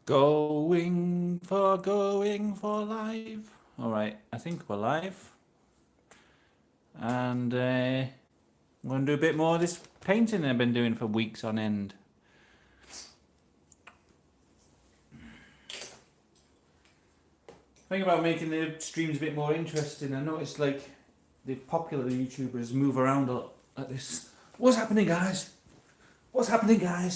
Going for live. All right, I think we're live, and I'm going to do a bit more of this painting I've been doing for weeks on end. Think about making the streams a bit more interesting. I noticed like the popular YouTubers move around a lot like this. What's happening, guys? What's happening, guys?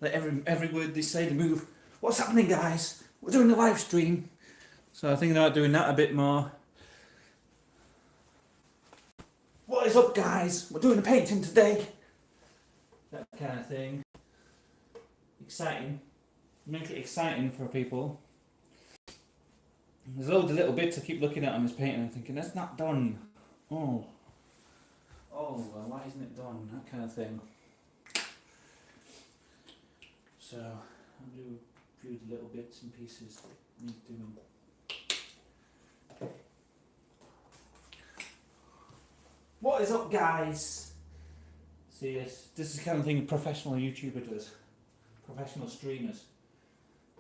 Like every word they say, they move. What's happening, guys? We're doing a live stream. So I think about doing that a bit more. What is up, guys? We're doing a painting today. That kind of thing. Exciting. Make it exciting for people. There's loads of little bits I keep looking at on this painting and thinking, that's not done. Oh, well, why isn't it done? That kind of thing. So, I'll do a few little bits and pieces that need doing. What is up, guys? See, this is the kind of thing a professional YouTuber does. Professional streamers.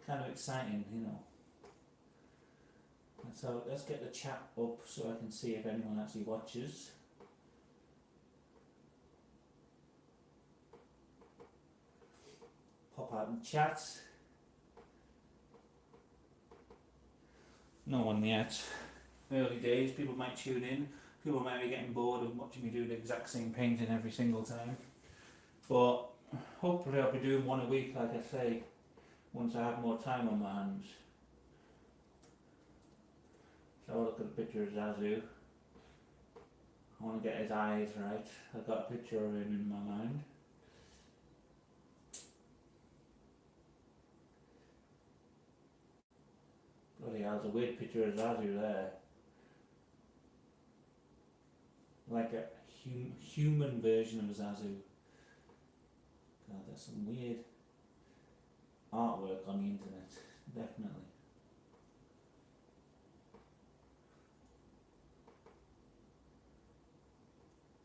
Kind of exciting, you know. And so let's get the chat up so I can see if anyone actually watches. Pop out in chat. No one yet. Early days, people might tune in. People might be getting bored of watching me do the exact same painting every single time. But hopefully I'll be doing one a week, like I say, once I have more time on my hands. So I'll look at a picture of Zazu. I want to get his eyes right. I've got a picture of him in my mind. Bloody hell, there's a weird picture of Zazu there. Like a human version of Zazu. God, there's some weird artwork on the internet, definitely.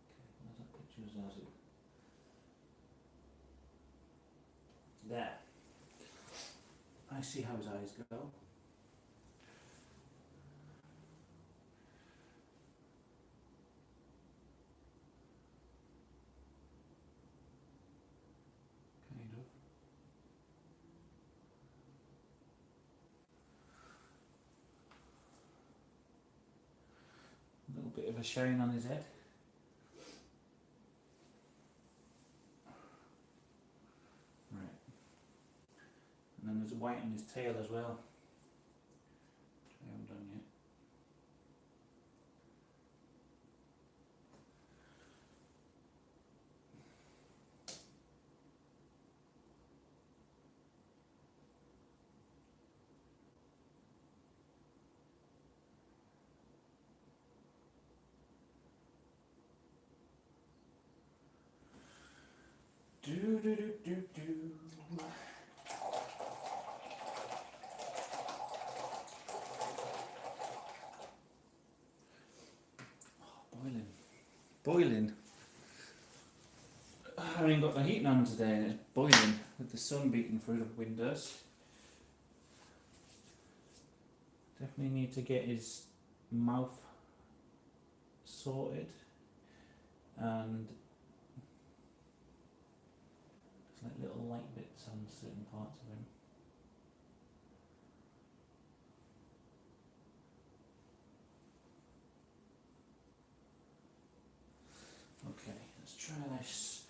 Okay, where's that picture of Zazu? There. I see how his eyes go. Kind of. A little bit of a shine on his head. Right. And then there's white in his tail as well. I haven't done yet. Do do do do do. Boiling. Boiling. I haven't got the heating on today and it's boiling with the sun beating through the windows. Definitely need to get his mouth sorted and there's like little light bits on certain parts of him. Okay, let's try this.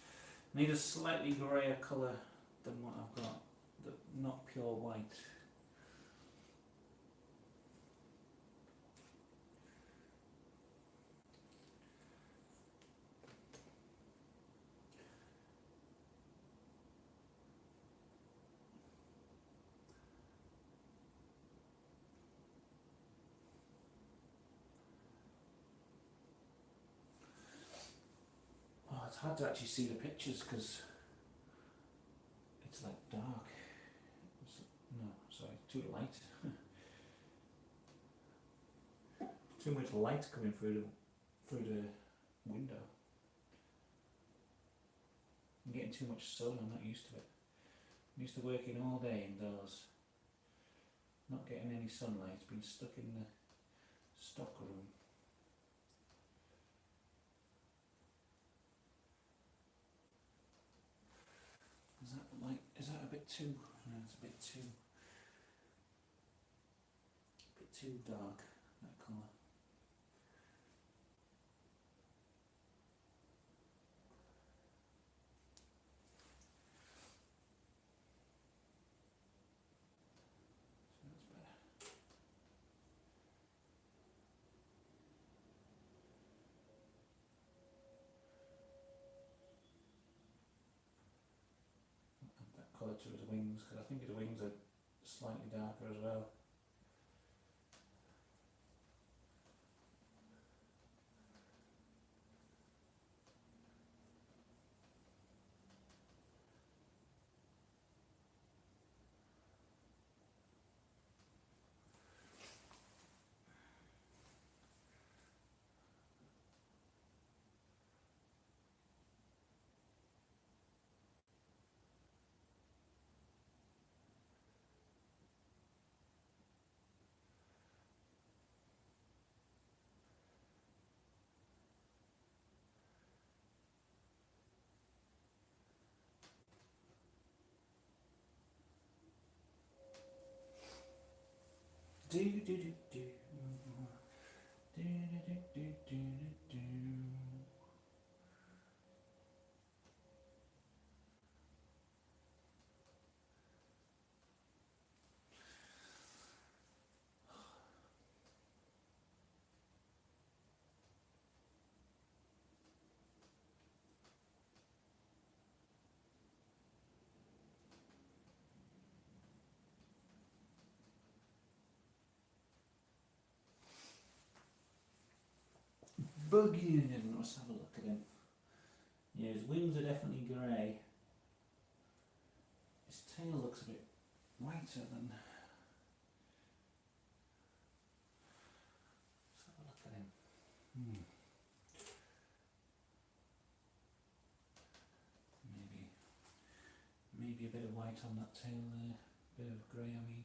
Need a slightly greyer colour than what I've got, not pure white. Oh, it's hard to actually see the pictures because it's like dark. No, sorry, too light. Too much light coming through the window. I'm getting too much sun, I'm not used to it. I'm used to working all day indoors. not getting any sunlight. It's been stuck in the stock room. Is that a bit too? No, it's a bit too dark, that colour. So that's better. Add that colour to his wings, because I think his wings are slightly darker as well. Do do do do. Do do do do do do. Buggy, let's have a look at him. Yeah, his wings are definitely grey. His tail looks a bit whiter than. Let's have a look at him. Maybe a bit of white on that tail there. Bit of grey, I mean.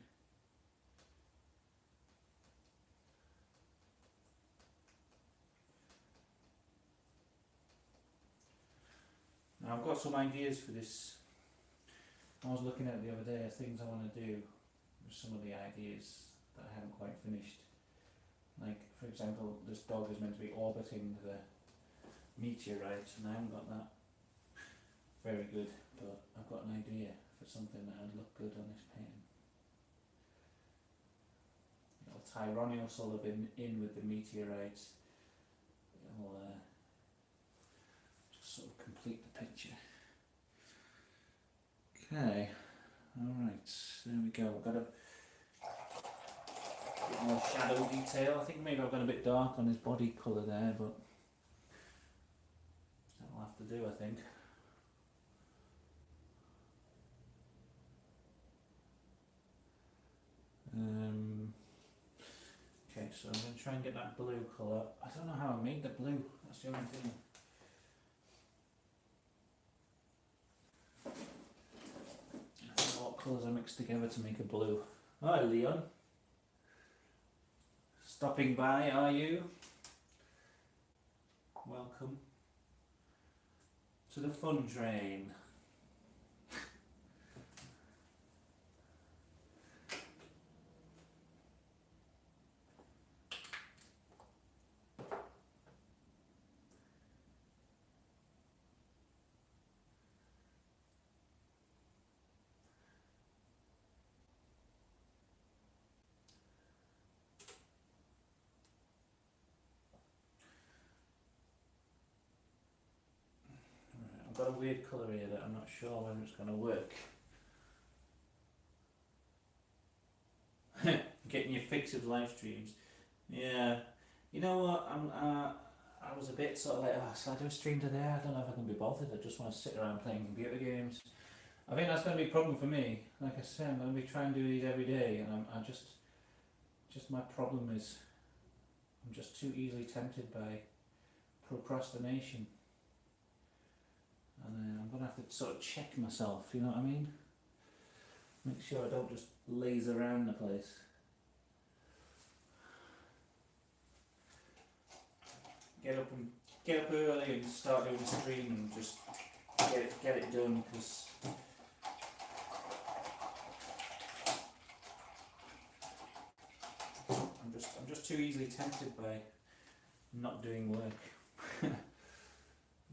Now I've got some ideas for this. I was looking at it the other day, things I want to do with some of the ideas that I haven't quite finished. Like, for example, this dog is meant to be orbiting the meteorite, and I haven't got that very good, but I've got an idea for something that would look good on this painting. It'll tie Ronnie O'Sullivan in with the meteorites. It'll just sort of complete the picture. Okay, alright, there we go. I've got a bit more shadow detail. I think maybe I've gone a bit dark on his body colour there, but that'll have to do, I think. Okay, so I'm going to try and get that blue colour. I don't know how I made the blue, that's the only thing. I don't know what colours I mixed together to make a blue. Hi Leon. Stopping by, are you? Welcome to the fun train. I've got a weird colour here that I'm not sure whether it's going to work. Getting your fix of live streams. Yeah. You know what, I was a bit sort of like, oh, shall I do a stream today? I don't know if I can be bothered. I just want to sit around playing computer games. I think that's going to be a problem for me. Like I said, I'm going to be trying to do these every day, and I just my problem is I'm just too easily tempted by procrastination. And I'm going to have to sort of check myself, you know what I mean? Make sure I don't just laze around the place. get up early and start doing the stream and just get it done, because I'm just too easily tempted by not doing work.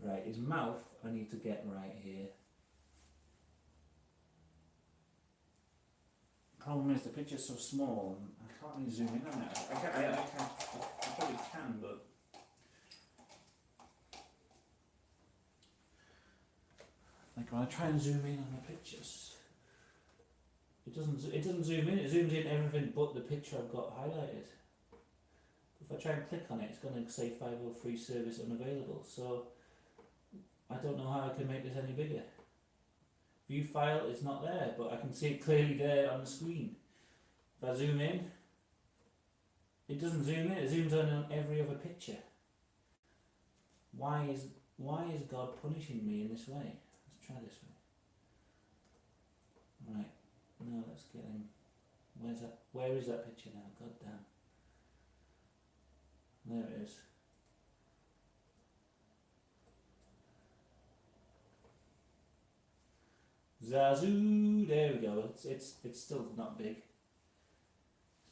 Right, his mouth I need to get right here. Problem is the picture's so small, I can't really zoom in on it. I probably can, but like when I try and zoom in on the pictures, it doesn't zoom in. It zooms in everything but the picture I've got highlighted. If I try and click on it, it's going to say 503 service unavailable. So I don't know how I can make this any bigger. View file is not there, but I can see it clearly there on the screen. If I zoom in, it doesn't zoom in, it zooms in on every other picture. Why is God punishing me in this way? Let's try this way. Right, now let's get him. Where is that picture now? God damn. There it is. Zazu, there we go. It's still not big.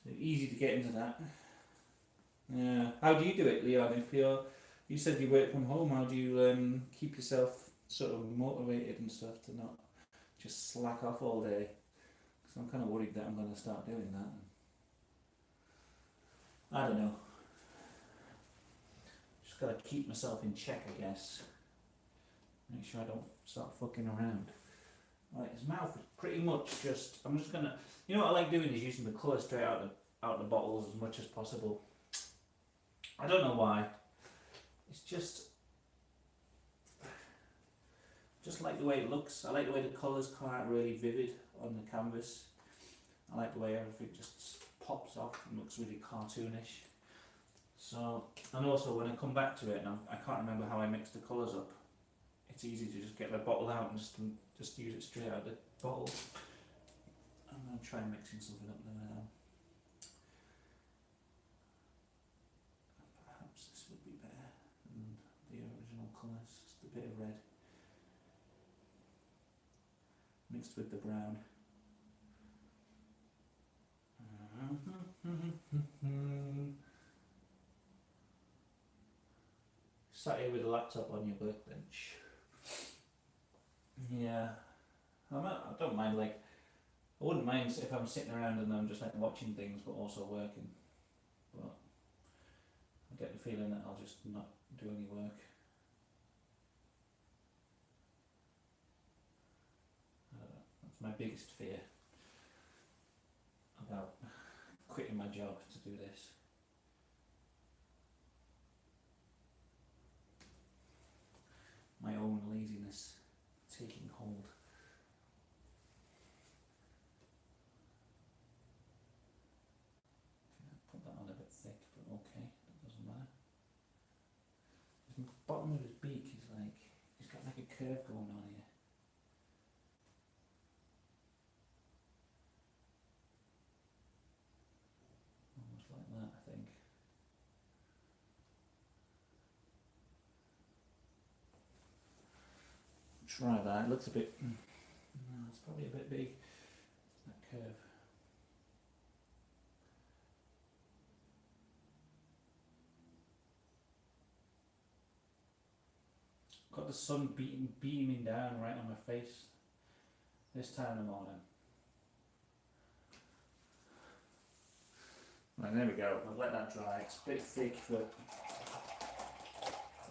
It's easy to get into that. Yeah. How do you do it, Leon? If you said you work from home, how do you keep yourself sort of motivated and stuff to not just slack off all day? Because I'm kind of worried that I'm going to start doing that. I don't know. Just got to keep myself in check, I guess. Make sure I don't start fucking around. Right, his mouth is pretty much just. I'm just gonna. You know what I like doing is using the colour straight out the bottles as much as possible. I don't know why. It's just like the way it looks. I like the way the colours come out really vivid on the canvas. I like the way everything just pops off and looks really cartoonish. So, and also when I come back to it, and I can't remember how I mixed the colours up. It's easy to just get the bottle out and just use it straight out of the bottle. I'm going to try mixing something up there now. Perhaps this would be better than the original colours, just a bit of red mixed with the brown. Sat here with a laptop on your workbench. Yeah, I don't mind, like, I wouldn't mind if I'm sitting around and I'm just like watching things but also working, but I get the feeling that I'll just not do any work. I don't know, that's my biggest fear about quitting my job to do this. My own laziness taking hold. Put that on a bit thick, but okay, that doesn't matter. The bottom of his beak is like, he's got like a curve going on here. Almost like that, I think. Try that, it looks a bit, no, it's probably a bit big, that curve. Got the sun beaming down right on my face this time in the morning. Right, there we go, I'll let that dry, it's a bit thick but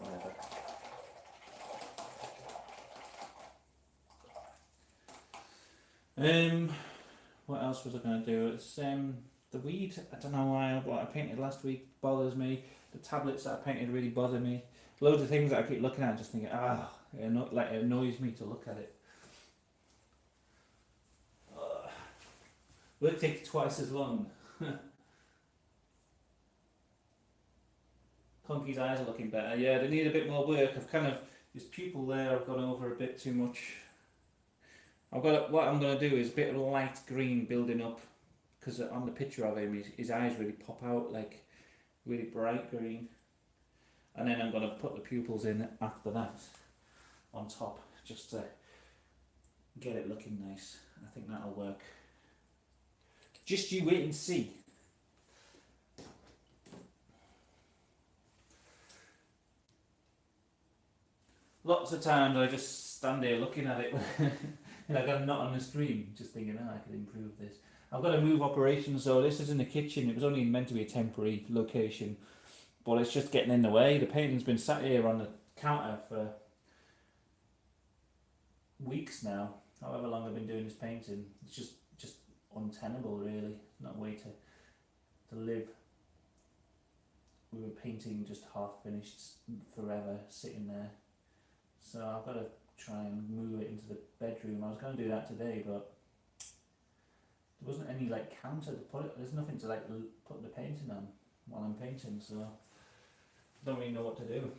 whatever. What else was I going to do? It's the weed. I don't know why what I painted last week bothers me. The tablets that I painted really bother me. Loads of things that I keep looking at, just thinking, it annoys me to look at it. Will it take twice as long? Conky's eyes are looking better. Yeah, they need a bit more work. His pupil there, I've gone over a bit too much. What I'm going to do is a bit of light green building up, because on the picture of him, his eyes really pop out like really bright green. and then I'm going to put the pupils in after that on top, just to get it looking nice. I think that'll work. Just you wait and see. Lots of times I just stand here looking at it and I got a knot on the stream, just thinking, oh, I could improve this. I've got to move operations, so this is in the kitchen. It was only meant to be a temporary location, but it's just getting in the way. The painting's been sat here on the counter for weeks now, however long I've been doing this painting. It's just untenable, really. Not a way to live with a painting just half finished forever sitting there. So I've got to try and move it into the bedroom. I was going to do that today, but there wasn't any like counter to put it. There's nothing to like put the painting on while I'm painting, so I don't really know what to do.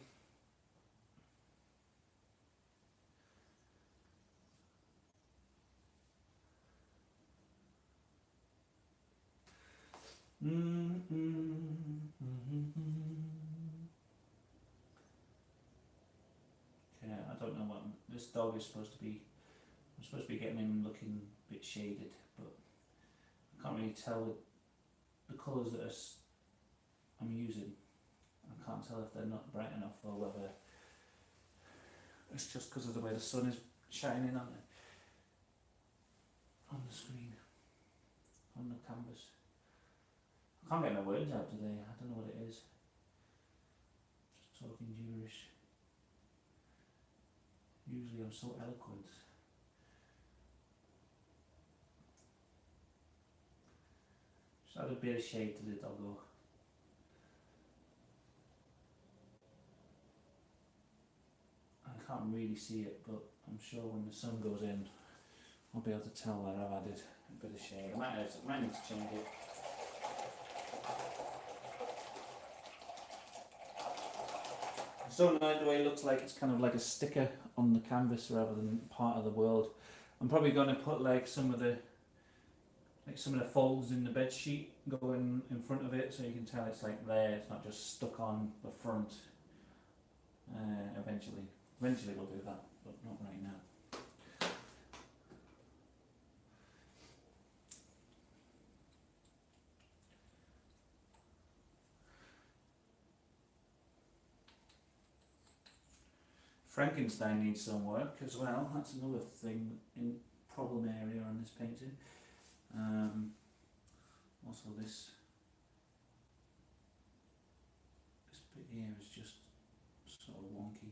Okay, I don't know what this dog is supposed to be. I'm supposed to be getting him looking a bit shaded, but I can't really tell the colours that I'm using. I can't tell if they're not bright enough or whether it's just because of the way the sun is shining on the screen, on the canvas. I can't get my words out today. I don't know what it is. Just talking gibberish. Usually I'm so eloquent. Just add a bit of shade to the doggo. I can't really see it, but I'm sure when the sun goes in, I'll be able to tell where I've added a bit of shade. I might need to change it. I don't like the way it looks like it's kind of like a sticker on the canvas rather than part of the world. I'm probably going to put like some of the folds in the bed sheet going in front of it, so you can tell it's like there. It's not just stuck on the front. Eventually we'll do that, but not right now. Frankenstein needs some work as well. That's another thing in problem area on this painting. Also this bit here is just sort of wonky.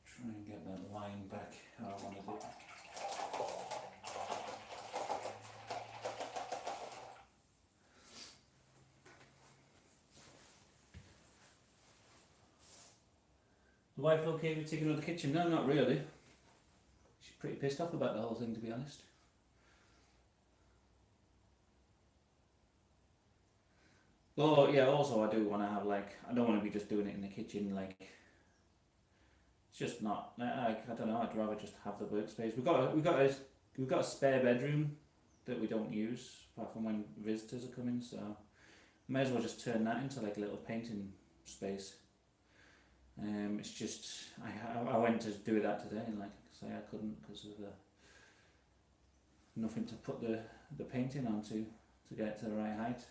Try and get that line back how I wanted it. The wife okay with taking over the kitchen? No, not really. She's pretty pissed off about the whole thing, to be honest. Oh yeah, also I do want to have like, I don't want to be just doing it in the kitchen, like, it's just not, I don't know, I'd rather just have the workspace. We've got a spare bedroom that we don't use, apart from when visitors are coming, so may as well just turn that into like a little painting space. It's just, I went to do that today and like say I couldn't because of nothing to put the painting onto to get it to the right height.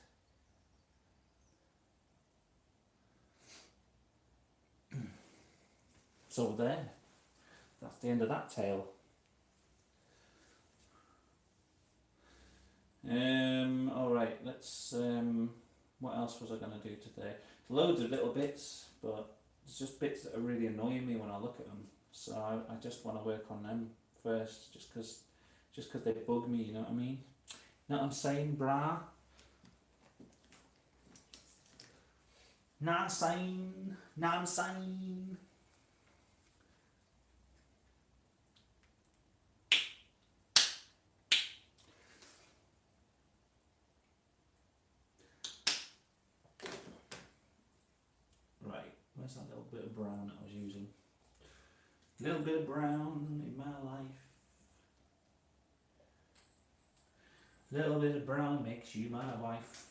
So there, that's the end of that tale. Alright, let's, what else was I going to do today? Loads of little bits, but it's just bits that are really annoying me when I look at them. So I just want to work on them first, just cause they bug me, you know what I mean? You know what I'm saying, brah? Know what I'm saying? Know what I'm saying? Right, where's that little little bit of brown that I was using. A little bit of brown in my life. A little bit of brown makes you my wife.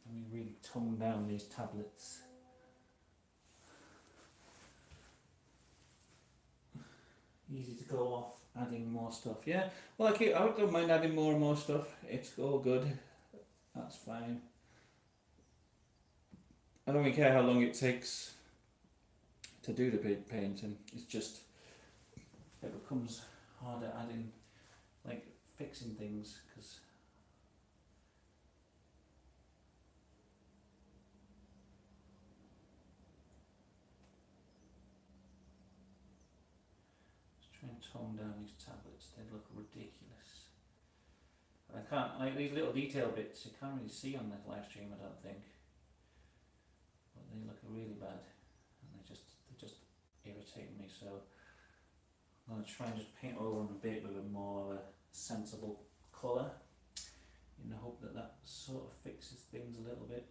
Let me really tone down these tablets. Easy to go off adding more stuff. Yeah, well, I don't mind adding more and more stuff. It's all good. That's fine. I don't really care how long it takes to do the painting. It's just it becomes harder adding, like fixing things, because try and tone down these tablets. They look ridiculous. I can't, like these little detail bits, you can't really see on the live stream, I don't think. But they look really bad, and they just irritate me. So I'm gonna try and just paint over them a bit with a more sensible colour, in the hope that that sort of fixes things a little bit.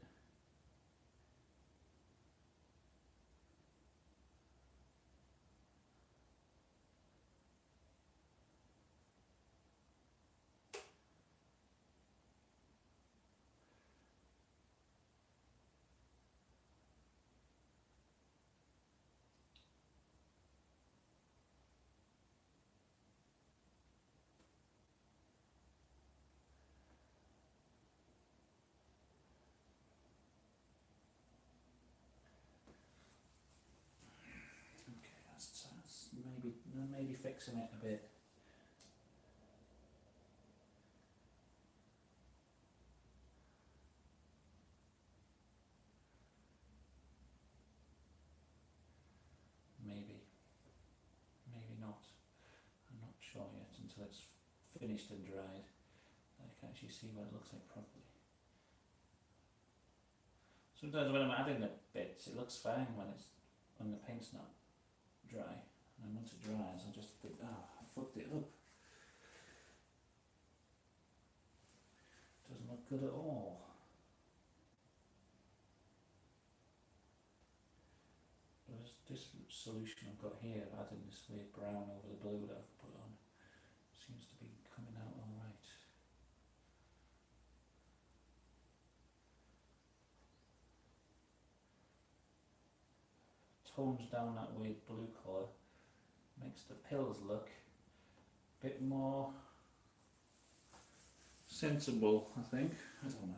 Okay, that's maybe fixing it a bit. Maybe not. I'm not sure yet until it's finished and dried. I can actually see what it looks like properly. Sometimes when I'm adding the bits, it looks fine when the paint's not dry, and then once it dries, I just think, oh, I fucked it up. Doesn't look good at all. This solution I've got here, adding this weird brown over the blue that I've put on, seems to be coming out alright. Tones down that weird blue colour, makes the pills look a bit more sensible, I think. I don't know.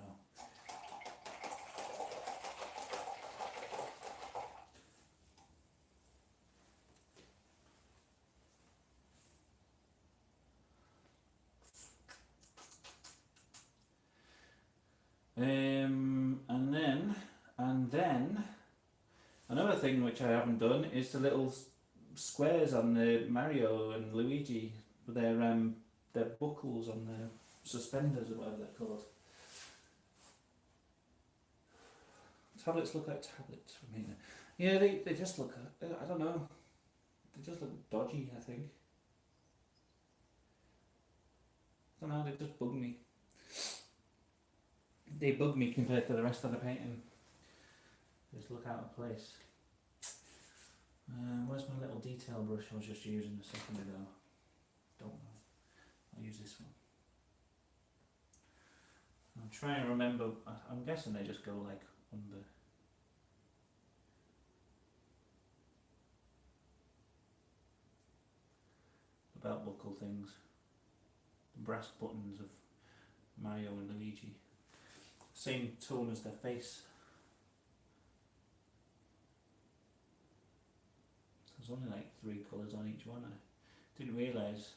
And then another thing which I haven't done is the little squares on the Mario and Luigi with their buckles on their suspenders or whatever they're called. Tablets look like tablets for me. Yeah, they just look, I don't know, they just look dodgy, I think. I don't know, they just bug me. They bug me compared to the rest of the painting. They just look out of place. Where's my little detail brush I was just using a second ago? Don't know. I'll use this one. I'm trying to remember, I'm guessing they just go like under. The belt buckle things. The brass buttons of Mario and Luigi. Same tone as their face. There's only like 3 colours on each one. I didn't realise.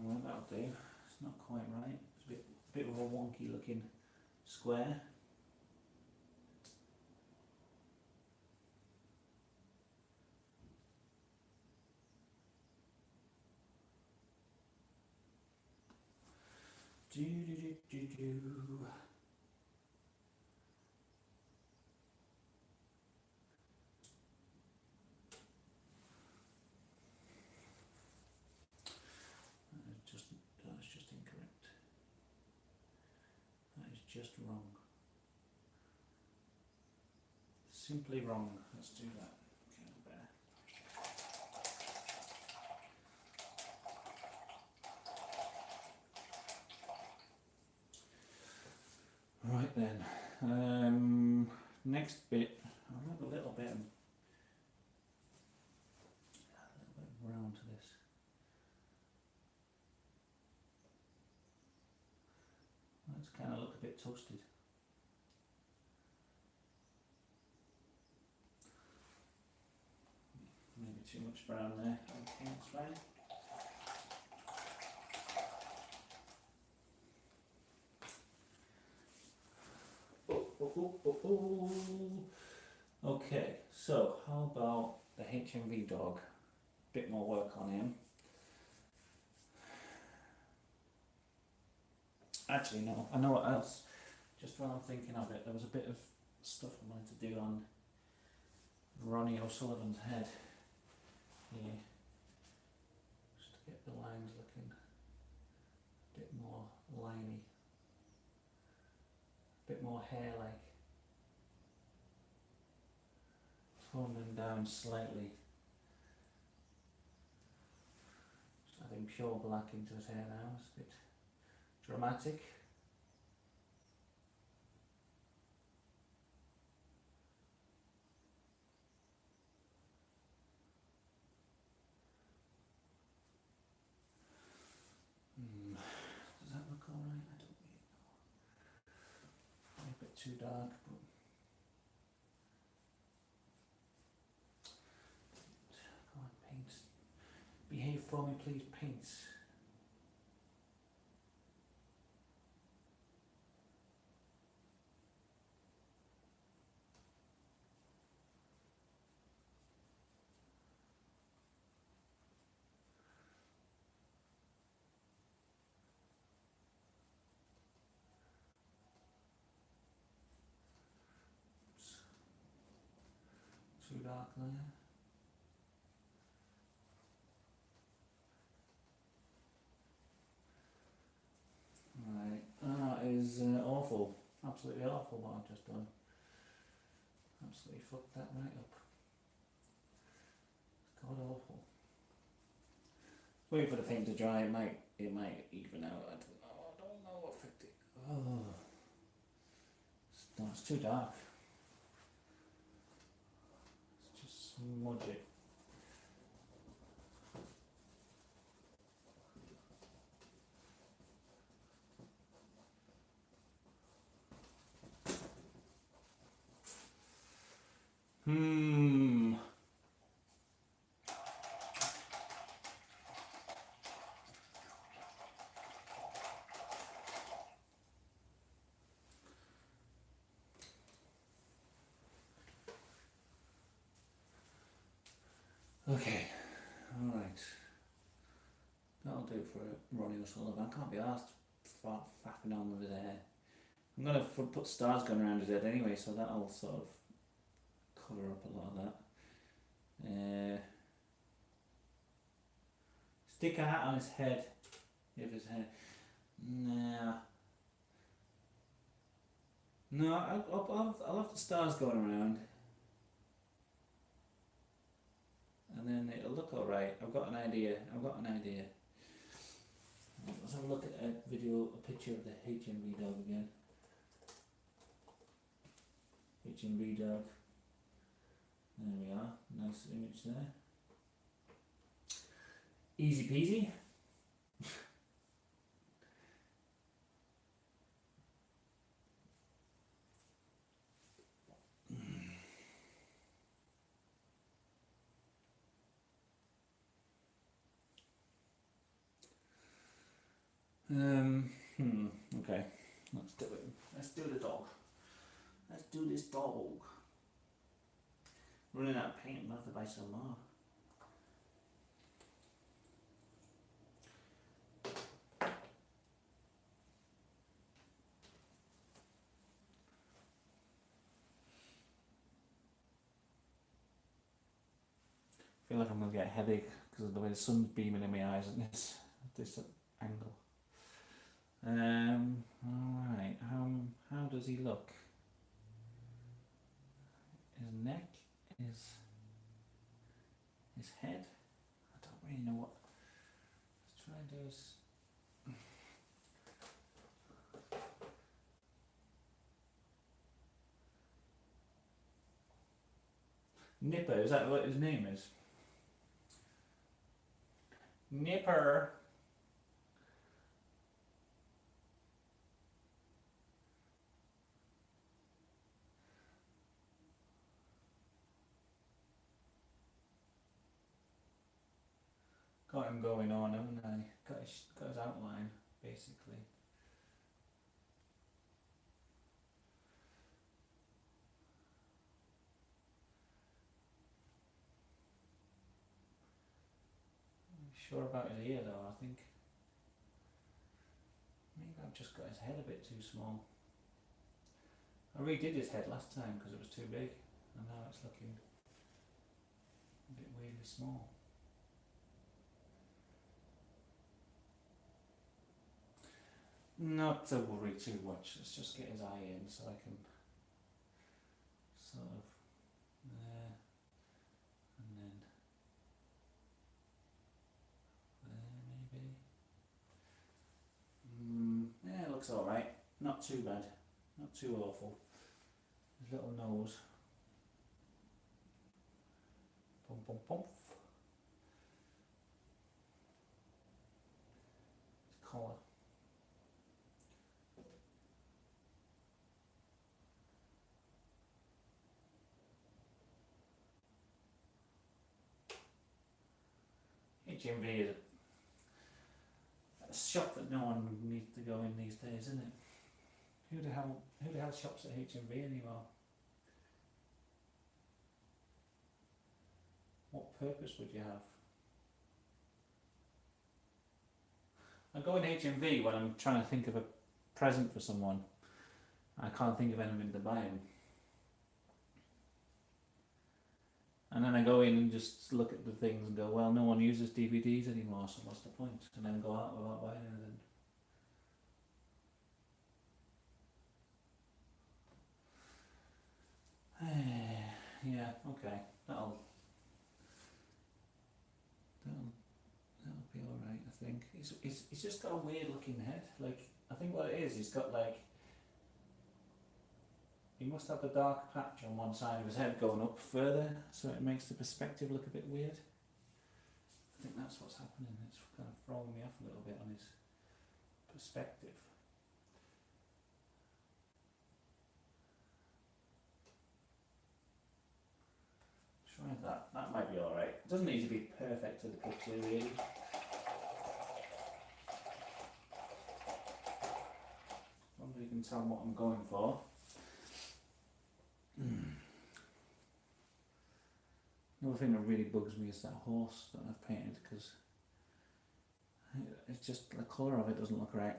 Well, that'll do. It's not quite right. It's a bit of a wonky looking square. Do do do do do. That's just incorrect. That is just wrong. Simply wrong. Let's do that. Okay, better. Right then. Next bit. I'll have a little bit round to this. That's kind of look a bit toasted. Maybe too much brown there. Okay, that's fine. Okay, so how about the HMV dog? Bit more work on him. Actually, no, I know what else. Just while I'm thinking of it, there was a bit of stuff I wanted to do on Ronnie O'Sullivan's head here. Just to get the lines looking a bit more liney. A bit more hair like. Tone them down slightly. Just adding pure black into his hair now. It's a bit dramatic. Does that look alright? I don't really know. A bit too dark, but come on, paints. Behave for me, please, paints. Too dark there. Right, that is awful. Absolutely awful what I've just done. Absolutely fucked that right up. It's god awful. Wait for the paint to dry, it might even out, I don't know what effect it. Oh, it's too dark. Let's just smudge it. Okay, alright. That'll do for Ronnie O'Sullivan. I can't be asked faffing on with his hair. I'm going to put stars going around his head anyway, so that'll sort of cover up a lot of that. Stick a hat on his head, if his hair. Nah. No, I'll have the stars going around. And then it'll look alright. I've got an idea. Let's have a look at a picture of the HMV dog again. HMV dog. There we are. Nice image there. Easy peasy. Okay, let's do it. Let's do the dog. Let's do this dog. Running out of paint, I'm gonna have to buy some more. feel like I'm gonna get a headache because of the way the sun's beaming in my eyes at this angle. All right. How does he look? His neck, his head. I don't really know what. Let's try and do is. Nipper, is that what his name is? Nipper. Got him going on, haven't I? Got his outline, basically. Sure about his ear though, I think. Maybe I've just got his head a bit too small. I redid his head last time because it was too big, and now it's looking a bit weirdly small. Not to worry too much, let's just get his eye in so I can sort of there, and then there maybe. Yeah, it looks alright, not too bad, not too awful. His little nose. Pum pum pum. His collar. HMV is a shop that no one needs to go in these days, isn't it? Who the hell shops at HMV anymore? What purpose would you have? I go in HMV when I'm trying to think of a present for someone. I can't think of anything to buy them. And then I go in and just look at the things and go, well, no one uses DVDs anymore, so what's the point? And then go out without buying anything. Yeah, okay. That'll be alright, I think. He's just got a weird looking head. Like, I think what it is, he's got like, he must have the dark patch on one side of his head going up further, so it makes the perspective look a bit weird. I think that's what's happening. It's kind of throwing me off a little bit on his perspective. Try that. That might be alright. It doesn't need to be perfect to the picture, really. Wonder if you can tell what I'm going for. Another thing that really bugs me is that horse that I've painted, because it's just the colour of it doesn't look right.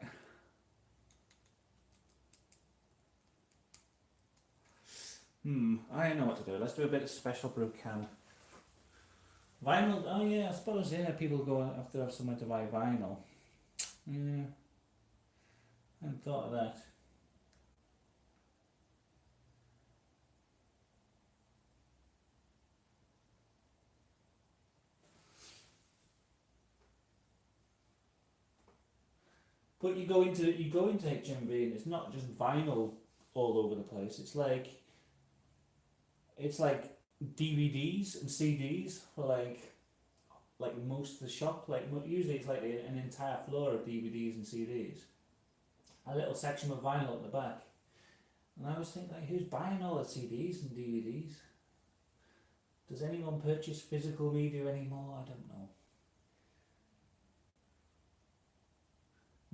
I know what to do. Let's do a bit of Special Brew can. Vinyl, oh yeah, I suppose, yeah, people go after have somewhere to buy vinyl. Yeah, I hadn't thought of that. But you go into HMV and it's not just vinyl all over the place. It's like DVDs and CDs for like most of the shop. Like usually it's like an entire floor of DVDs and CDs. A little section of vinyl at the back. And I was thinking, like, who's buying all the CDs and DVDs? Does anyone purchase physical media anymore? I don't know.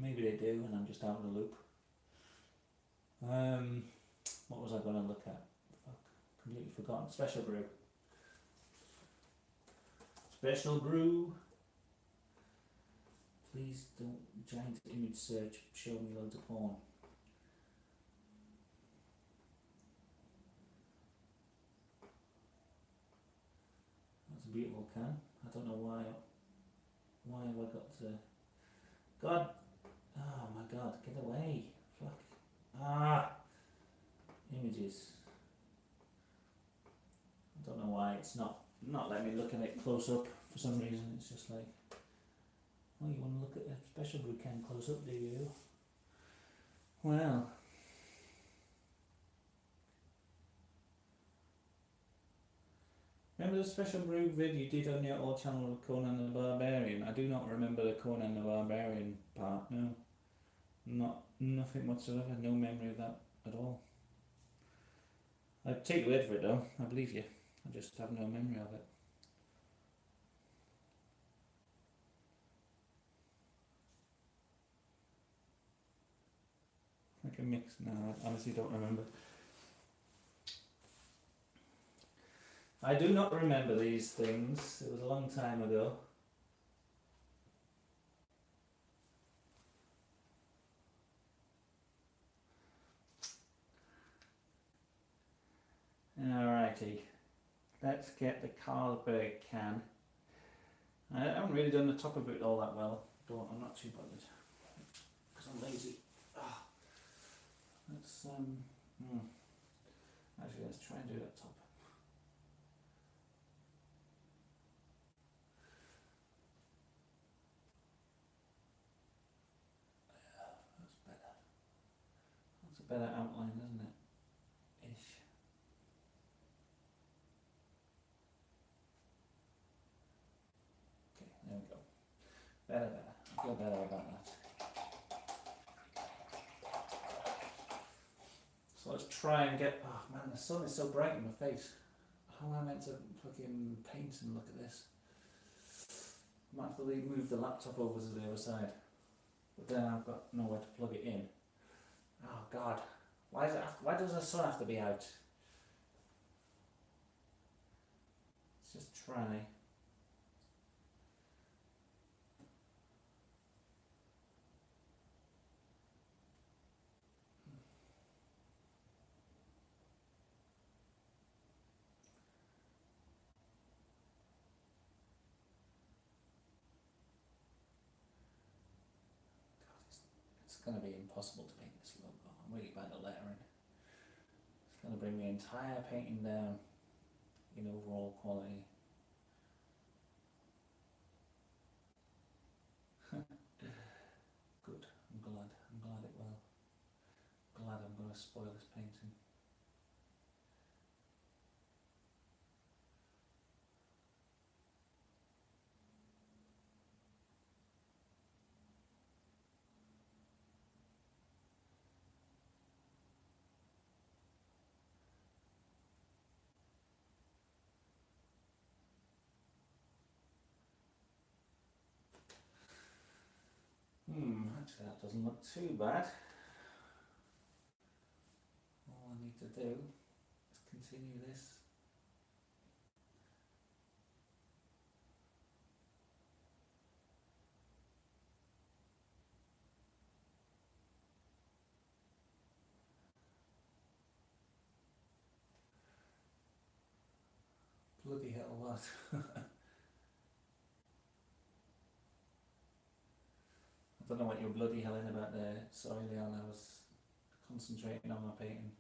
Maybe they do, and I'm just out of the loop. What was I going to look at? Fuck, completely forgotten. Special Brew. Special Brew. Please don't giant image search show me loads of porn. That's a beautiful can. I don't know why have I got to... God, oh my God, get away. Fuck. Ah, images. I don't know why it's not letting me look at it close up for some reason. It's just like, oh, you want to look at a special brew can close up, do you? Well, remember the special brew vid you did on your old channel of Conan the Barbarian? I do not remember the Conan the Barbarian part, no. Nothing whatsoever, no memory of that at all. I'd take your word for it though, I believe you. I just have no memory of it. Like a mix, no, I honestly don't remember. I do not remember these things, it was a long time ago. Alrighty, let's get the Carlsberg can. I haven't really done the top of it all that well, I'm not too bothered, because I'm lazy. Let's, actually let's try and do that top. That's better. That's a better outline, isn't it? Ish. Okay, there we go. Better. I feel better about that. So let's try and get, oh man, the sun is so bright in my face. How am I meant to fucking paint and look at this? I might have to move the laptop over to the other side. But then I've got nowhere to plug it in. Oh God, why does the sun have to be out? Let's just try. It's going to be impossible to paint this logo. I'm really bad at lettering. It's going to bring the entire painting down in overall quality. Good. I'm glad it will. Glad I'm going to spoil this painting. Actually that doesn't look too bad. All I need to do is continue this. Bloody hell, what? I don't know what you're bloody helling about there. Sorry Leon, I was concentrating on my painting.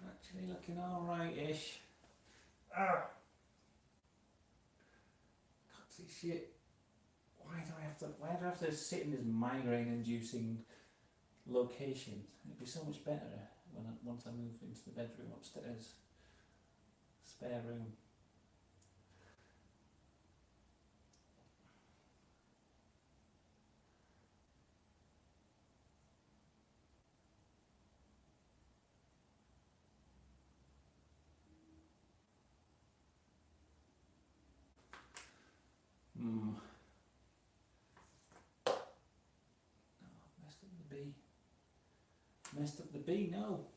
Actually looking alright-ish. Ah! Can't see shit. Why do I have to sit in this migraine inducing location? It'd be so much better once I move into the bedroom upstairs. Spare room. No, I've messed up the B. Messed up the B, no.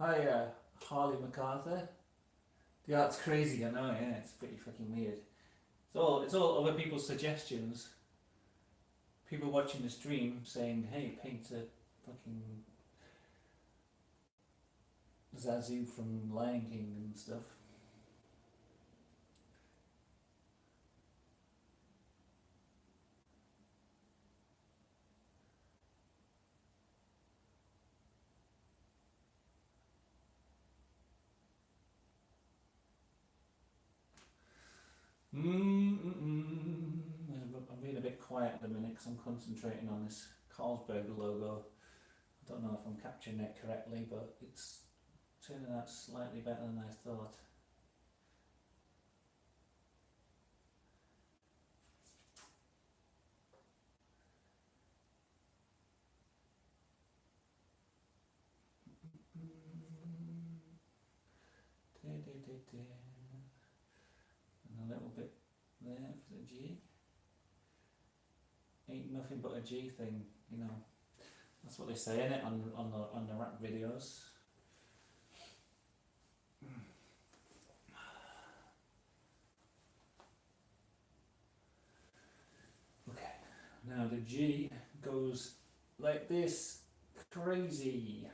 Hi, Harley MacArthur. Yeah, it's crazy, I know, yeah, it's pretty fucking weird. It's all other people's suggestions. People watching the stream saying, hey, paint a fucking Zazu from Lion King and stuff. I'm being a bit quiet at the minute because I'm concentrating on this Carlsberg logo. I don't know if I'm capturing it correctly, but it's turning out slightly better than I thought. And a little bit there for the G. Ain't nothing but a G thing, you know. That's what they say in it on the rap videos. Okay, now the G goes like this. Crazy.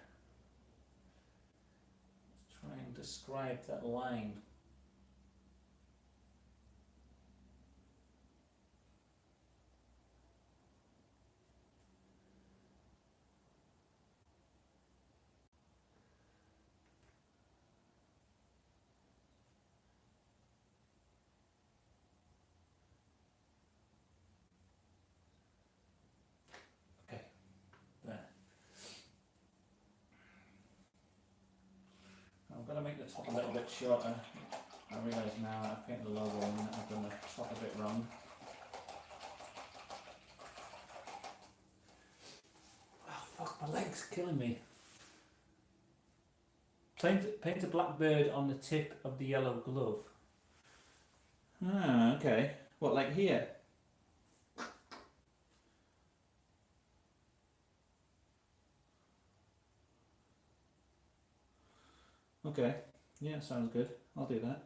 Let's try and describe that line. Okay, there. I'm going to make the top a little bit shorter. I realise now I've painted the logo and I've done the top a bit wrong. Oh fuck, my leg's killing me. Paint a black bird on the tip of the yellow glove. Ah, okay. What, like here? Okay, yeah, sounds good. I'll do that.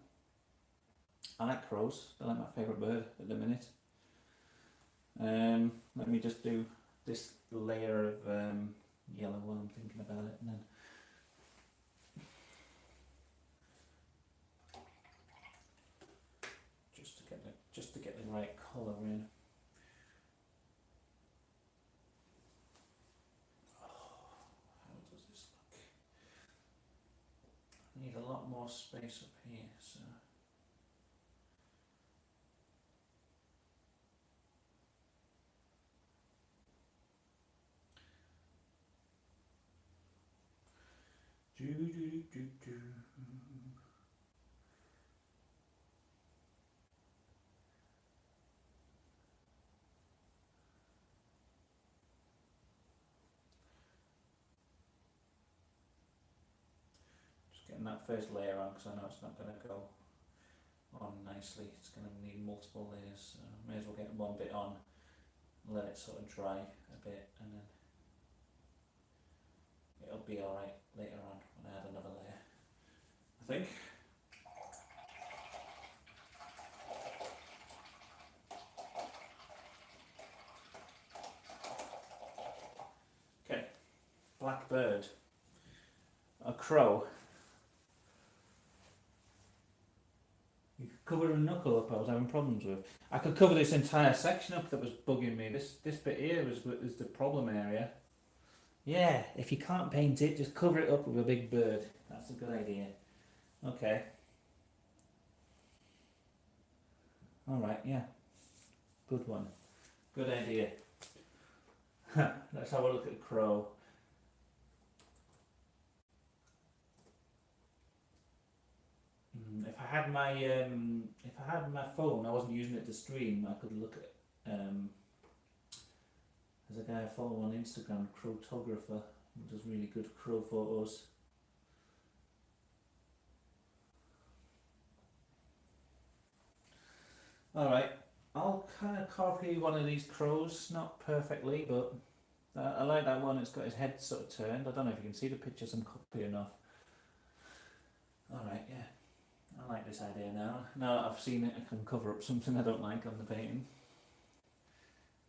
I like crows. They're like my favourite bird at the minute. Let me just do this layer of yellow while I'm thinking about it, and then just to get the right colour in. Oh, how does this look? I need a lot more space up here, so. Do do do do do. Just getting that first layer on because I know it's not going to go on nicely. It's going to need multiple layers, so may as well get one bit on, let it sort of dry a bit, and then it'll be alright later on when I add another layer. think. Okay, blackbird, a crow. You could cover a knuckle up I was having problems with. I could cover this entire section up that was bugging me. This bit here is the problem area. Yeah, if you can't paint it, just cover it up with a big bird. That's a good idea. Okay. Alright, yeah. Good one. Good idea. Let's have a look at crow. If I had my phone, I wasn't using it to stream. I could look at. There's a guy I follow on Instagram, Crowtographer, who does really good crow photos. Alright, I'll kind of copy one of these crows, not perfectly, but I like that one. It's got his head sort of turned. I don't know if you can see the pictures I'm copying off. Alright, yeah. I like this idea now. Now that I've seen it, I can cover up something I don't like on the painting.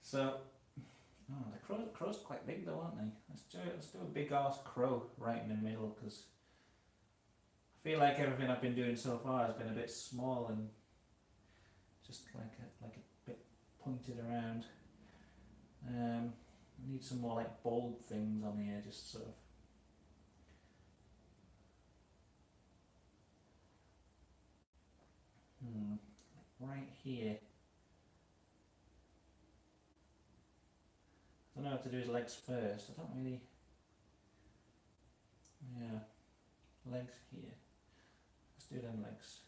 So, the crow's quite big though, aren't they? Let's do a big ass crow right in the middle, because I feel like everything I've been doing so far has been a bit small and just like a bit pointed around. I need some more like bold things on here, just sort of. Right here. I don't know how to do his legs first. I don't really. Yeah, legs here. Let's do them legs.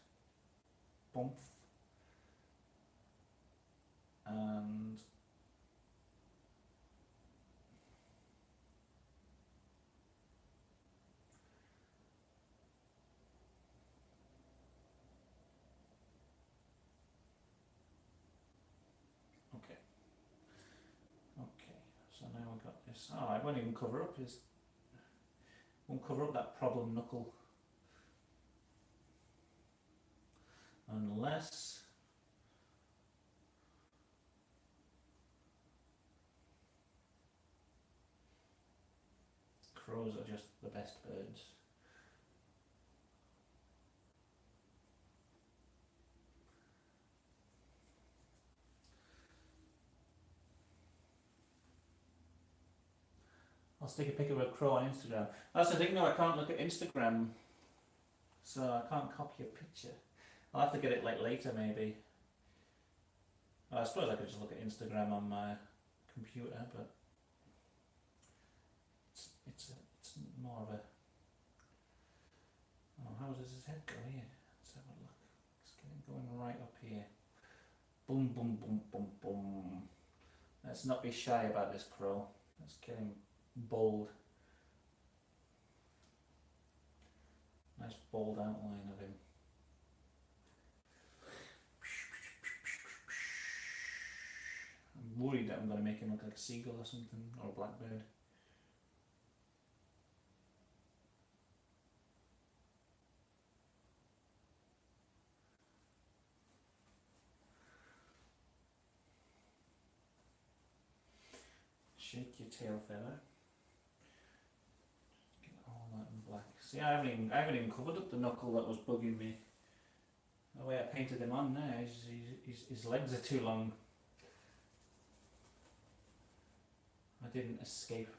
Bump. And okay. Okay. So now we've got this. Oh, I won't even cover up his. Won't cover up that problem knuckle. Unless. Crows are just the best birds. I'll stick a picture of a crow on Instagram. That's the thing though, I can't look at Instagram, so I can't copy a picture. I'll have to get it like later maybe. Well, I suppose I could just look at Instagram on my computer, but it's more of a. Oh, how does his head go here? Let's have a look. Let's get him going right up here. Boom, boom, boom, boom, boom. Let's not be shy about this crow. Let's get him bold. Nice bold outline of him. I'm worried that I'm going to make him look like a seagull or something, or a blackbird. Shake your tail feather. Get all that in black. See, I haven't even covered up the knuckle that was bugging me. The way I painted him on now, his legs are too long. I didn't escape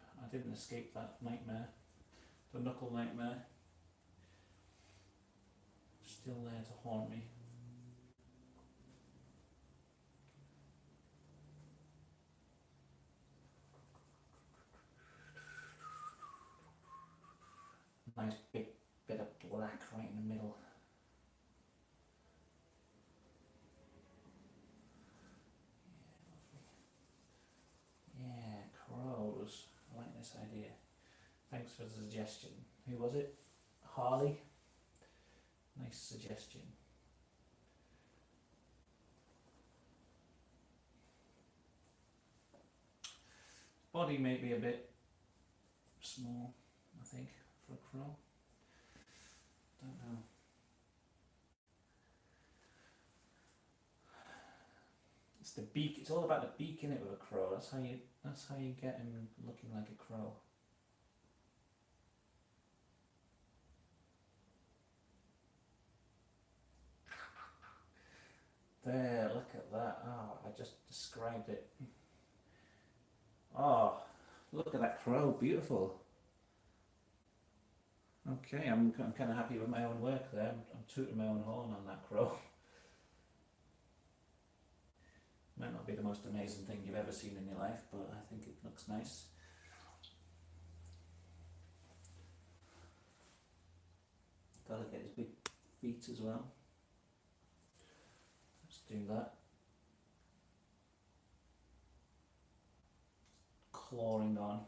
that nightmare. The knuckle nightmare. Still there to haunt me. Nice big bit of black right in the middle. Yeah, crows. I like this idea. Thanks for the suggestion. Who was it? Harley? Nice suggestion. Body may be a bit small, I think, for a crow. Don't know. the beak. It's all about the beak in it with a crow. That's how you get him looking like a crow. There, look at that. Oh, I just described it. Oh, look at that crow. Beautiful. Okay, I'm kind of happy with my own work there. I'm tooting my own horn on that crow. Might not be the most amazing thing you've ever seen in your life, but I think it looks nice. Gotta get his big feet as well. Let's do that. Clawing on.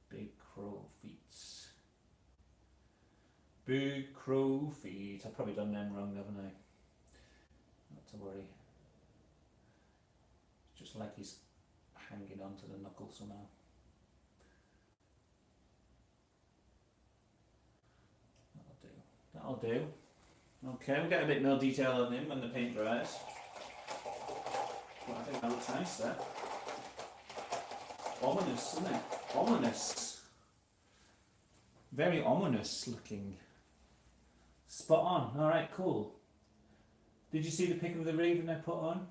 Big crow feet. Big crow feet. I've probably done them wrong, haven't I? Not to worry. It's just like he's hanging onto the knuckle somehow. That'll do. Okay, we'll get a bit more detail on him when the paint dries. But I think that looks nice there. Ominous, isn't it? Ominous. Very ominous looking. Spot on. Alright, cool. Did you see the pic of the raven I put on?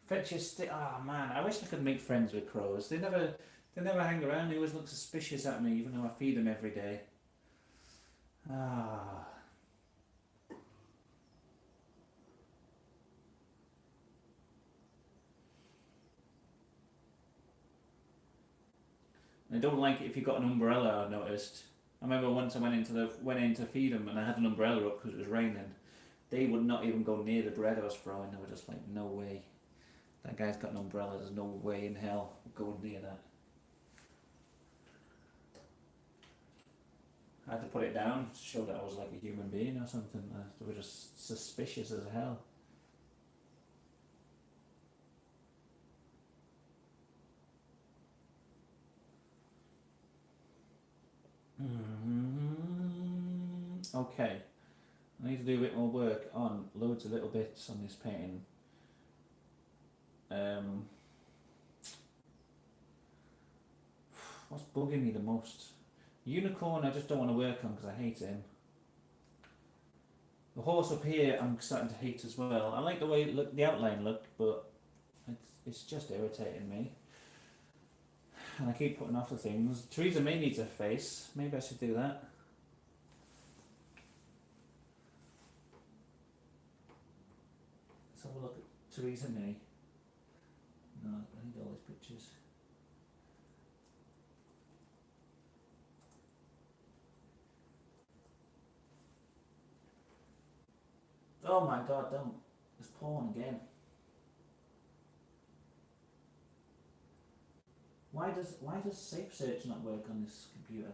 Fetch your stick. Ah, man, I wish I could make friends with crows. They never hang around. They always look suspicious at me, even though I feed them every day. Ah. I don't like it if you've got an umbrella, I noticed. I remember once I went in to feed them and I had an umbrella up because it was raining. They would not even go near the bread I was throwing. They were just like, no way. That guy's got an umbrella. There's no way in hell going near that. I had to put it down to show that I was like a human being or something. They were just suspicious as hell. Okay, I need to do a bit more work on loads of little bits on this painting. What's bugging me the most? Unicorn I just don't want to work on because I hate him. The horse up here I'm starting to hate as well. I like the way the outline looked, but it's just irritating me. And I keep putting off the things. Theresa May needs a face. Maybe I should do that. Let's have a look at Theresa May. No, I need all these pictures. Oh my god, don't. There's porn again. Why does Safe Search not work on this computer?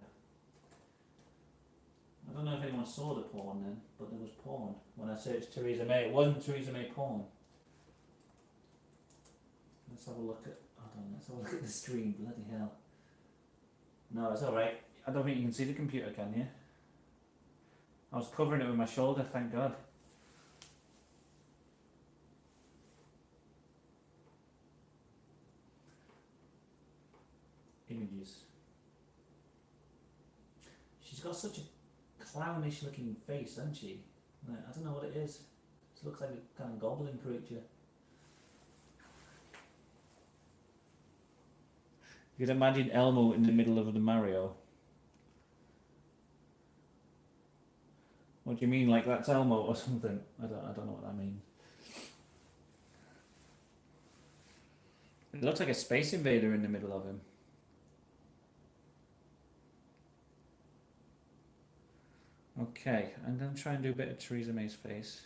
I don't know if anyone saw the porn then, but there was porn when I searched Theresa May. It wasn't Theresa May porn. Let's have a look at. Hold on, let's have a look at the stream. Bloody hell. No, it's all right. I don't think you can see the computer, can you? I was covering it with my shoulder. Thank God. Images. She's got such a clownish looking face, hasn't she? Like, I don't know what it is. It looks like a kind of goblin creature. You could imagine Elmo in the middle of the Mario. What do you mean, like that's Elmo or something? I don't know what that means. It looks like a space invader in the middle of him. Okay, I'm going to try and do a bit of Theresa May's face.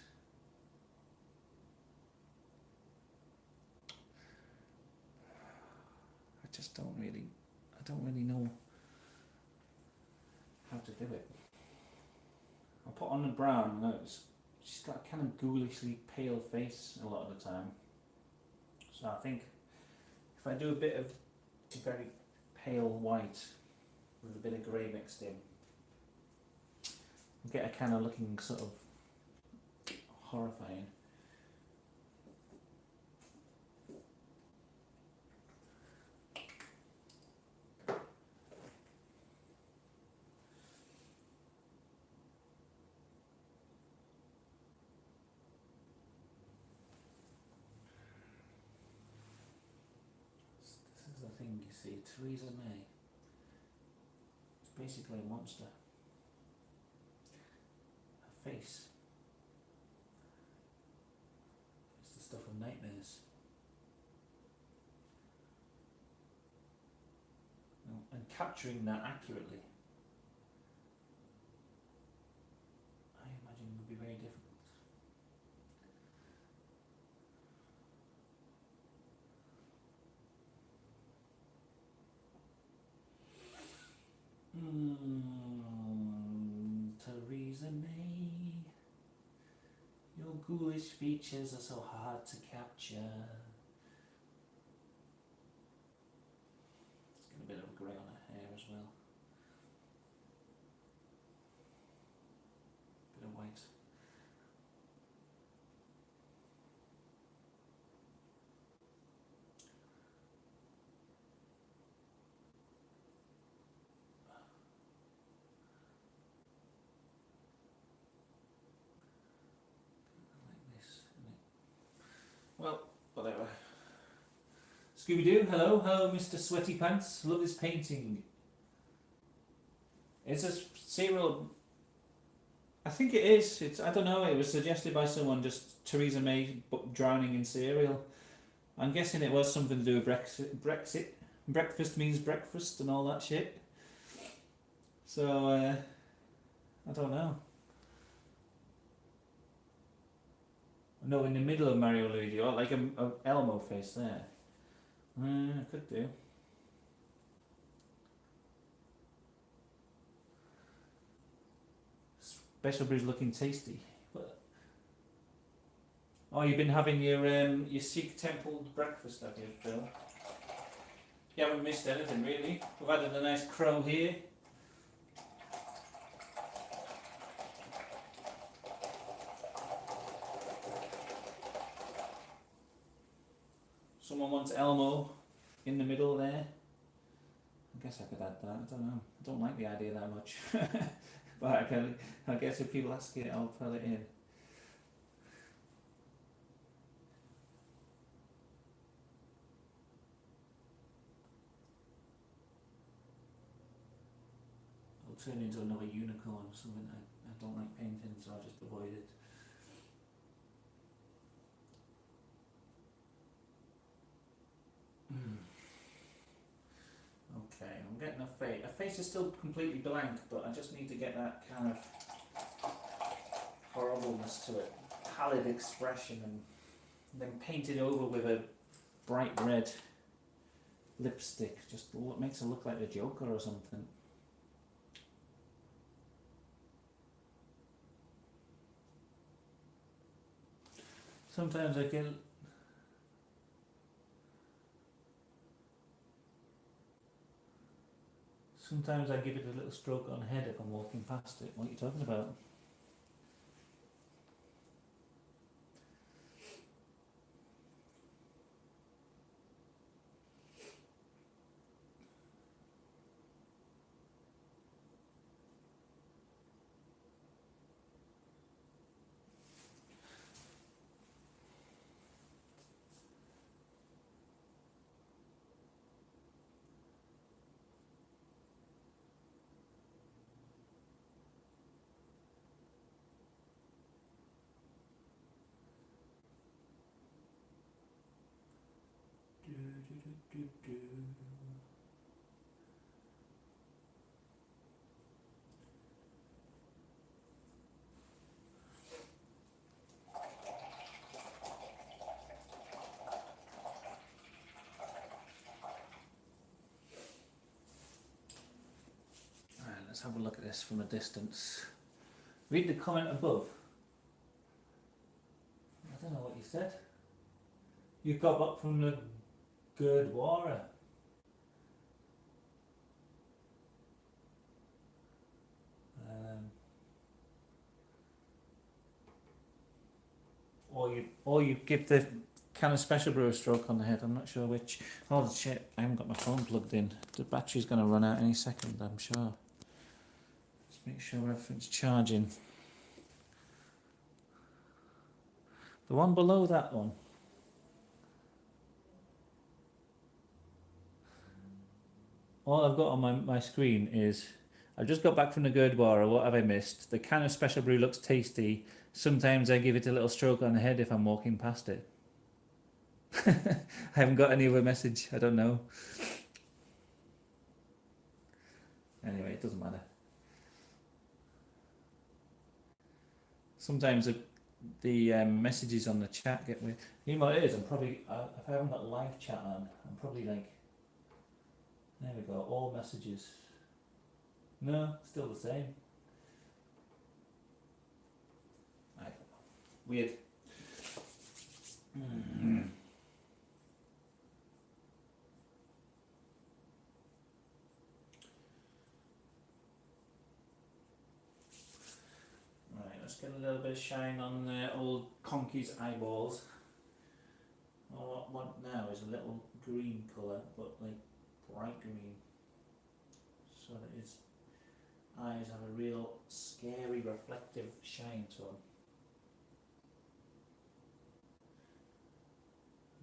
I don't really know how to do it. I'll put on the brown nose. She's got a kind of ghoulishly pale face a lot of the time. So I think if I do a bit of very pale white with a bit of grey mixed in, get a kind of looking sort of horrifying. This is the thing, you see, Theresa May. It's basically a monster. Her face. It's the stuff of nightmares. And capturing that accurately, I imagine would be very difficult. Theresa May, your ghoulish features are so hard to capture. It's got a bit of grey on her hair as well. Bit of white. Well, whatever. Scooby-Doo, hello, Mr. Sweaty Pants. Love this painting. It's a serial. I think it is. I don't know. It was suggested by someone. Just Theresa May drowning in cereal. I'm guessing it was something to do with Brexit. Breakfast means breakfast and all that shit. So I don't know. No, in the middle of Mario Luigi, or like a Elmo face there. Could do. Special Brew's looking tasty. Oh, you've been having your Sikh temple breakfast, have you, Phil? You haven't missed anything really. We've added a nice crow here. Someone wants Elmo in the middle there. I guess I could add that. I don't know. I don't like the idea that much. But I guess if people ask it, I'll fill it in. I'll turn into another unicorn or something. I don't like painting, so I'll just avoid it. Okay, I'm getting a face. A face is still completely blank, but I just need to get that kind of horribleness to it. Pallid expression, and then paint it over with a bright red lipstick. Just makes it look like the Joker or something. Sometimes I get. Sometimes I give it a little stroke on the head if I'm walking past it. What are you talking about? Alright, let's have a look at this from a distance. Read the comment above. I don't know what you said. You got back from the Gurdwara. or you give the kind of special brew a stroke on the head. I'm not sure which. Oh shit! I haven't got my phone plugged in. The battery's gonna run out any second. I'm sure. Let's make sure everything's charging. The one below that one. All I've got on my screen is I've just got back from the Gurdwara. What have I missed? The can of special brew looks tasty. Sometimes I give it a little stroke on the head if I'm walking past it. I haven't got any other message. I don't know. Anyway, it doesn't matter. Sometimes the messages on the chat get weird. You know what it is? I'm probably if I haven't got live chat on, I'm probably like. There we go. All messages. No, still the same. I don't know. Weird. Right, let's get a little bit of shine on old Conky's eyeballs. All I want now is a little green colour, but like bright green, so that his eyes have a real scary reflective shine to them.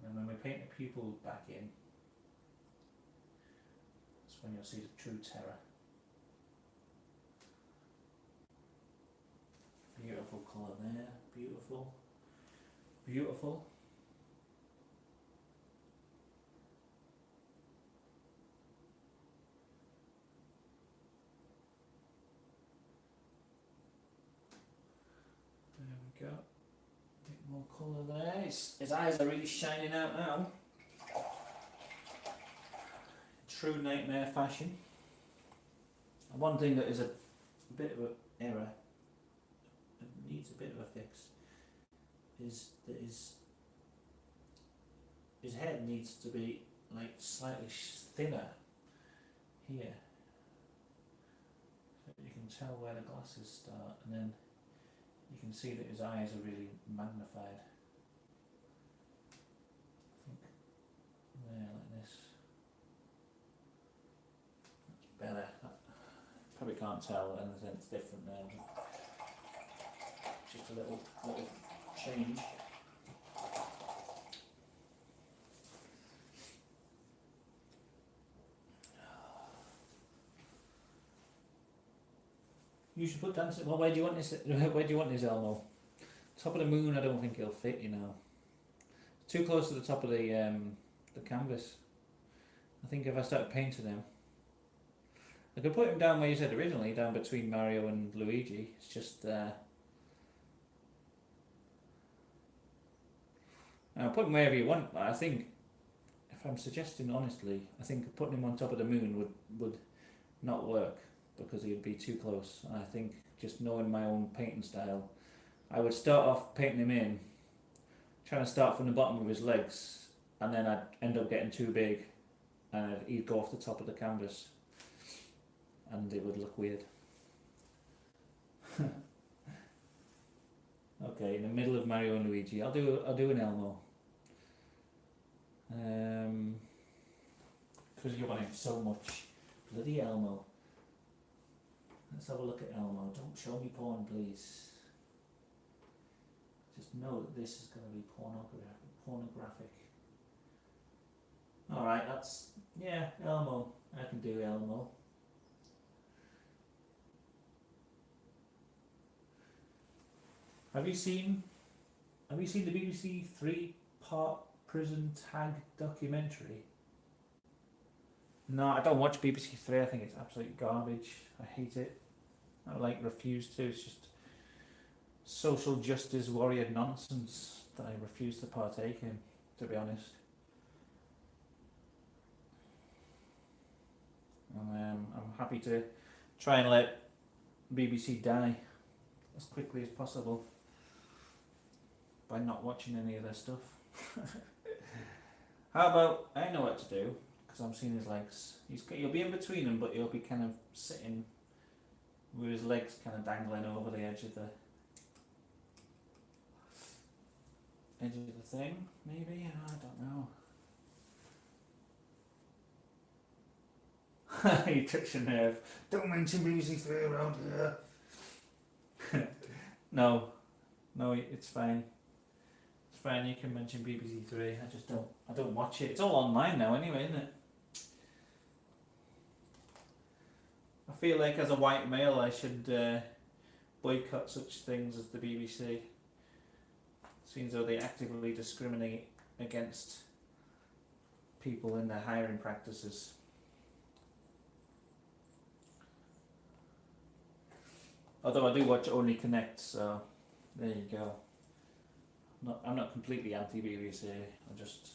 And when we paint the pupil back in, that's when you'll see the true terror. Beautiful colour there, beautiful, beautiful. There we go. A bit more colour there. His eyes are really shining out now. True nightmare fashion. And one thing that is a bit of an error, it needs a bit of a fix, is that his head needs to be like slightly thinner here. So you can tell where the glasses start, and then you can see that his eyes are really magnified. I think there, like this. That's better. Probably can't tell anything's different there. Just a little change. You should put dancing. Well, where do you want this? Where do you want this Elmo? Top of the moon. I don't think he'll fit. You know, too close to the top of the canvas. I think if I started painting him, I could put him down where you said originally, down between Mario and Luigi. It's just I'll put him wherever you want. I think, if I'm suggesting honestly, I think putting him on top of the moon would not work, because he'd be too close. And I think, just knowing my own painting style, I would start off painting him in, trying to start from the bottom of his legs, and then I'd end up getting too big, and he'd go off the top of the canvas, and it would look weird. Okay, in the middle of Mario and Luigi, I'll do an Elmo. Because you're wanting so much. Bloody Elmo. Let's have a look at Elmo. Don't show me porn, please. Just know that this is going to be pornographic. Alright, that's, yeah, Elmo. I can do Elmo. Have you seen the BBC 3-part prison tag documentary? No, I don't watch BBC 3. I think it's absolute garbage. I hate it. I refuse to. It's just social justice warrior nonsense that I refuse to partake in, to be honest. And I'm happy to try and let BBC die as quickly as possible by not watching any of their stuff. How about, I know what to do, because I'm seeing his legs. He'll be in between them, but he'll be kind of sitting with his legs kind of dangling over the edge of the... edge of the thing, maybe? I don't know. You touch a nerve. Don't mention BBC Three around here. No, no, it's fine. It's fine. You can mention BBC Three. I just don't. I don't watch it. It's all online now, anyway, isn't it? I feel like as a white male, I should boycott such things as the BBC. Seems though they actively discriminate against people in their hiring practices. Although I do watch Only Connect, so there you go. I'm not completely anti-BBC. I just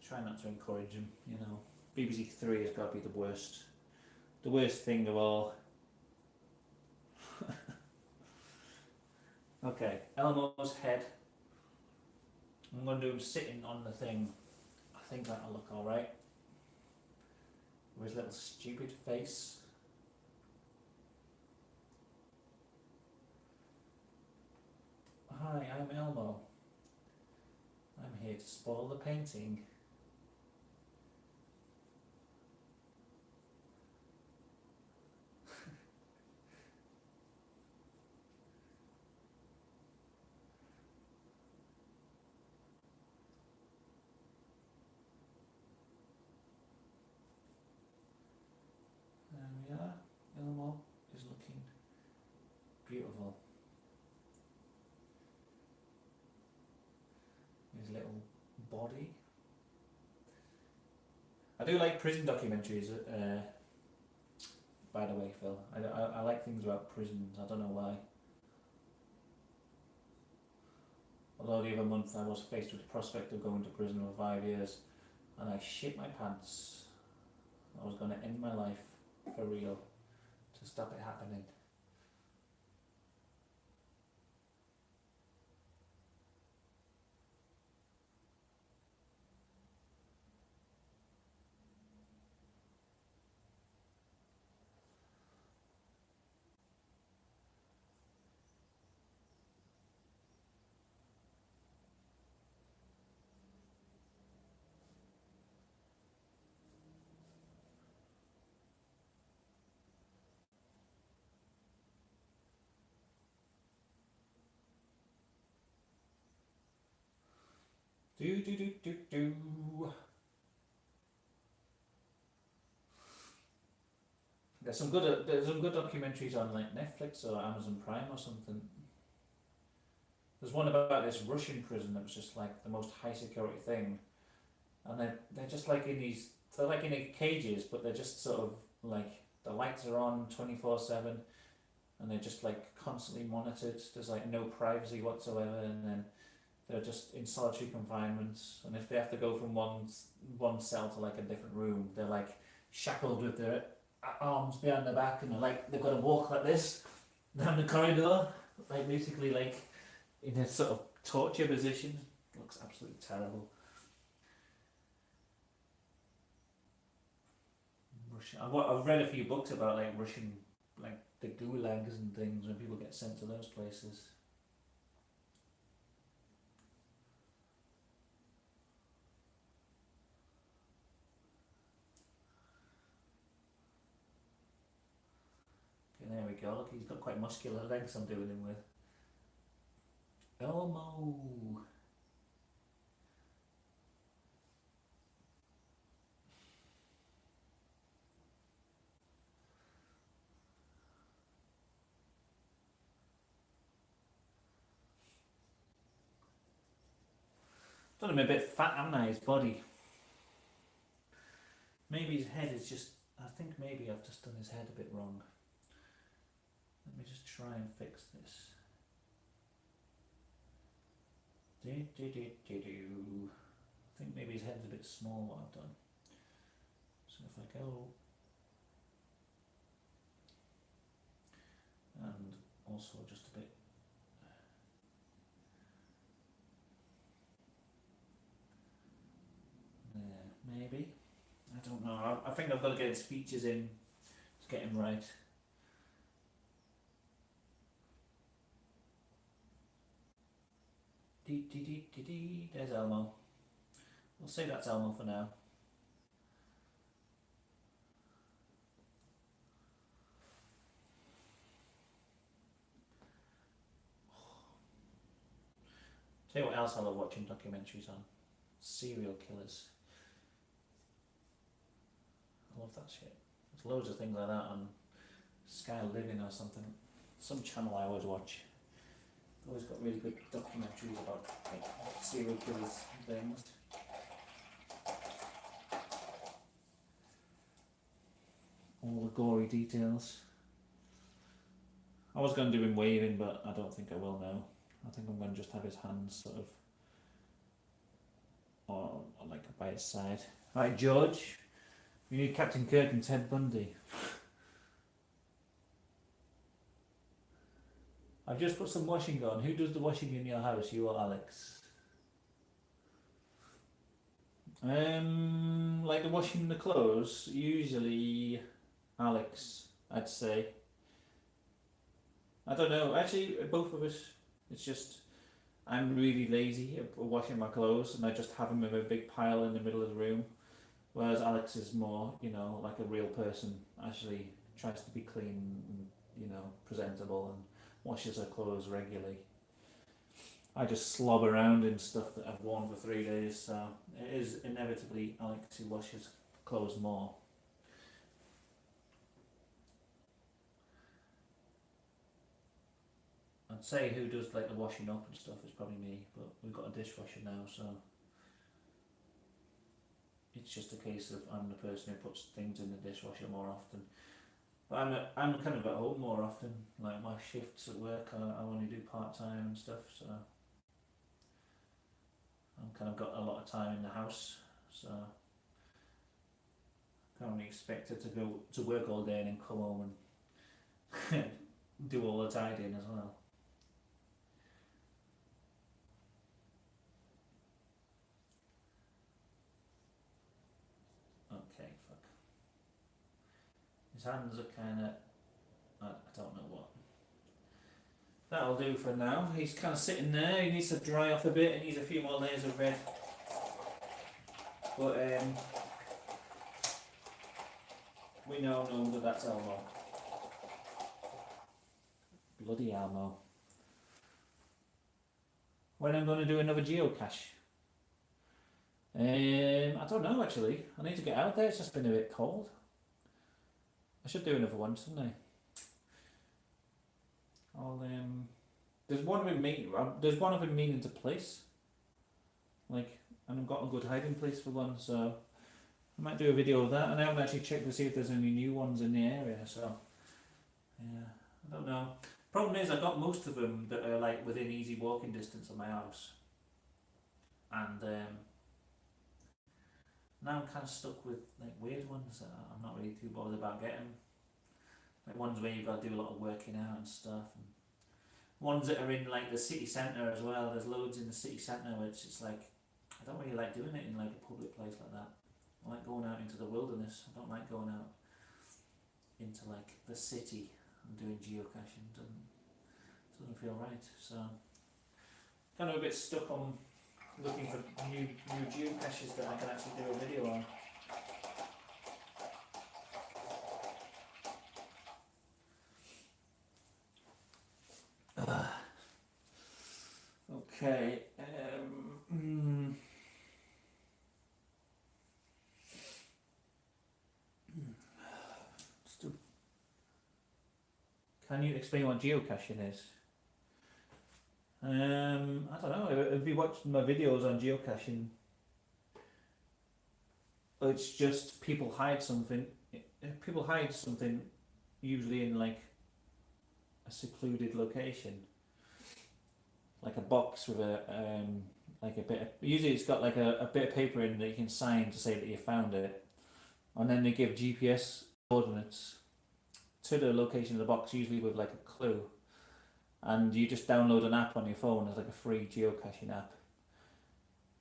try not to encourage them. You know, BBC Three has got to be the worst thing of all. Okay, Elmo's head. I'm going to do him sitting on the thing. I think that'll look alright. With his little stupid face. Hi, I'm Elmo. I'm here to spoil the painting. There we are. Elmo is looking beautiful. His little body. I do like prison documentaries, by the way, Phil. I like things about prisons. I don't know why. Although the other month I was faced with the prospect of going to prison for 5 years, and I shit my pants. I was going to end my life for real to stop it happening. Do do do do do. There's some good documentaries on like Netflix or Amazon Prime or something. There's one about this Russian prison that was just like the most high security thing, and they're just like in these, they're like in cages, but they're just sort of like the lights are on 24/7, and they're just like constantly monitored. There's like no privacy whatsoever, and then they're just in solitary confinement. And if they have to go from one cell to like a different room, they're like shackled with their arms behind their back, and they've got to walk like this down the corridor, like basically like in a sort of torture position. It looks absolutely terrible. Russian. I've read a few books about like Russian, like the gulags and things when people get sent to those places. Okay, there we go. Look, he's got quite muscular legs. I'm doing him with Elmo. Done him a bit fat, haven't I? His body. Maybe his head is just. I think maybe I've just done his head a bit wrong. Let me just try and fix this. I think maybe his head's a bit small, what I've done. So if I go. And also just a bit. There, maybe. I don't know. I think I've got to get his features in to get him right. There's Elmo. We'll say that's Elmo for now. Tell you what else I love watching documentaries on. Serial killers. I love that shit. There's loads of things like that on Sky Living or something. Some channel I always watch. Always got really good documentaries about like serial killers and things. All the gory details. I was going to do him waving, but I don't think I will now. I think I'm going to just have his hands sort of or like by his side. Right, George. You need Captain Kirk and Ted Bundy. I've just put some washing on. Who does the washing in your house? You or Alex? Like the washing the clothes, usually Alex, I'd say. I don't know. Actually, both of us. It's just I'm really lazy at washing my clothes, and I just have them in a big pile in the middle of the room. Whereas Alex is more, like a real person. Actually tries to be clean and presentable and washes her clothes regularly. I just slob around in stuff that I've worn for 3 days, so it is inevitably Alex who washes clothes more. I'd say who does like the washing up and stuff is probably me, but we've got a dishwasher now, so it's just a case of I'm the person who puts things in the dishwasher more often. But I'm kind of at home more often. Like my shifts at work, I only do part time and stuff, so I've kind of got a lot of time in the house. So can't really expect it to go to work all day and then come home and do all the tidying as well. Okay, fuck. His hands are kind of, I don't know what. That'll do for now. He's kind of sitting there. He needs to dry off a bit. He needs a few more layers of red. But we now know that that's Elmo. Bloody Elmo. When I'm going to do another geocache? I don't know actually. I need to get out there. It's just been a bit cold. I should do another one, shouldn't I? I'll There's one of them meaning to place. Like, and I've got a good hiding place for one, so I might do a video of that. And I haven't actually checked to see if there's any new ones in the area. So yeah, I don't know. Problem is, I got most of them that are like within easy walking distance of my house, and now I'm kind of stuck with like weird ones that I'm not really too bothered about getting. Like ones where you've got to do a lot of working out and stuff, and ones that are in like the city centre as well. There's loads in the city centre, which it's like I don't really like doing it in like a public place like that. I like going out into the wilderness. I don't like going out into like the city and doing geocaching. Doesn't feel right. So kind of a bit stuck on looking for new geocaches that I can actually do a video on. Okay. Can you explain what geocaching is? I don't know. If you watched my videos on geocaching, it's just people hide something. People hide something, usually in like a secluded location, like a box with a like a bit. Usually, it's got like a bit of paper in that you can sign to say that you found it, and then they give GPS coordinates to the location of the box, usually with like a clue. And you just download an app on your phone as like a free geocaching app,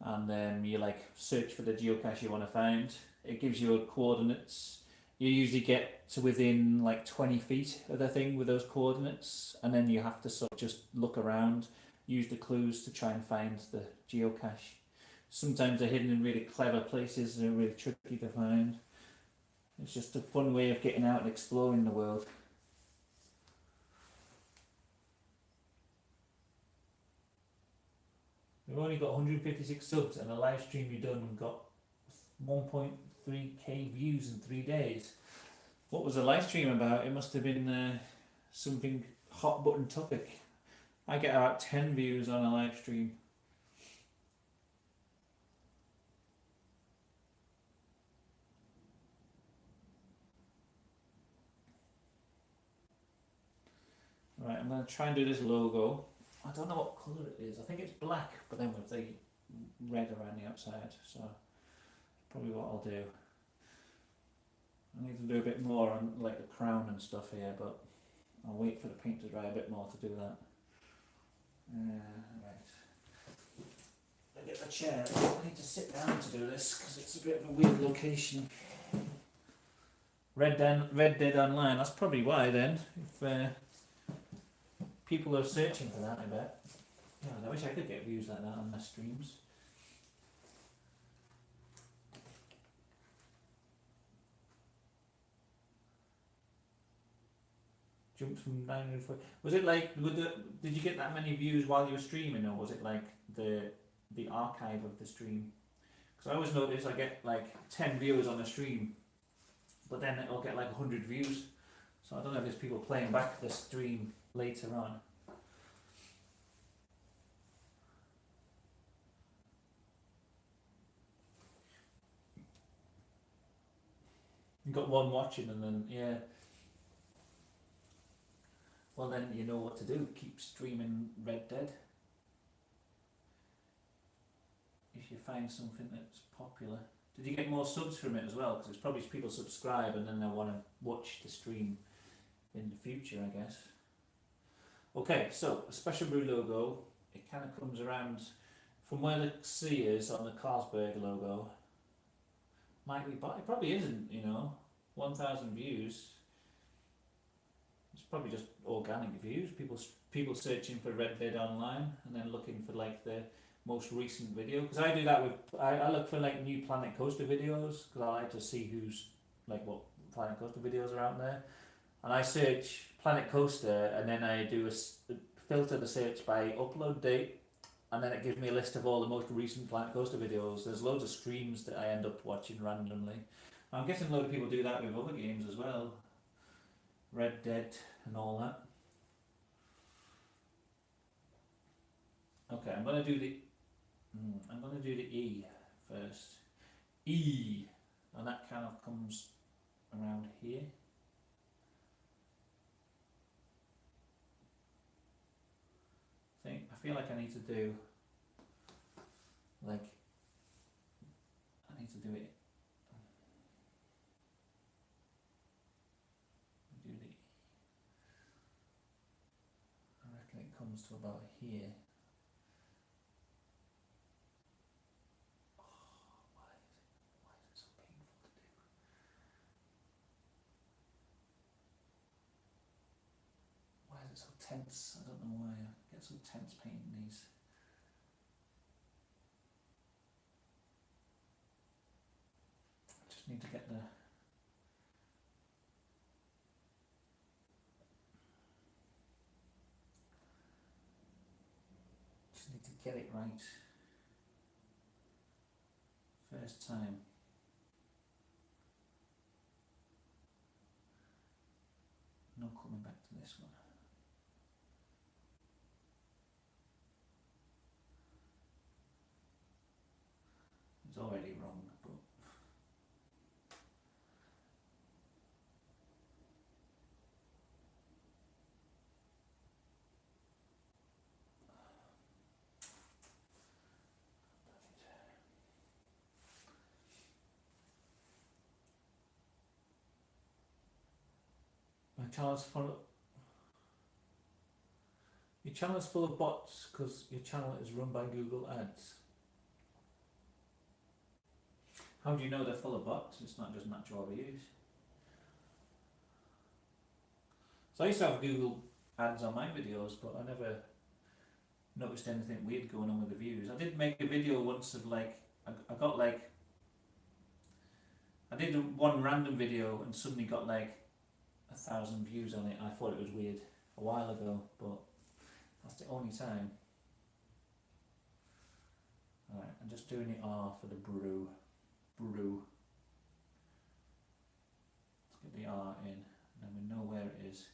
and then you like search for the geocache you want to find. It gives you coordinates. You usually get to within like 20 feet of the thing with those coordinates, and then you have to sort of just look around use the clues to try and find the geocache. Sometimes they're hidden in really clever places and they're really tricky to find. It's just a fun way of getting out and exploring the world. We've only got 156 subs and a live stream you've done got 1.3k views in 3 days. What was the live stream about? It must have been something hot button topic. I get about 10 views on a live stream. Right, I'm going to try and do this logo. I don't know what colour it is. I think it's black, but then with the red around the outside. So probably what I'll do. I need to do a bit more on like the crown and stuff here, but I'll wait for the paint to dry a bit more to do that. Right. I get the chair. I need to sit down to do this because it's a bit of a weird location. Red Dead Online. That's probably why then. If people are searching for that, I bet. Yeah, I wish I could get views like that on my streams. Jumped from 940. Was it like, did you get that many views while you were streaming, or was it like the archive of the stream? Because I always notice I get like 10 viewers on a stream, but then it'll get like 100 views. So I don't know if there's people playing back the stream later on. You got one watching, and then yeah. Well, then you know what to do. Keep streaming Red Dead. If you find something that's popular. Did you get more subs from it as well? Because it's probably people subscribe and then they want to watch the stream in the future, I guess. Okay, so a Special Brew logo. It kind of comes around from where the C is on the Carlsberg logo. Might be, but it probably isn't, you know. 1,000 views. It's probably just organic views. People searching for Red Dead Online and then looking for like the most recent video. Because I do that with I look for like new Planet Coaster videos because I like to see who's like what Planet Coaster videos are out there. And I search Planet Coaster and then I do filter the search by upload date, and then it gives me a list of all the most recent Planet Coaster videos. There's loads of streams that I end up watching randomly. I'm guessing a lot of people do that with other games as well. Red Dead and all that. Okay, I'm gonna do the E first. E, and that kind of comes around here. I feel like I need to do like I need to do it. Do the. I reckon it comes to about here. Why is it so painful to do? Why is it so tense? I don't know why I get so tense painting these. I just need to get the. Just need to get it right. First time. No coming back to this one. It's already wrong, but my channel's full. Your channel is full of bots because your channel is run by Google Ads. How do you know they're full of bots? It's not just natural views. So I used to have Google Ads on my videos, but I never noticed anything weird going on with the views. I did make a video once of like, I got like, I did one random video and suddenly got like 1,000 views on it. I thought it was weird a while ago, but that's the only time. Alright, I'm just doing it R for the brew. Brew. Let's get the R in, and then we know where it is.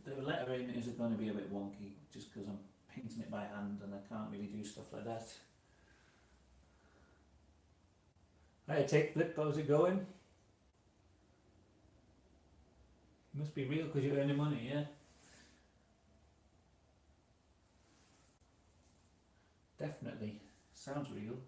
The lettering is going to be a bit wonky just because I'm painting it by hand and I can't really do stuff like that. Alright, take flip, how's it going? Must be real because you're earning money, yeah? Definitely. Sounds real.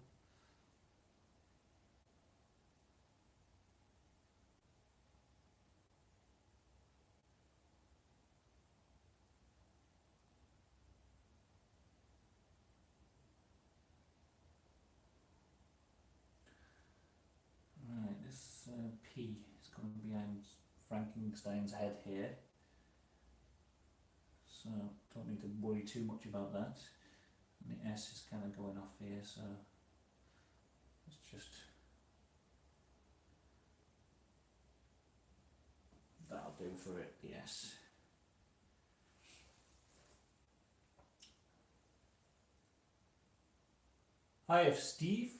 Right, this P is coming behind Frankenstein's head here. So don't need to worry too much about that. And the S is kind of going off here, so let's just, that'll do for it, the S. Hi, Steve.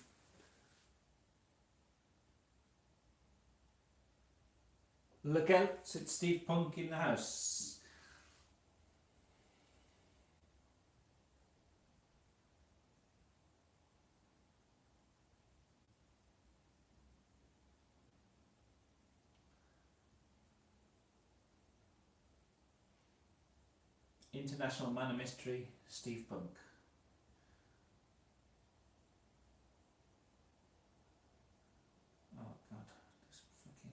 Look out, it's Steve Punk in the house. International Man of Mystery, Steve Punk. Oh god, this fucking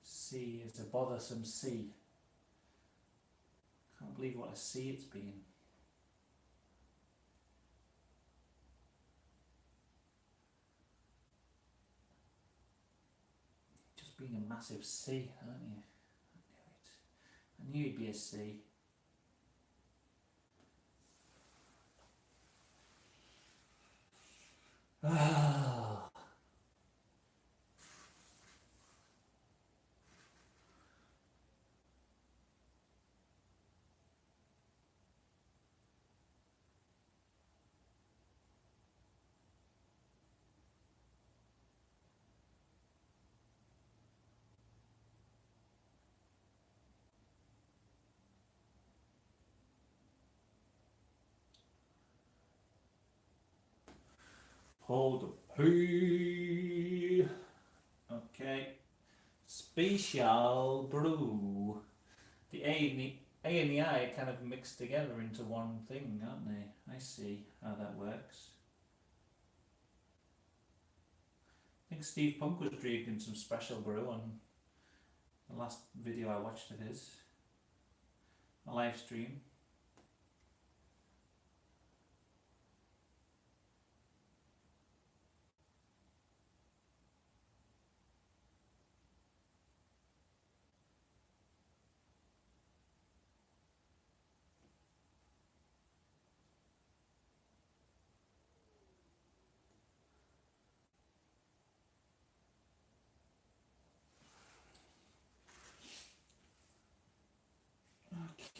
C is a bothersome C. Can't believe what a C it's been. Just being a massive C, aren't you? I knew it. I knew he'd be a C. Ah. Hold the P. Okay. Special brew. The A and the I are kind of mixed together into one thing, aren't they? I see how that works. I think Steve Punk was drinking some special brew on the last video I watched of his. A live stream.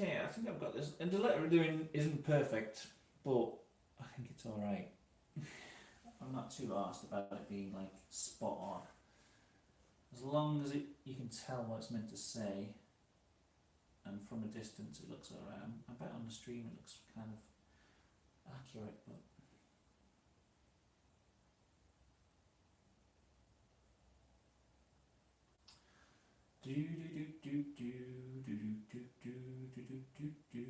Okay, I think I've got this. And the letter doing isn't perfect, but I think it's alright. I'm not too arsed about it being like spot on. as long as you can tell what it's meant to say, and from a distance it looks alright. I bet on the stream it looks kind of accurate, but do do do do do do do do do do do do.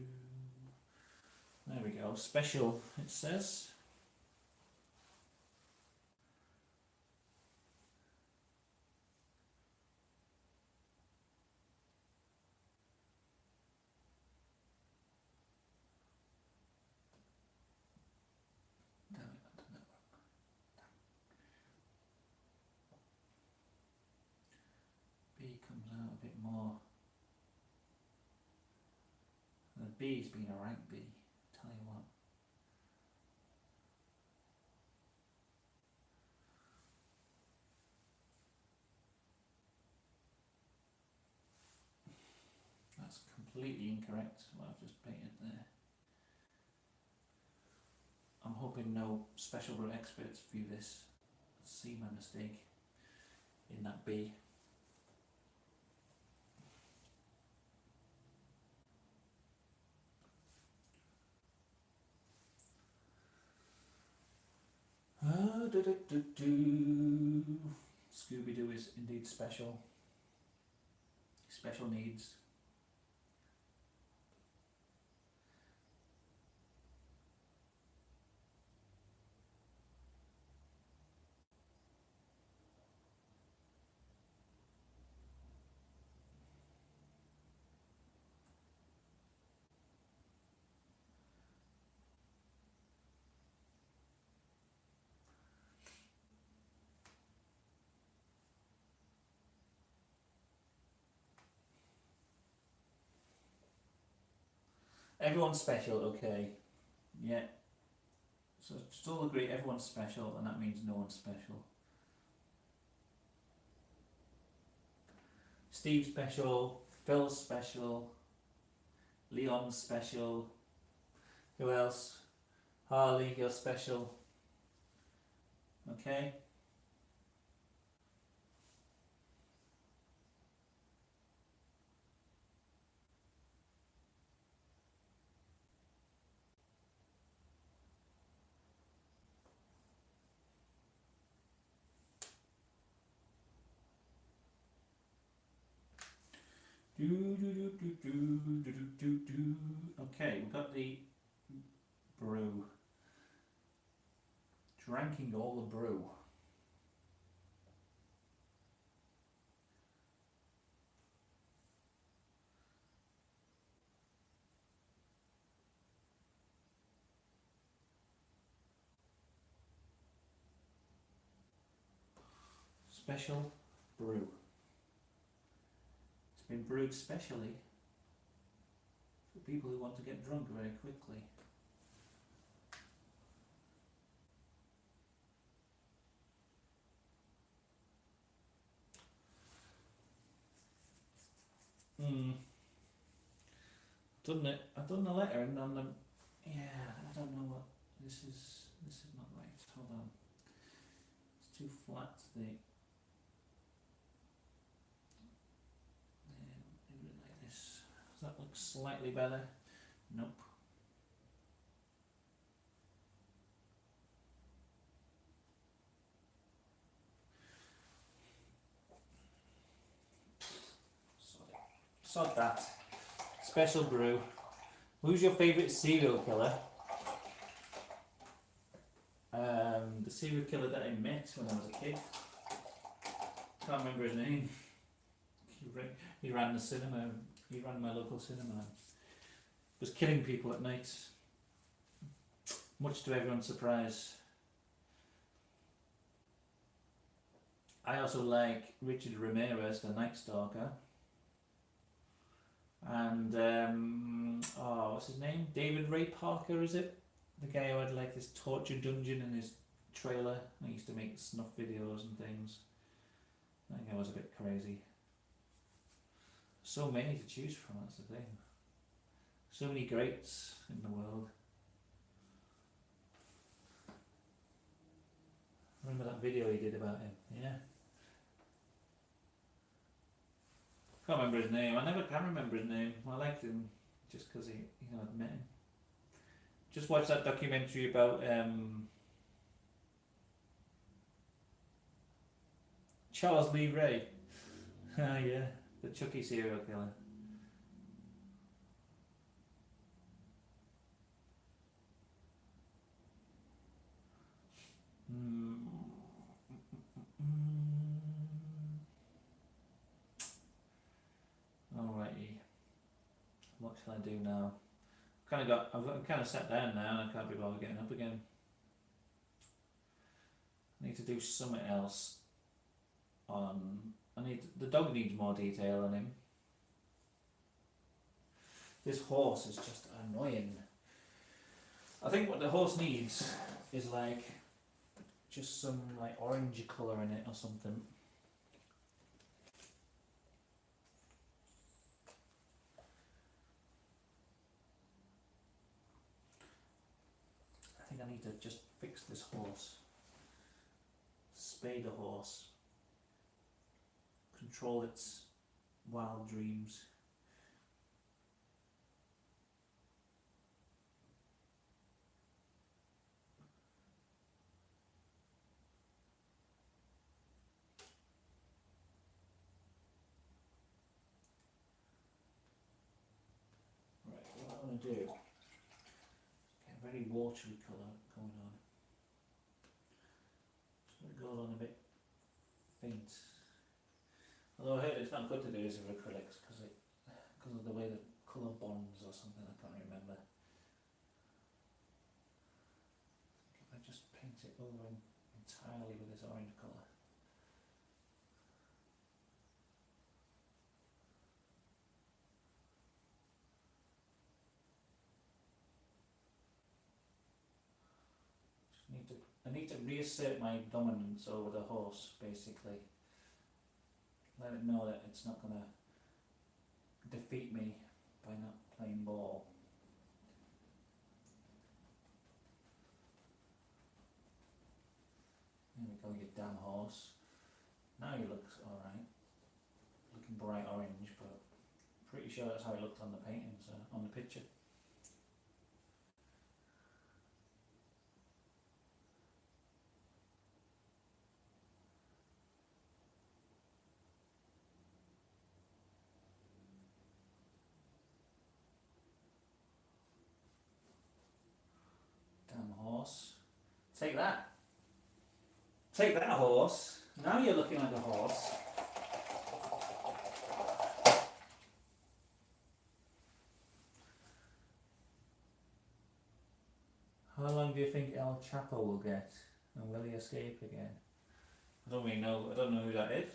There we go. Special, it says. Damn it, I've done that wrong. B comes out a bit more. The B's been a rank B, tell you what. That's completely incorrect, what I've just painted there. I'm hoping no special brew experts view this, see my mistake in that B. Scooby-Doo is indeed special. Special needs. Everyone's special, okay. Yeah. So still agree everyone's special, and that means no one's special. Steve's special, Phil's special, Leon's special. Who else? Harley, you're special. Okay. Okay, we've got the brew. Drinking all the brew. Special brew. It's been brewed specially for people who want to get drunk very quickly. I've done the letter and on the, yeah, I don't know what, this is not right, hold on. It's too flat, leave it like this. Does that look slightly better? Nope. Sod that. Special brew. Who's your favourite serial killer? The serial killer that I met when I was a kid. Can't remember his name. He ran the cinema. He ran my local cinema. Was killing people at night. Much to everyone's surprise. I also like Richard Ramirez, the Night Stalker. And what's his name? David Ray Parker, is it? The guy who had like this torture dungeon in his trailer. I used to make snuff videos and things. That guy was a bit crazy. So many to choose from, that's the thing. So many greats in the world. Remember that video he did about him? Yeah. Can't remember his name. I never can remember his name. I liked him just because I'd met him. Just watched that documentary about Charles Lee Ray. Ah, yeah, the Chucky serial killer. Mm. Alrighty. What shall I do now? I've kind of sat down now and I can't be bothered getting up again. I need to do something else. The dog needs more detail on him. This horse is just annoying. I think what the horse needs is like just some like orangey colour in it or something. I think I need to just fix this horse. Spay the horse. Control its wild dreams. Right, what I want to do, get a very watery colour going on. Just going to go on a bit faint. Although I heard it's not good to do this with acrylics because of the way the colour bonds or something, I can't remember. If I just paint it over entirely with this orange colour. I need to reassert my dominance over the horse, basically. Let it know that it's not going to defeat me by not playing ball. There we go, you damn horse. Now you look alright. Looking bright orange, but pretty sure that's how it looked on the paintings, on the picture. Horse. Take that. Take that, horse. Now you're looking like a horse. How long do you think El Chapo will get? And will he escape again? I don't really know. I don't know who that is.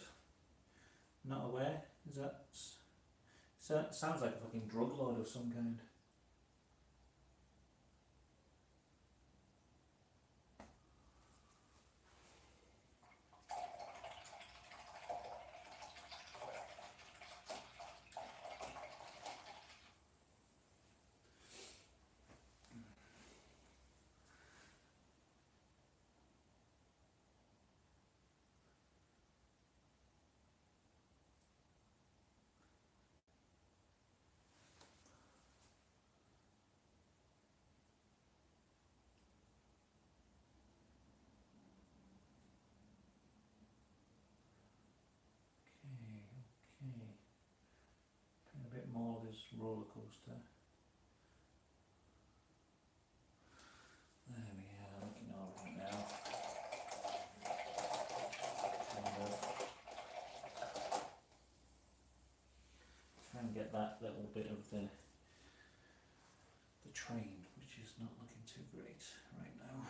Not aware. Is that sounds like a fucking drug lord of some kind. A bit more of this roller coaster. There we are, looking alright now. Try and get that little bit of the train, which is not looking too great right now.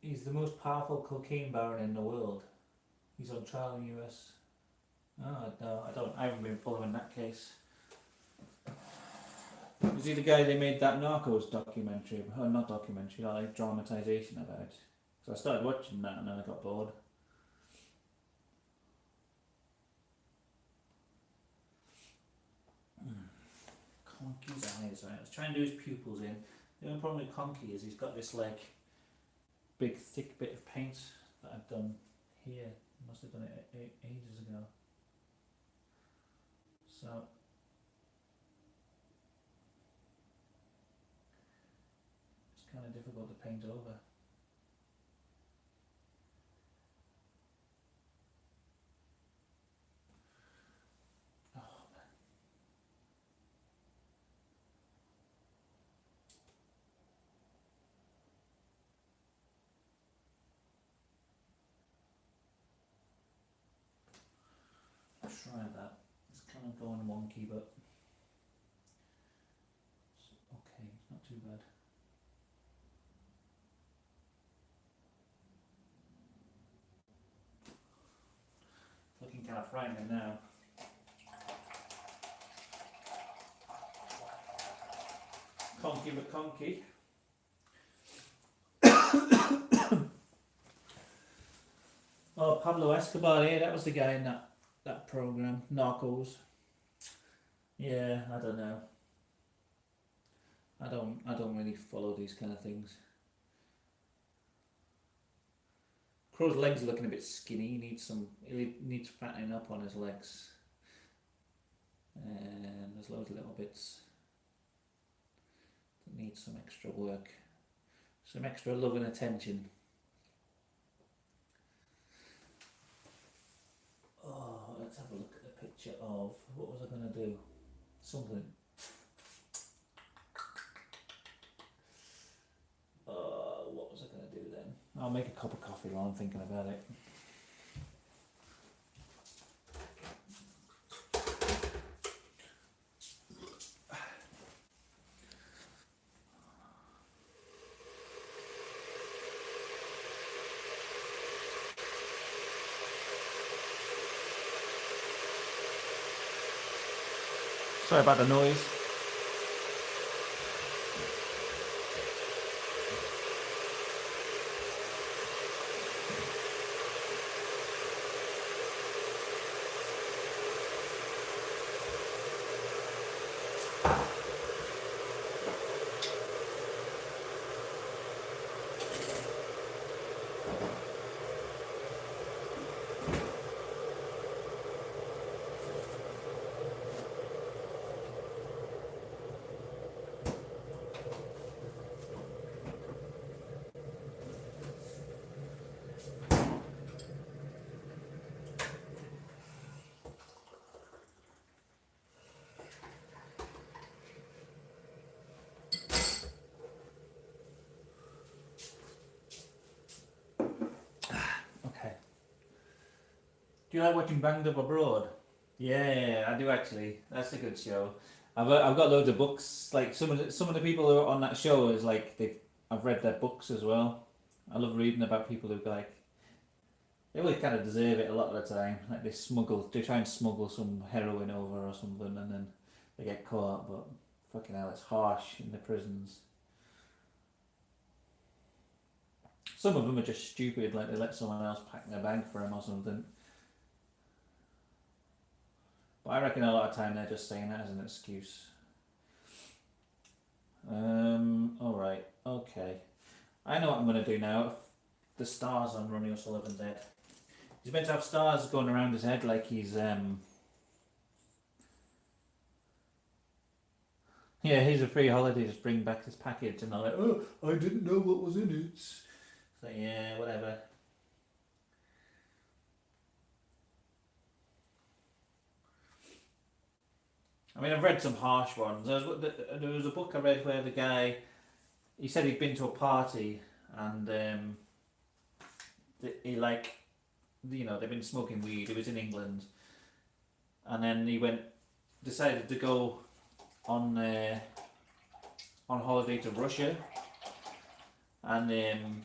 He's the most powerful cocaine baron in the world. He's on trial in the US. Oh, no, I haven't been following that case. Was he the guy they made that Narcos documentary, or not documentary, like dramatisation about? So I started watching that and then I got bored. Conky's eyes, right? I was trying to do his pupils in. The only problem with Conky is he's got this like big thick bit of paint that I've done here. I must have done it ages ago. So it's kind of difficult to paint over. Try that. It's kind of going wonky, but it's okay, it's not too bad. It's looking kind of frightening now. Conky but conky. Oh, Pablo Escobar, yeah, that was the guy in that program, Narcos. Yeah, I don't know. I don't really follow these kind of things. Crow's legs are looking a bit skinny. He needs fattening up on his legs. And there's loads of little bits that need some extra work, some extra love and attention. Oh, let's have a look at the picture of, what was I going to do? Something. What was I going to do then? I'll make a cup of coffee while I'm thinking about it. Sorry about the noise. Do you like watching Banged Up Abroad? Yeah, I do actually. That's a good show. I've got loads of books. Like some of the people who are on that show is like I've read their books as well. I love reading about people who like they always kind of deserve it a lot of the time. Like they try and smuggle some heroin over or something, and then they get caught. But fucking hell, it's harsh in the prisons. Some of them are just stupid, like they let someone else pack their bag for them or something. But I reckon a lot of time they're just saying that as an excuse. Alright, okay. I know what I'm going to do now. The stars on Ronnie O'Sullivan's head. He's meant to have stars going around his head like he's, yeah, here's a free holiday, just bring back this package. And they're like, oh, I didn't know what was in it. So yeah, whatever. I mean, I've read some harsh ones. There was a book I read where the guy, he said he'd been to a party and he like, you know, they've been smoking weed. He was in England, and then he decided to go on holiday to Russia, and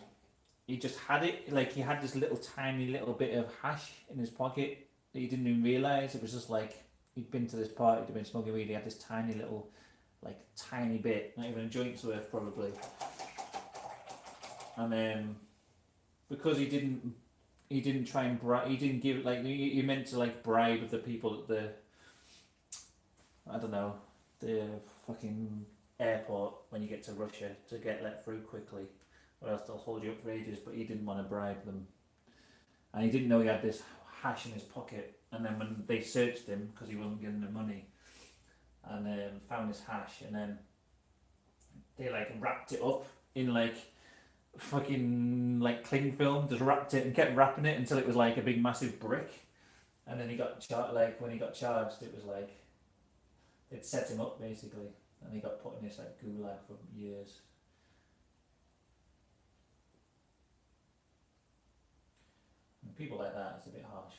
he just had it, like he had this little tiny little bit of hash in his pocket that he didn't even realise. It was just like he'd been to this party, he'd been smoking weed, he had this tiny little like tiny bit, not even a joint's worth probably. And because he didn't try and he didn't give like he meant to like bribe the people at the, I don't know, the fucking airport when you get to Russia to get let through quickly, or else they'll hold you up for ages. But he didn't want to bribe them, and he didn't know he had this hash in his pocket. And then when they searched him because he wasn't giving them money, and found his hash, and then they like wrapped it up in like fucking like cling film, just wrapped it and kept wrapping it until it was like a big massive brick. And then he got like when he got charged, it was like it set him up basically, and he got put in this like gulag for years. And people like that, it's a bit harsh.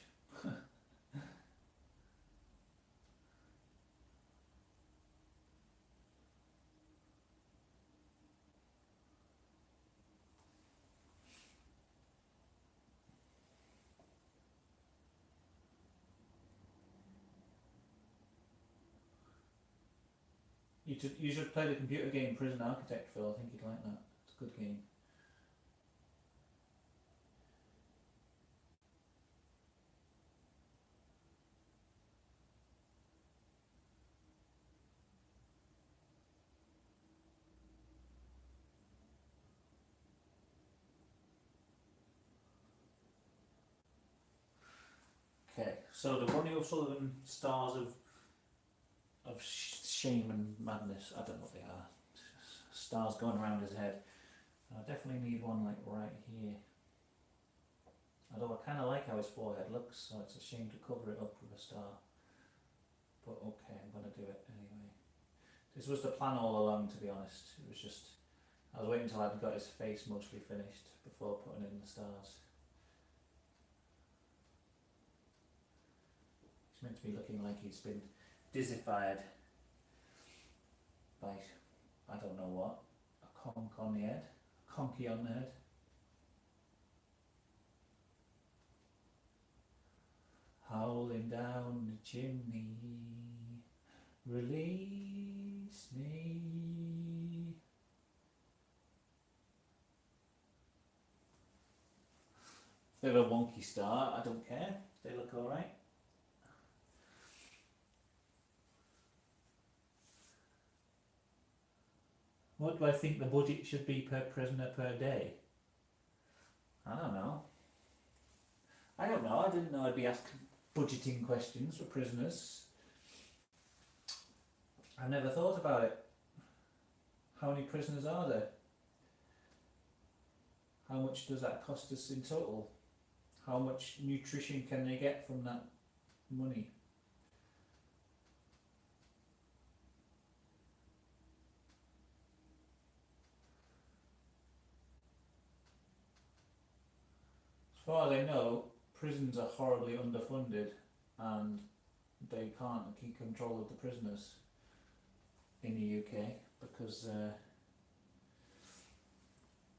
You should play the computer game Prison Architect, Phil. I think you'd like that. It's a good game. Okay, so the Ronnie O'Sullivan stars of shame and madness. I don't know what they are. Stars going around his head. I definitely need one like right here. Although I kind of like how his forehead looks, so it's a shame to cover it up with a star. But okay, I'm going to do it anyway. This was the plan all along, to be honest. It was just, I was waiting until I'd got his face mostly finished before putting in the stars. He's meant to be looking like he's been dizzified by, I don't know what, a conch on the head, a conky on the head. Howling down the chimney, release me. They're a wonky star, I don't care, they look alright. What do I think the budget should be per prisoner per day? I don't know. I didn't know I'd be asked budgeting questions for prisoners. I never thought about it. How many prisoners are there? How much does that cost us in total? How much nutrition can they get from that money? As far as I know, prisons are horribly underfunded and they can't keep control of the prisoners in the UK because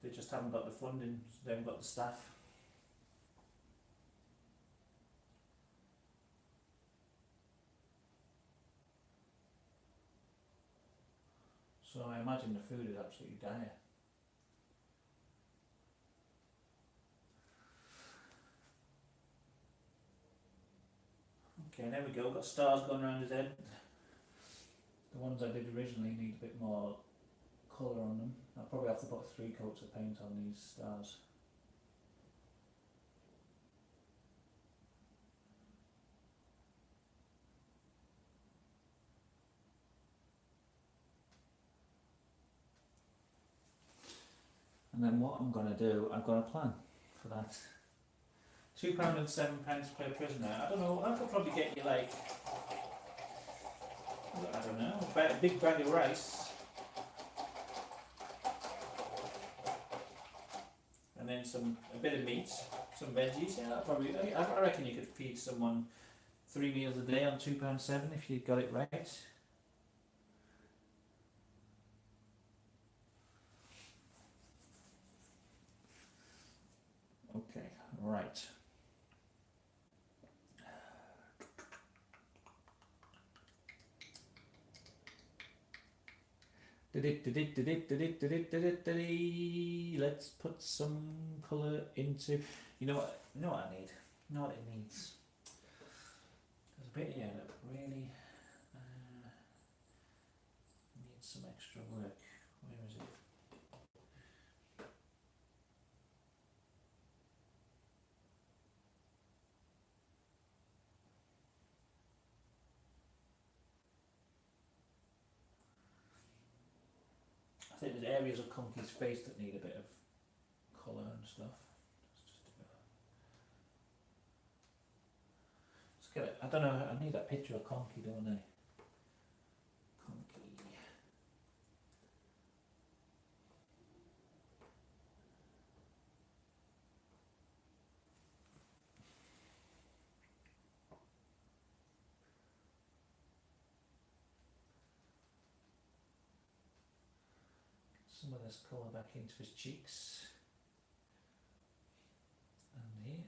they just haven't got the funding, they haven't got the staff. So I imagine the food is absolutely dire. Okay, there we go, got stars going around his head. The ones I did originally need a bit more colour on them. I'll probably have to put 3 coats of paint on these stars. And then what I'm going to do, I've got a plan for that. £2.07 per prisoner. I don't know, I could probably get you like, I don't know, a big bag of rice. And then a bit of meat, some veggies. Yeah, I reckon you could feed someone 3 meals a day on £2.07 if you got it right. Okay, right. Let's put some colour into. You know what? You know what I need. You know what it needs. There's a bit here that really needs some extra work. Where is it? I think there's areas of Conky's face that need a bit of colour and stuff. Let's get it. I don't know. I need that picture of Conky, don't I? Conky. Some of this colour back into his cheeks. And here.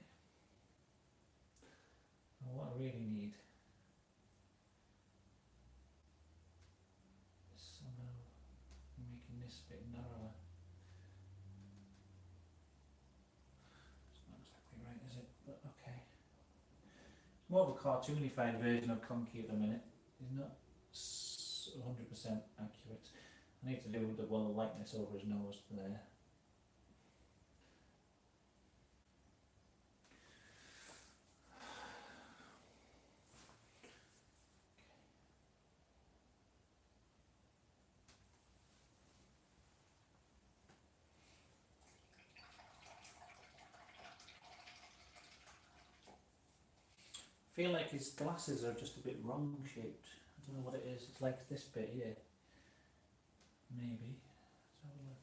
And what I really need is somehow making this a bit narrower. It's not exactly right, is it? But okay. It's more of a cartoonified version of Conky at the minute. He's not 100% accurate. I need to do the lightness over his nose there. I feel like his glasses are just a bit wrong shaped. I don't know what it is. It's like this bit here. Maybe. Let's have a look.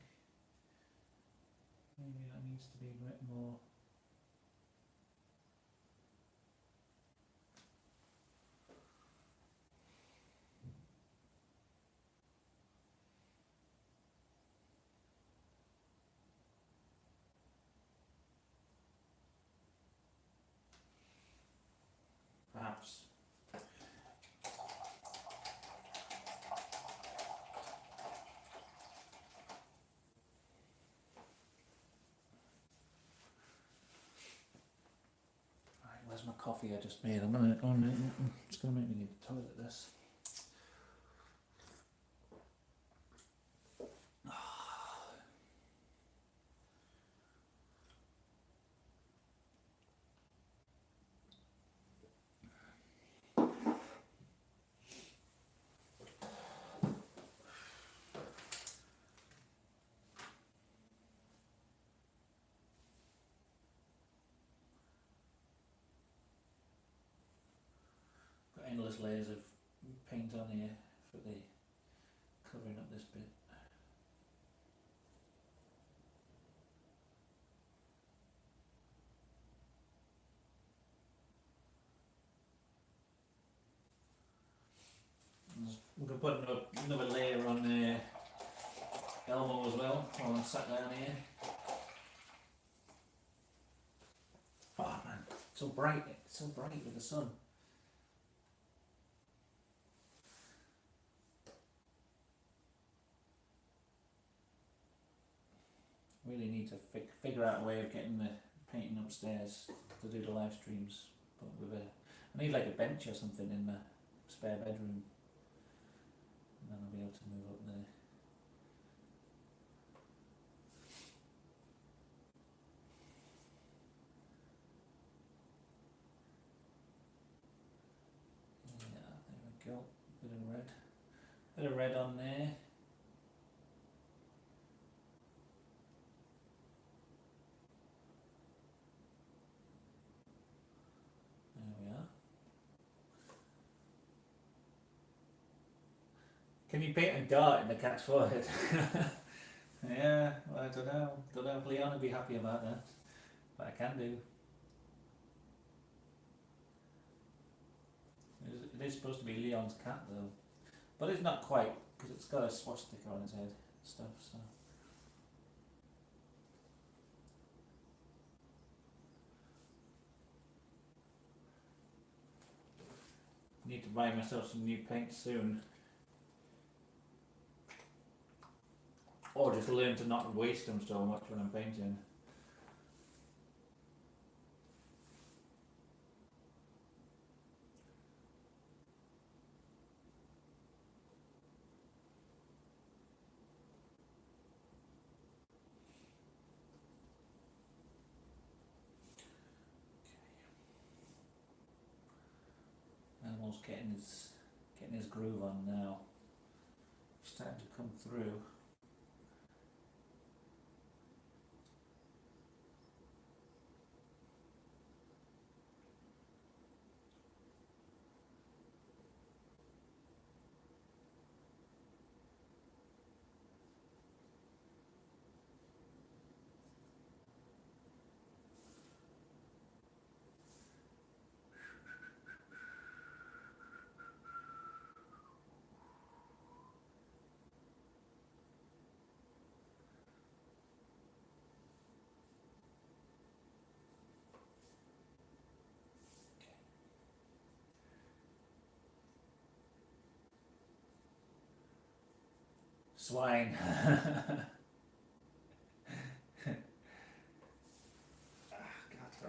Maybe that needs to be a bit more. Perhaps. Right, where's my coffee I just made? It's gonna make me need to toilet this. Got endless layers of paint on here for the covering up this bit. We can put another layer on Elmo as well while I'm sat down here. Oh man, it's so bright with the sun. Really need to figure out a way of getting the painting upstairs to do the live streams. But with I need like a bench or something in the spare bedroom, and then I'll be able to move up there. Yeah, there we go. Bit of red on there. Can you paint a dart in the cat's forehead? Yeah, well, I don't know. Don't know if Leon would be happy about that, but I can do. It is supposed to be Leon's cat though, but it's not quite because it's got a swastika on its head and stuff. So. Need to buy myself some new paint soon. Or just learn to not waste them so much when I'm painting. Almost getting his groove on now. Starting to come through. Swine. God.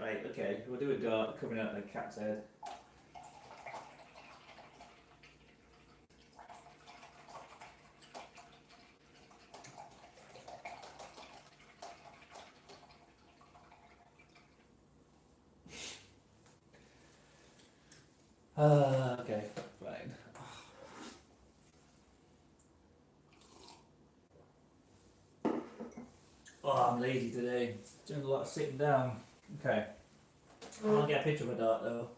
Right, okay, we'll do a dart coming out of the cat's head. Okay, fine. Oh, I'm lazy today. Doing a lot of sitting down. Okay. I'll get a picture of a dart though.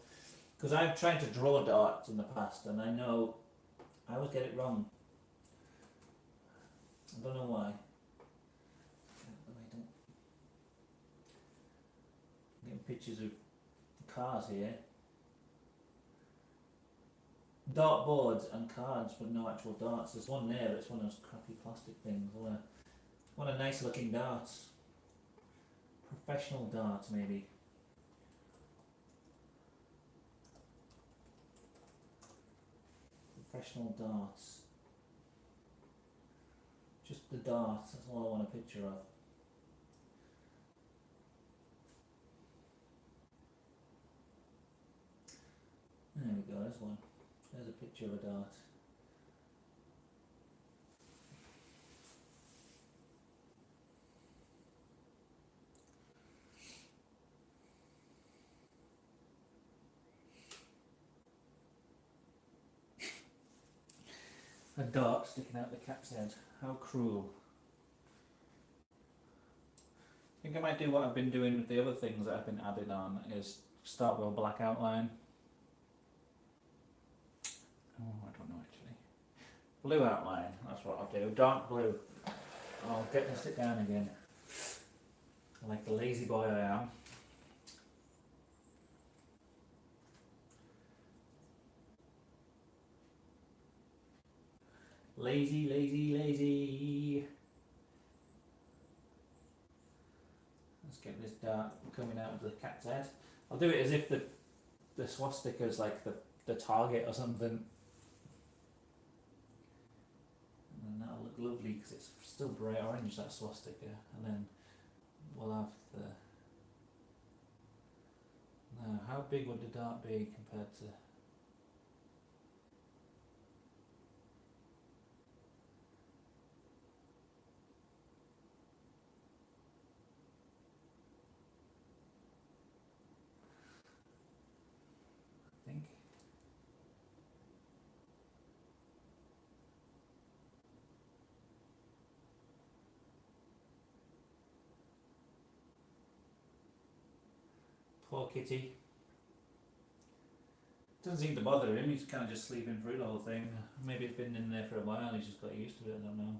Because I've tried to draw darts in the past and I know I always get it wrong. I don't know why. I'm getting pictures of cars here. Dart boards and cards but no actual darts. There's one there, but it's one of those crappy plastic things. I want a nice looking darts. Professional darts maybe. Professional darts. Just the darts, that's all I want a picture of. There we go, there's one. There's a picture of a dart. A dart sticking out the cat's head. How cruel. I think I might do what I've been doing with the other things that I've been adding on, is start with a black outline. Oh, I don't know actually. Blue outline, that's what I'll do. Dark blue. I'll get to sit down again. Like the lazy boy I am. Lazy, lazy, lazy. Let's get this dart coming out of the cat's head. I'll do it as if the swastika is like the target or something. And then that'll look lovely because it's still bright orange, that swastika. And then we'll have the... Now, how big would the dart be compared to... I think. Poor kitty. Doesn't seem to bother him, he's kind of just sleeping through the whole thing. Maybe it's been in there for a while, he's just got used to it, I don't know.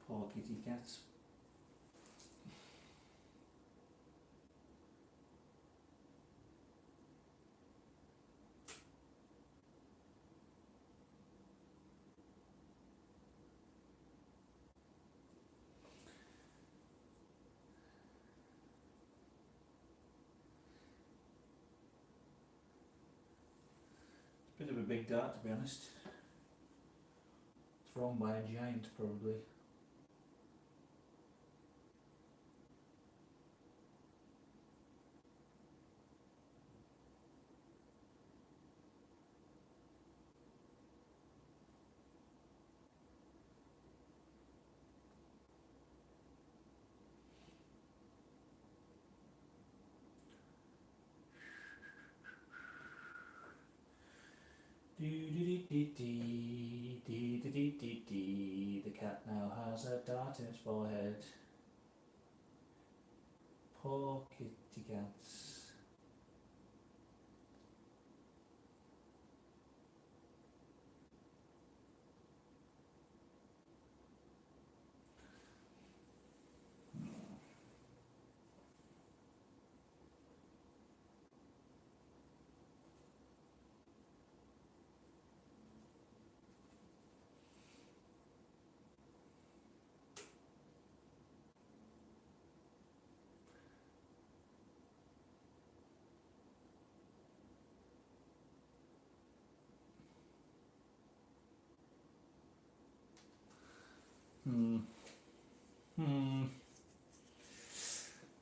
Poor kitty cats. big dart, to be honest. Thrown by a giant, probably. The cat now has a dart in its forehead. Poor kitty cats.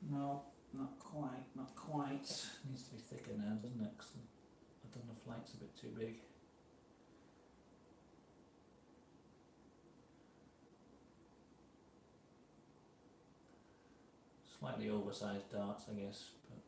No, not quite, not quite. Needs to be thicker now, doesn't it? 'Cause I don't know if light's a bit too big. Slightly oversized darts, I guess, but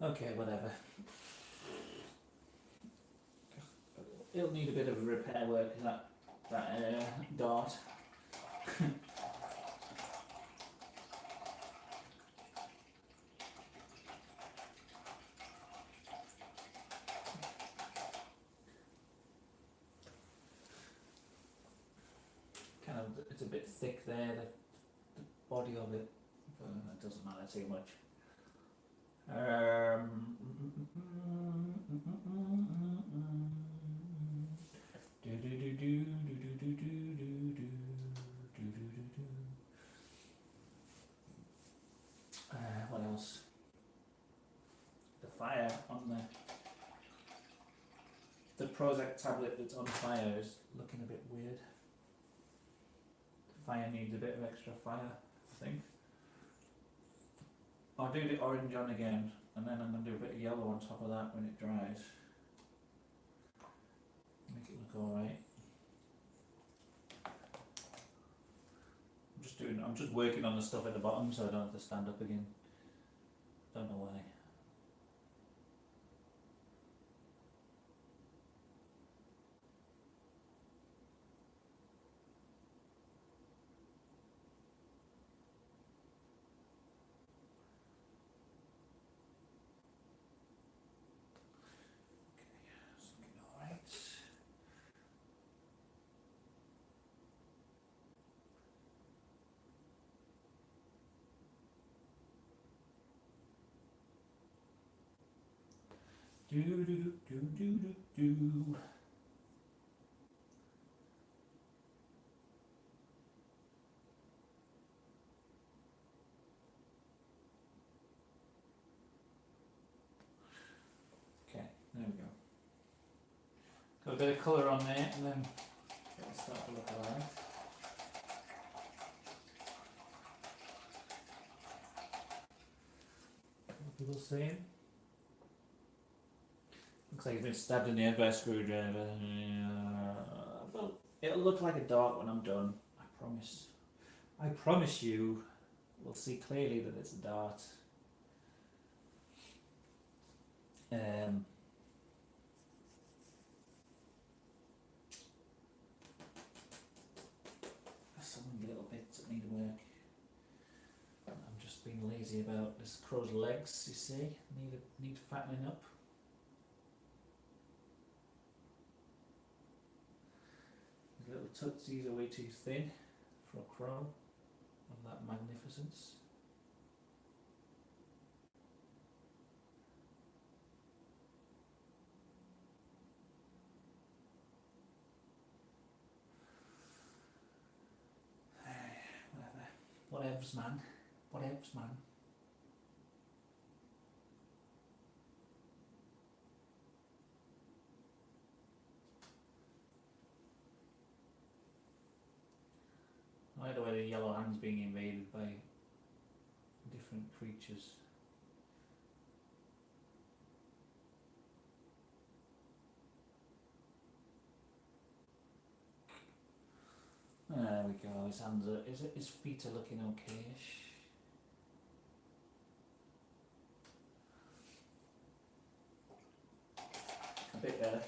okay, whatever. It'll need a bit of repair work, that dart. Kind of, it's a bit thick there, the body of it, but it doesn't matter too much. What else? The fire on the Prozac tablet that's on fire is looking a bit weird. The fire needs a bit of extra fire, I think. I'll do the orange on again, and then I'm going to do a bit of yellow on top of that when it dries. Make it look alright. I'm just working on the stuff at the bottom so I don't have to stand up again. Don't know why. Do do do do do do. Okay, there we go. Got a bit of colour on there, and then it'll start to look alright. What are people saying? Looks like it's been stabbed in the head by a screwdriver. Well, it'll look like a dart when I'm done. I promise. I promise you, we'll see clearly that it's a dart. Some little bits at lazy about this crow's legs. You see, need fattening up. His little tootsies are way too thin for a crow of that magnificence. Whatevs, man. Whatevs, man. I like the way the yellow hand's being invaded by different creatures. There we go. His hands are. His feet are looking okayish. A bit better.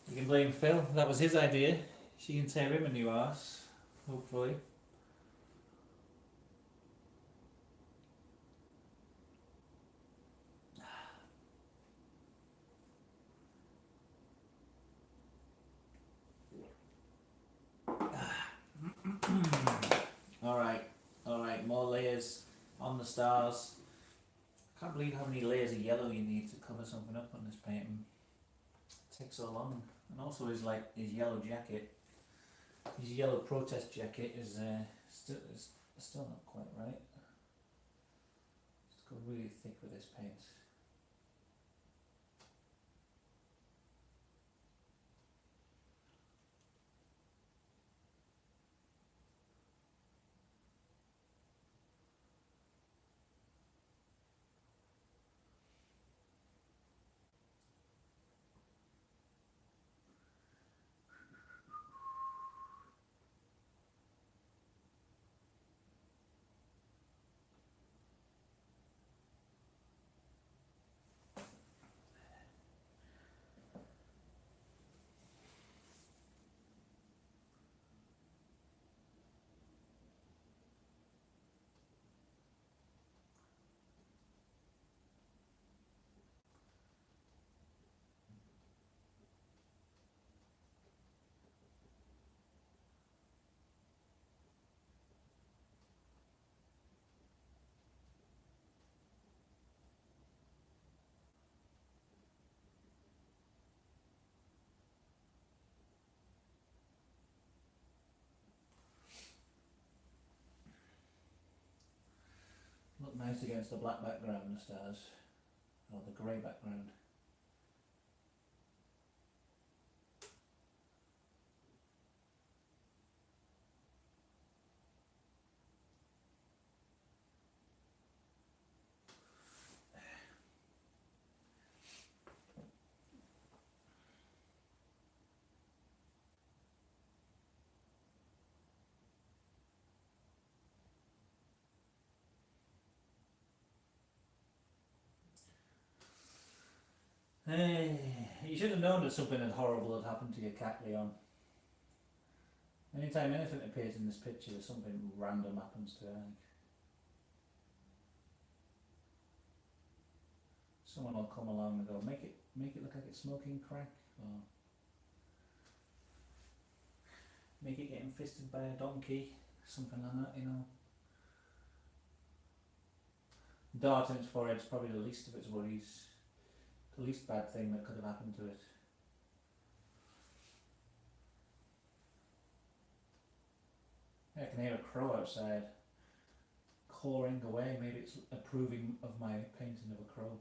You can blame Phil. That was his idea. She can tear him a new arse, hopefully. Alright, more layers on the stars. I can't believe how many layers of yellow you need to cover something up on this painting. It takes so long. And also his yellow jacket, his yellow protest jacket is still not quite right. Just go really thick with this paint. Look nice against the black background, the stars. Or the grey background. Hey, you should have known that something horrible had happened to your cat, Leon. Anytime anything appears in this picture, something random happens to her. Someone will come along and go, make it look like it's smoking crack, or make it getting fisted by a donkey, something like that, you know. Dart in its forehead's probably the least of its worries. The least bad thing that could have happened to it. I can hear a crow outside, cawing away. Maybe it's approving of my painting of a crow.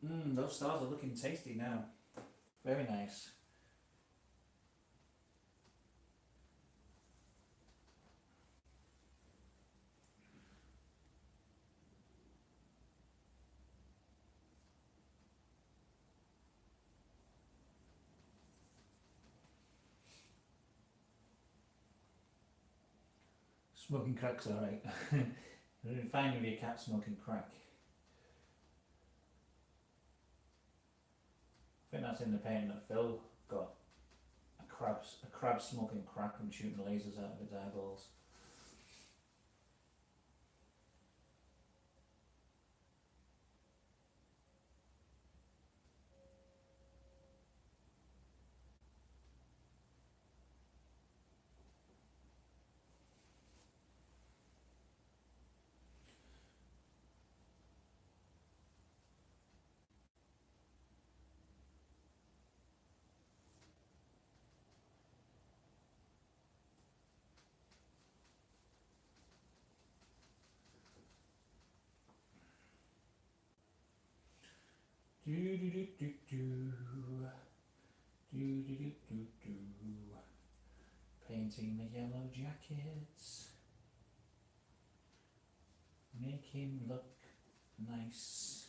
Those stars are looking tasty now. Very nice. Smoking crack's alright. You're fine with your cat smoking crack. I think that's in the painting that Phil got. A crab smoking crack and shooting lasers out of its eyeballs. Do do do do do do do do do do. Painting the yellow jackets. Make him look nice.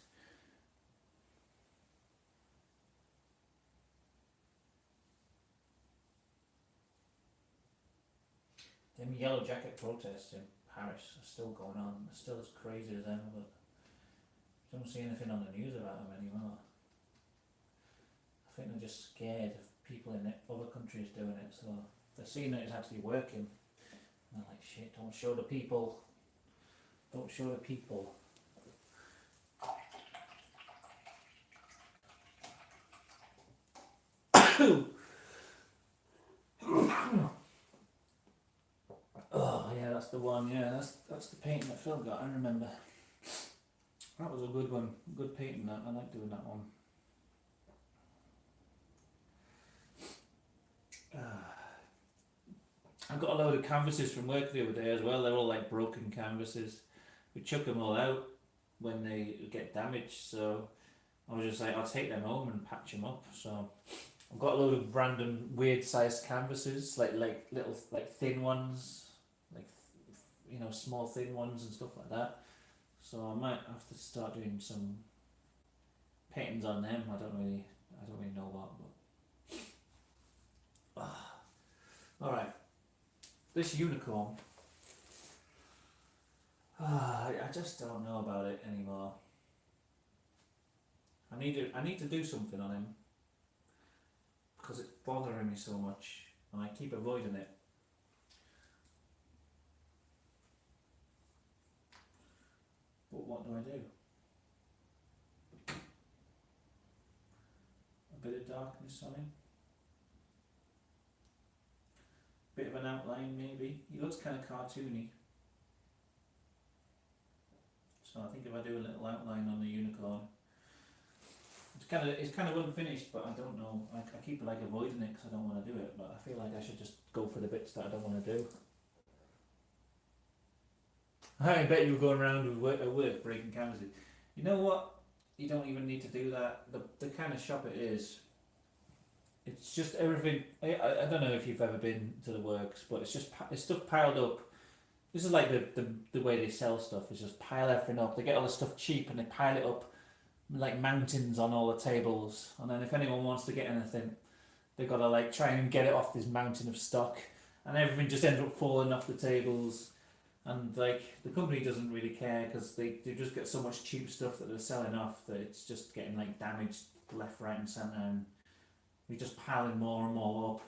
Them yellow jacket protests in Paris are still going on. They're still as crazy as ever, but don't see anything on the news about them anymore. I think they're just scared of people in other countries doing it, so they're seeing that it's actually working. And they're like, shit, don't show the people. Don't show the people. Oh yeah, that's the one. Yeah, that's the painting that Phil got. I remember. That was a good one. Good painting. That I like doing that one. I got a load of canvases from work the other day as well. They're all like broken canvases. We chuck them all out when they get damaged. So I was just like, I'll take them home and patch them up. So I've got a load of random weird sized canvases, like little like thin ones, like small thin ones and stuff like that. So I might have to start doing some paintings on them. I don't really know what, but all right. This unicorn. I just don't know about it anymore. I need to do something on him because it's bothering me so much, and I keep avoiding it. But what do I do? A bit of darkness on him. Bit of an outline maybe. He looks kind of cartoony. So I think if I do a little outline on the unicorn, it's kind of unfinished, but I don't know. I keep like avoiding it because I don't want to do it, but I feel like I should just go for the bits that I don't want to do. I bet you were going around with work breaking canvases. You know what? You don't even need to do that. The kind of shop it is, it's just everything. I don't know if you've ever been to the works, but it's just it's stuff piled up. This is like the way they sell stuff, is just pile everything up. They get all the stuff cheap and they pile it up like mountains on all the tables. And then if anyone wants to get anything, they've got to like try and get it off this mountain of stock. And everything just ends up falling off the tables. And like the company doesn't really care because they just get so much cheap stuff that they're selling off that it's just getting like damaged left, right and centre. And we just piling more and more up.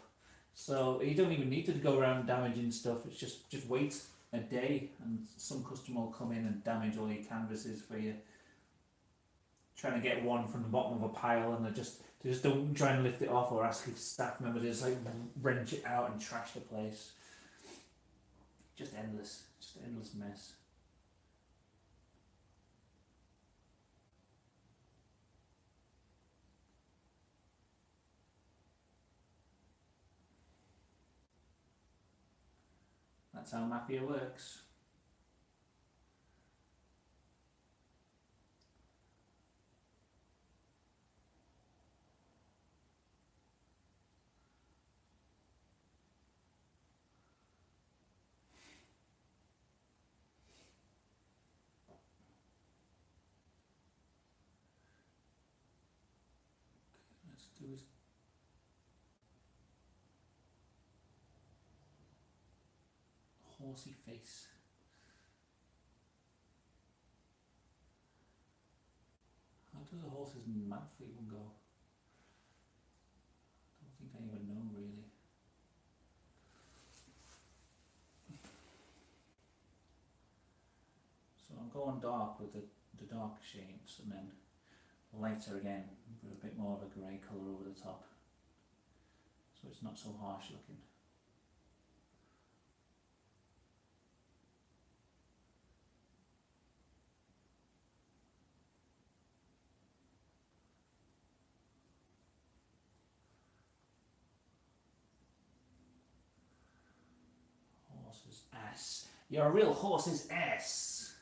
So you don't even need to go around damaging stuff. It's just wait a day and some customer will come in and damage all your canvases for you. Trying to get one from the bottom of a pile and they just don't try and lift it off or ask a staff member to just like wrench it out and trash the place. Just endless mess. That's how Mafia works. Let's do his horsey face. How does a horse's mouth even go? I don't think I even know really. So I'm going dark with the dark shades and then lighter again with a bit more of a grey colour over the top. So it's not so harsh looking. Horse's ass. You're a real horse's ass.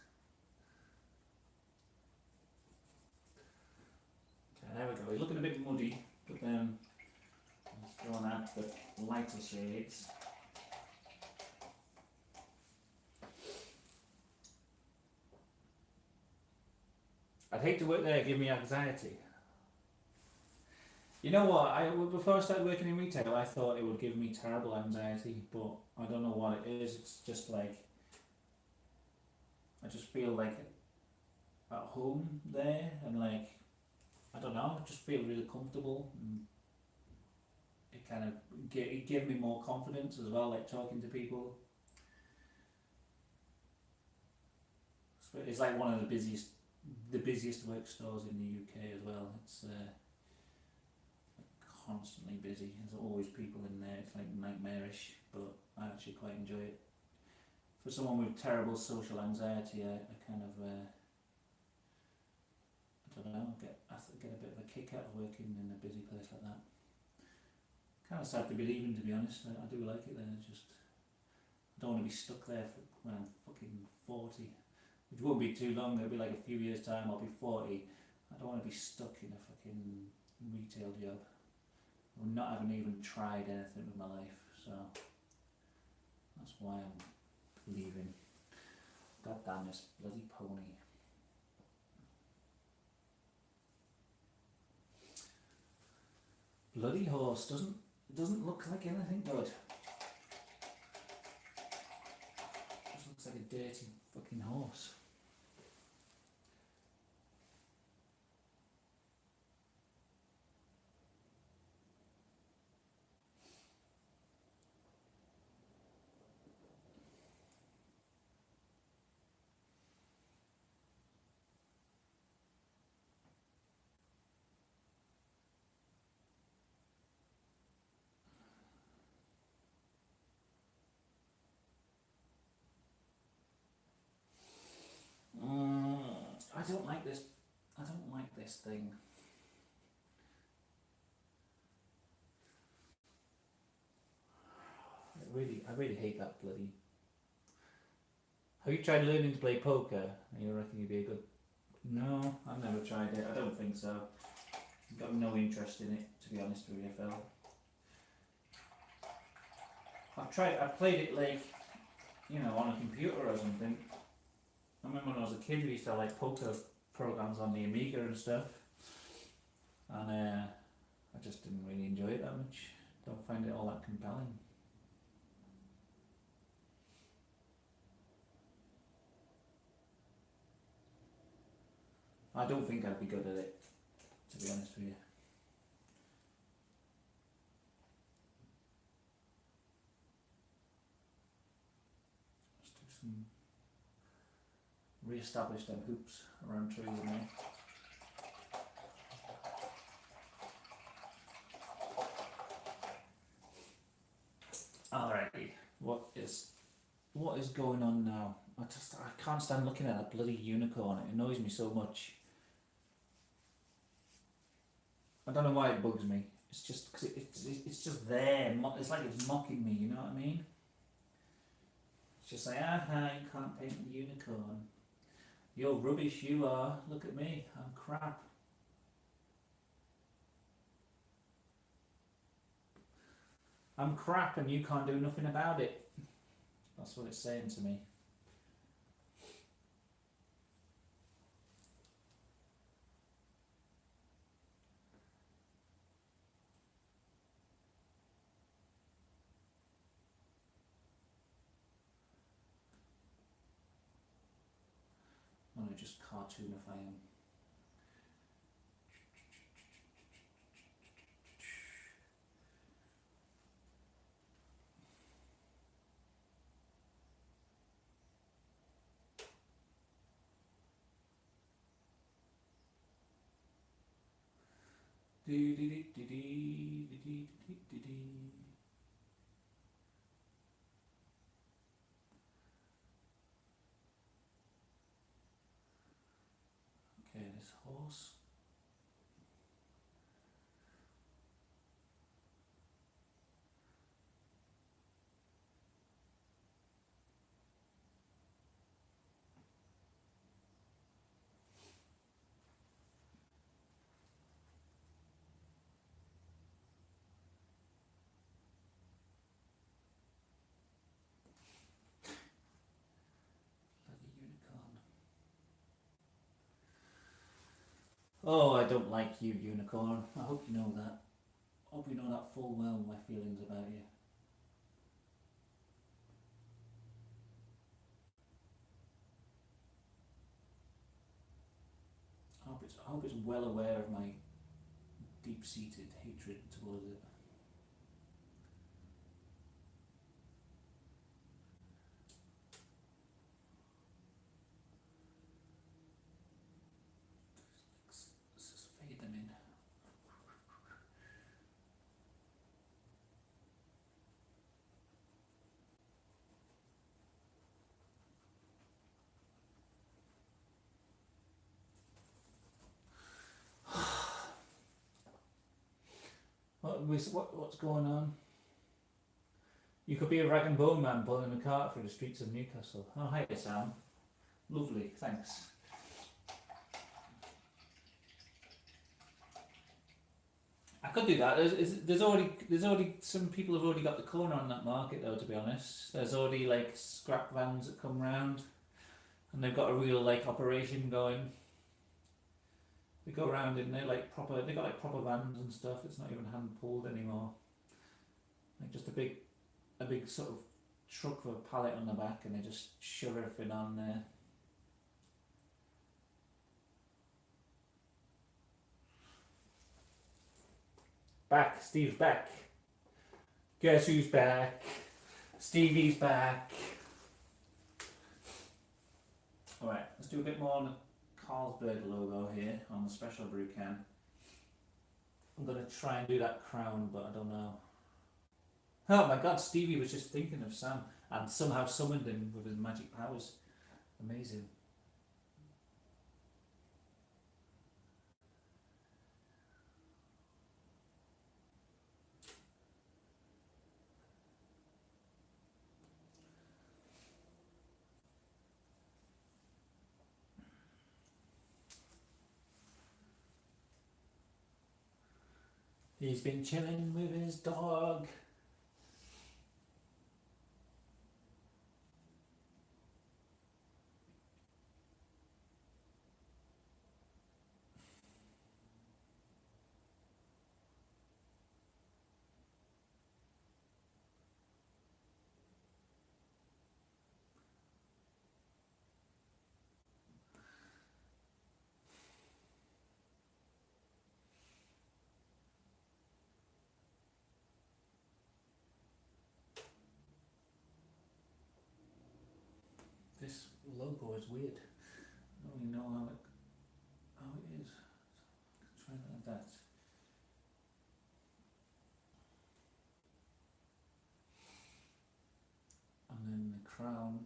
Okay, there we go. He's looking a bit muddy, but then let's go on out the lighter shades. I'd hate to work there, give me anxiety. You know what? Before I started working in retail, I thought it would give me terrible anxiety, but I don't know what it is. It's just like I just feel like at home there, and like I don't know, I just feel really comfortable. And it kind of it gave me more confidence as well, like talking to people. So it's like one of the busiest work stores in the UK as well. It's constantly busy. There's always people in there. It's like nightmarish, but I actually quite enjoy it. For someone with terrible social anxiety, I kind of I don't know. I get a bit of a kick out of working in a busy place like that. Kind of sad to be leaving, to be honest. I do like it there. Just I don't want to be stuck there when I'm fucking 40. Which won't be too long. It'll be like a few years' time. I'll be 40. I don't want to be stuck in a fucking retail job. I'm not having even tried anything with my life, so that's why I'm leaving. God damn this bloody pony. Bloody horse doesn't look like anything good. Just looks like a dirty fucking horse. I don't like this. I don't like this thing. I really hate that bloody. Have you tried learning to play poker? And you reckon you'd be a good? No, I've never tried it. I don't think so. I've got no interest in it, to be honest with you, Phil. I've played it like, on a computer or something. I remember when I was a kid, we used to have like poker programs on the Amiga and stuff. And I just didn't really enjoy it that much. Don't find it all that compelling. I don't think I'd be good at it, to be honest with you. Let's do some re-establish them hoops around trees in there. Alrighty, what is going on now? I can't stand looking at that bloody unicorn. It annoys me so much. I don't know why it bugs me. It's just because it's just there. It's like it's mocking me. You know what I mean? It's just like, you can't paint the unicorn. You're rubbish. You are. Look at me. I'm crap. I'm crap, and you can't do nothing about it. That's what it's saying to me. want to just cartoonify him. Okay, this horse. Bloody unicorn. Oh, I don't like you, unicorn. I hope you know that. I hope you know that full well, my feelings about you. I hope it's well aware of my deep-seated hatred towards it. Let's just fade them in. What's going on? You could be a rag and bone man pulling a cart through the streets of Newcastle. Oh, hi, Sam. Lovely, thanks. I could do that. There's already some people have already got the corner on that market though. To be honest, there's already like scrap vans that come round, and they've got a real like operation going. They go around and they're like proper. They got like proper vans and stuff. It's not even hand pulled anymore. Like just a big sort of truck with a pallet on the back, and they just shove everything on there. Back, Steve's back. Guess who's back? Stevie's back. Alright, let's do a bit more on the Carlsberg logo here on the special brew can. I'm going to try and do that crown, but I don't know. Oh my god, Stevie was just thinking of Sam and somehow summoned him with his magic powers. Amazing. He's been chilling with his dog. This logo is weird. I don't even know how it is. Try it like that. And then the crown.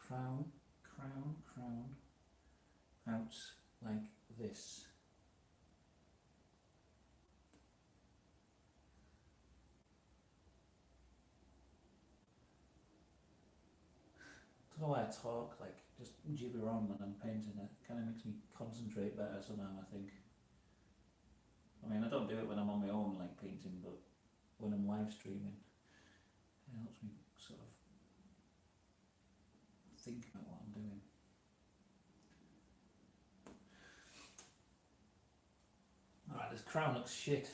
Crown, crown, crown. Out like this. I don't know why I talk, like, just gibber on when I'm painting it. Kind of makes me concentrate better somehow, I think. I mean, I don't do it when I'm on my own, like, painting, but when I'm live streaming, it helps me sort of think about what I'm doing. Alright, this crown looks shit.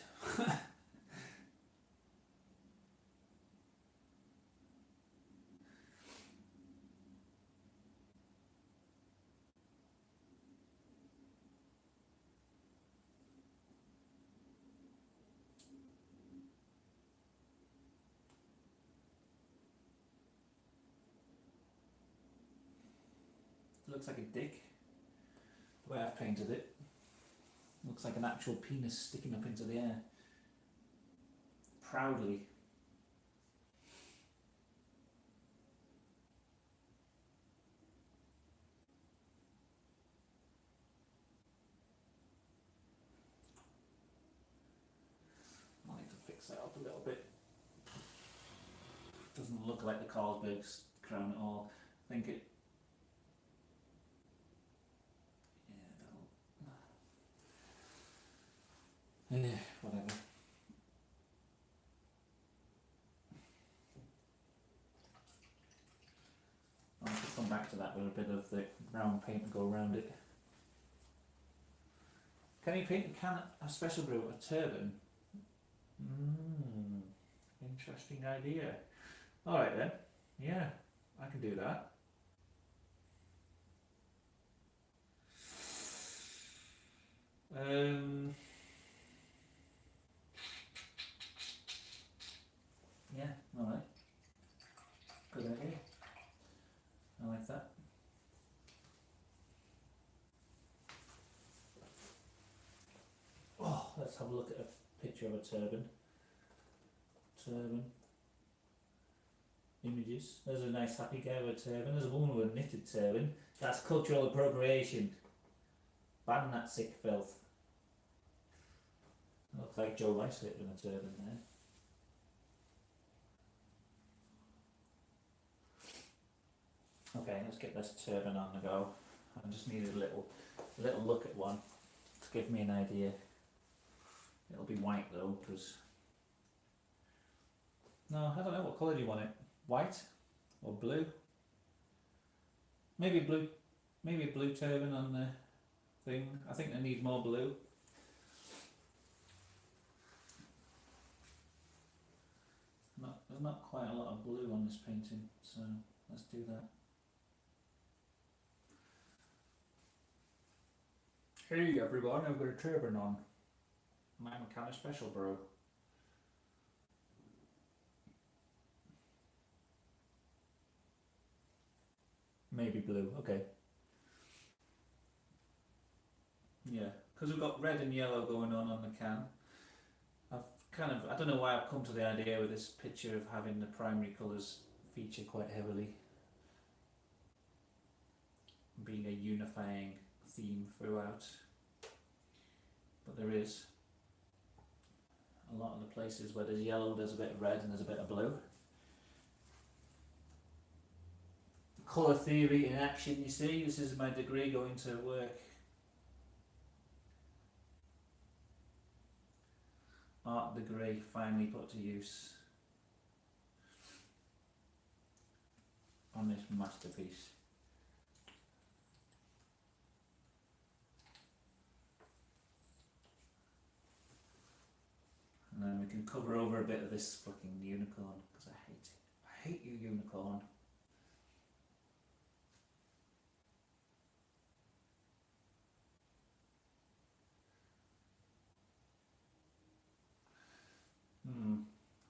looks like a dick. The way I've painted it. Looks like an actual penis sticking up into the air. Proudly. I need to fix that up a little bit. Doesn't look like the Carlsberg's crown at all. I think it. Yeah, whatever. I'll have to come back to that with a bit of the brown paint and go around it. Can you paint a special brew a turban? Interesting idea. Alright then. Yeah, I can do that. Yeah, alright. Good idea. I like that. Oh, let's have a look at a picture of a turban. Turban. Images. There's a nice happy guy with a turban. There's a woman with a knitted turban. That's cultural appropriation. Ban that sick filth. Looks like Joe Lycett with a turban there. Okay, let's get this turban on the go. I just needed a little look at one to give me an idea. It'll be white though, because no, I don't know what colour do you want it. White or blue? Maybe blue. Maybe a blue turban on the thing. I think I need more blue. There's not quite a lot of blue on this painting, so let's do that. Hey everyone, I've got a turban on. I'm kind of special, bro. Maybe blue, okay. Yeah, because we've got red and yellow going on the can. I don't know why I've come to the idea with this picture of having the primary colours feature quite heavily. Being a unifying theme throughout. But there is a lot of the places where there's yellow, there's a bit of red and there's a bit of blue. Colour theory in action, you see, this is my degree going to work. Art degree finally put to use on this masterpiece. And then we can cover over a bit of this fucking unicorn, because I hate it. I hate you, unicorn.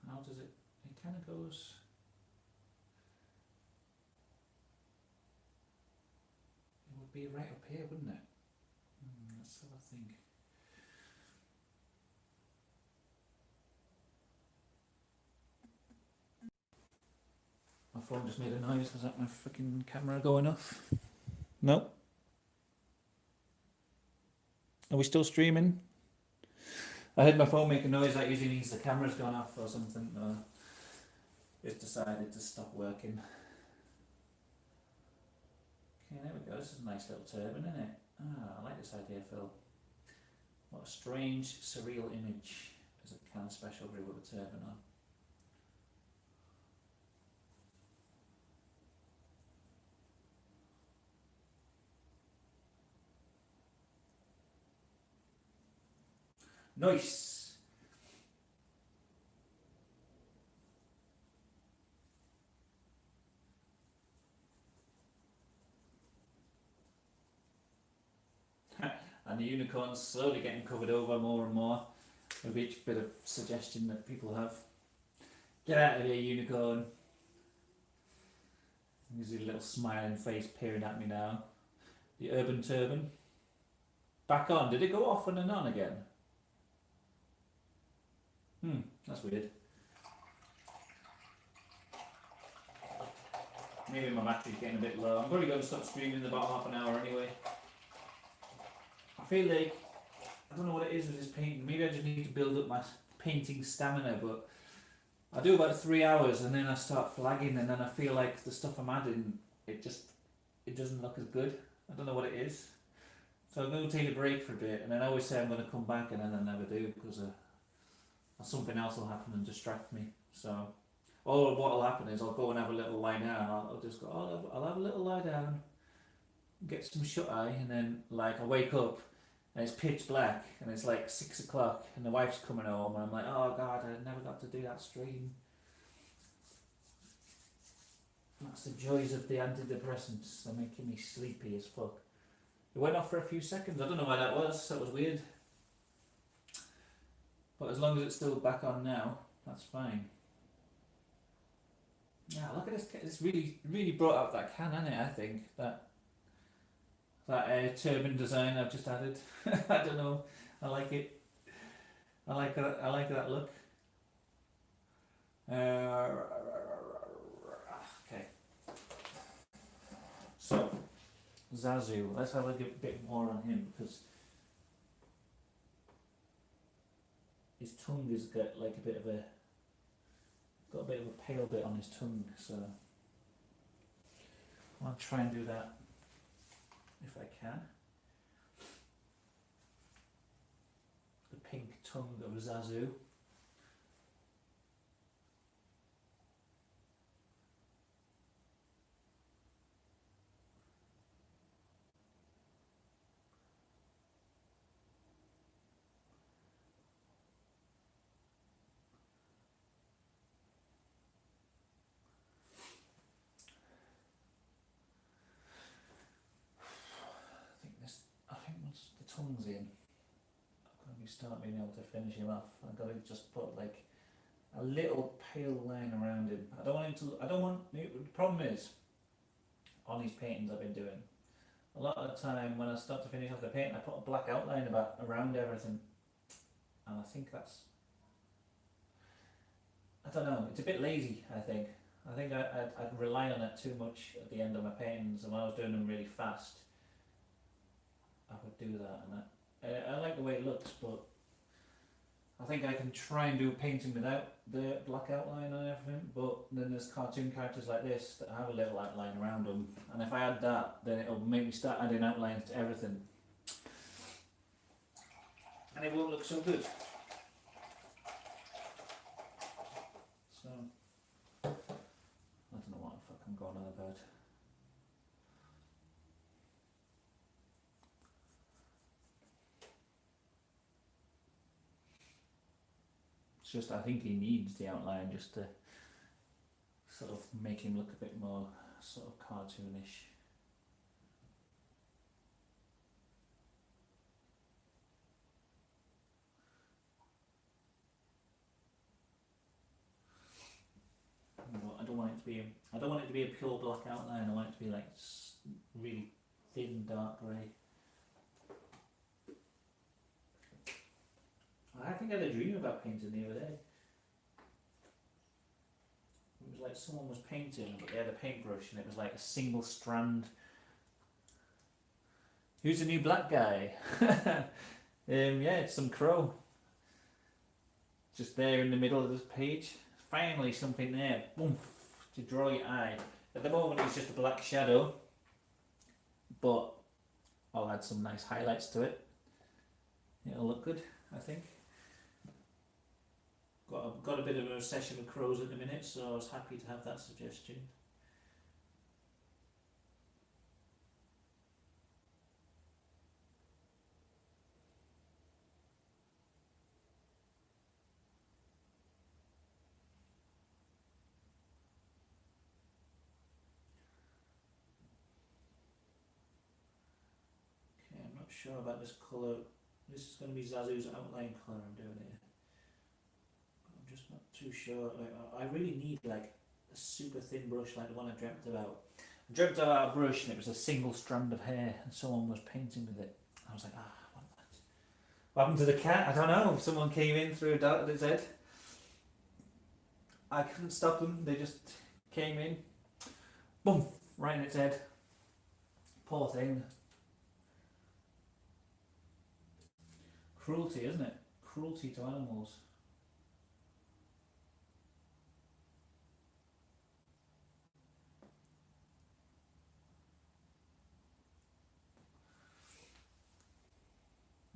How does it? It kind of goes. It would be right up here, wouldn't it? Let's have a think. My phone just made a noise. Is that my freaking camera going off? No. Are we still streaming? I heard my phone make a noise. That usually means the camera's gone off or something. Or it's decided to stop working. Okay, there we go. This is a nice little turban, isn't it? I like this idea, Phil. What a strange, surreal image as a kind of special brew with a turban on. Nice! And the unicorn's slowly getting covered over more and more with each bit of suggestion that people have. Get out of here, unicorn. There's a little smiling face peering at me now. The Urban Turban. Back on. Did it go off and then on again? That's weird. Maybe my battery's getting a bit low. I'm probably going to stop streaming in about half an hour anyway. I feel like, I don't know what it is with this painting. Maybe I just need to build up my painting stamina, but I do about 3 hours and then I start flagging and then I feel like the stuff I'm adding, it doesn't look as good. I don't know what it is. So I'm going to take a break for a bit and then I always say I'm going to come back and then I never do because something else will happen and distract me. So, or what will happen is I'll go and have a little lie down. I'll just go, I'll have a little lie down, get some shut eye, and then like I wake up and it's pitch black and it's like 6 o'clock and the wife's coming home and I'm like, oh God, I never got to do that stream. That's the joys of the antidepressants. They're making me sleepy as fuck. It went off for a few seconds. I don't know why that was. That was weird. But as long as it's still back on now, that's fine. Yeah, look at this. It's really brought out that can, hasn't it? I think that turban design I've just added. I don't know. I like it. I like that look. Okay. So Zazu. Let's have a bit more on him because his tongue has got like a bit of a pale bit on his tongue, so I'll try and do that if I can. The pink tongue of Zazu. I think once the tongue's in, I'm going to start being able to finish him off. I've got to just put like a little pale line around him. The problem is, on these paintings I've been doing, a lot of the time when I start to finish off the paint, I put a black outline around everything. And I think that's, I don't know, it's a bit lazy, I think. I think I'd rely on it too much at the end of my paintings, and when I was doing them really fast, I would do that, and I like the way it looks, but I think I can try and do a painting without the black outline and everything, but then there's cartoon characters like this that have a little outline around them, and if I add that, then it'll make me start adding outlines to everything, and it won't look so good. So, I don't know what the fuck I'm going on about. It's just I think he needs the outline just to sort of make him look a bit more sort of cartoonish. But I don't want it to be a pure black outline. I want it to be like really thin dark grey. I think I had a dream about painting the other day. It was like someone was painting, but they had a paintbrush and it was like a single strand. Who's the new black guy? Yeah, it's some crow. Just there in the middle of this page. Finally something there, boom, to draw your eye. At the moment it's just a black shadow, but I'll add some nice highlights to it. It'll look good, I think. Got a bit of an obsession with crows at the minute, so I was happy to have that suggestion. Okay, I'm not sure about this colour. This is going to be Zazu's outline colour I'm doing here. I'm not too sure. Like, I really need like a super thin brush like the one I dreamt about. I dreamt about a brush and it was a single strand of hair and someone was painting with it. I was like, what happened to the cat? I don't know. Someone came in, threw a dart at its head. I couldn't stop them. They just came in, boom, right in its head. Poor thing. Cruelty, isn't it? Cruelty to animals.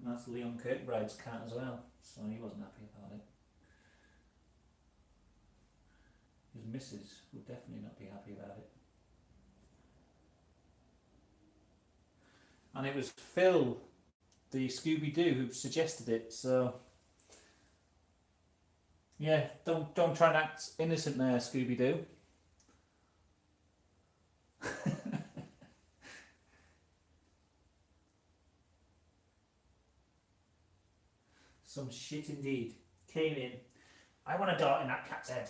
And that's Leon Kirkbride's cat as well, so he wasn't happy about it. His missus would definitely not be happy about it. And it was Phil, the Scooby-Doo, who suggested it, so yeah, don't try and act innocent there, Scooby-Doo. Some shit indeed. Came in. I want a dart in that cat's head.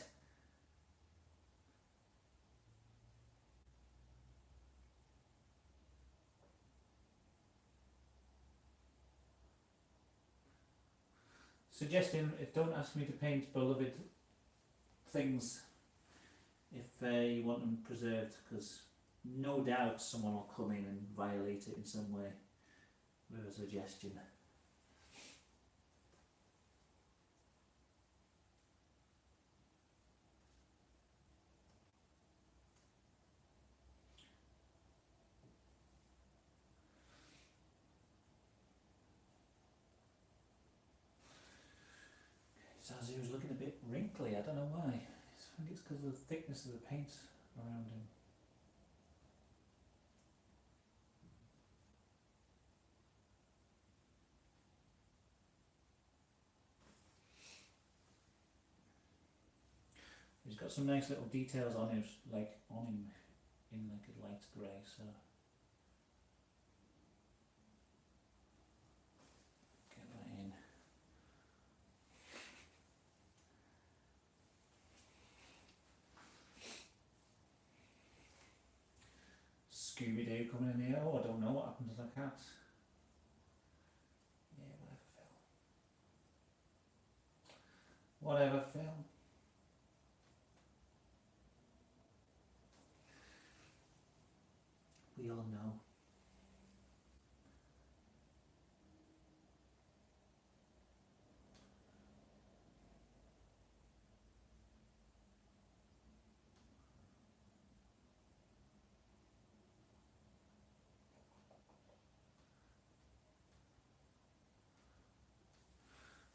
Suggesting, if don't ask me to paint beloved things if you want them preserved, because no doubt someone will come in and violate it in some way with a suggestion. Zazu's looking a bit wrinkly, I don't know why. I think it's because of the thickness of the paint around him. He's got some nice little details on him, like on him in like a light grey, so get that in. Scooby-Doo coming in here. Oh, I don't know what happened to the cat. Yeah, whatever, Phil. Whatever, Phil. We all know.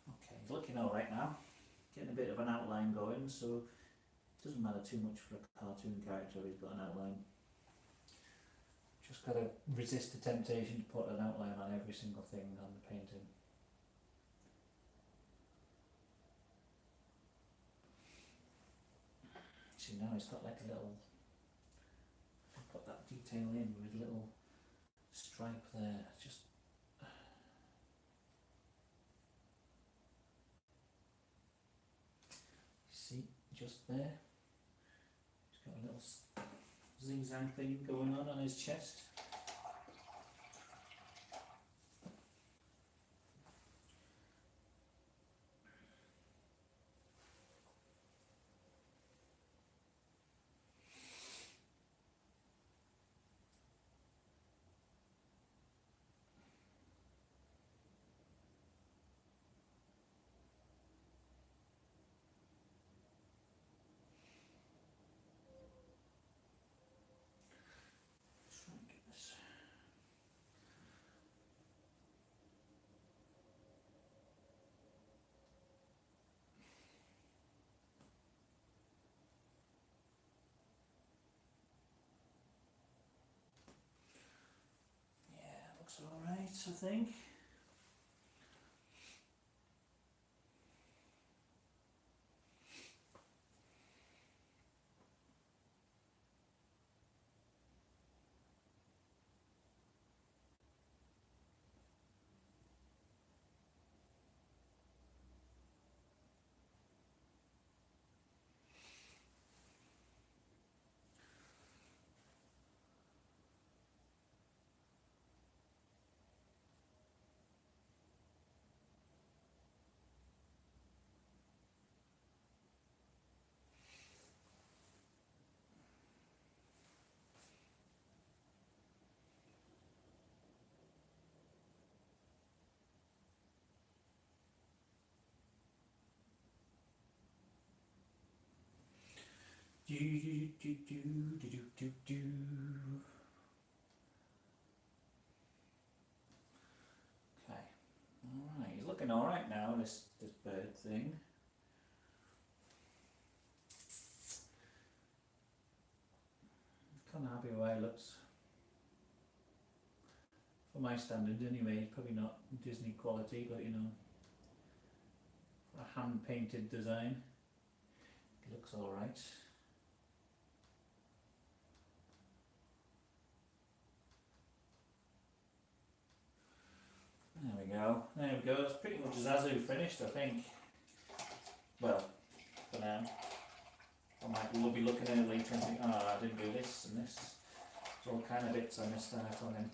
Okay, he's looking alright now. Getting a bit of an outline going, so it doesn't matter too much for a cartoon character, he's got an outline. Just gotta resist the temptation to put an outline on every single thing on the painting. See, now it's got like a little, put that detail in with a little stripe there, just see, just there. He's got a little zigzag thing going on his chest. Try and get this. Yeah, looks alright, I think. Alright, he's looking alright now, this bird thing. Kinda happy with the way it looks. For my standards anyway, probably not Disney quality, but you know, for a hand painted design, it looks alright. There we go, it's pretty much Zazu finished, I think. Well, for now. We'll be looking at it later and think, oh, I didn't do this and this. There's all kind of bits I missed out on him.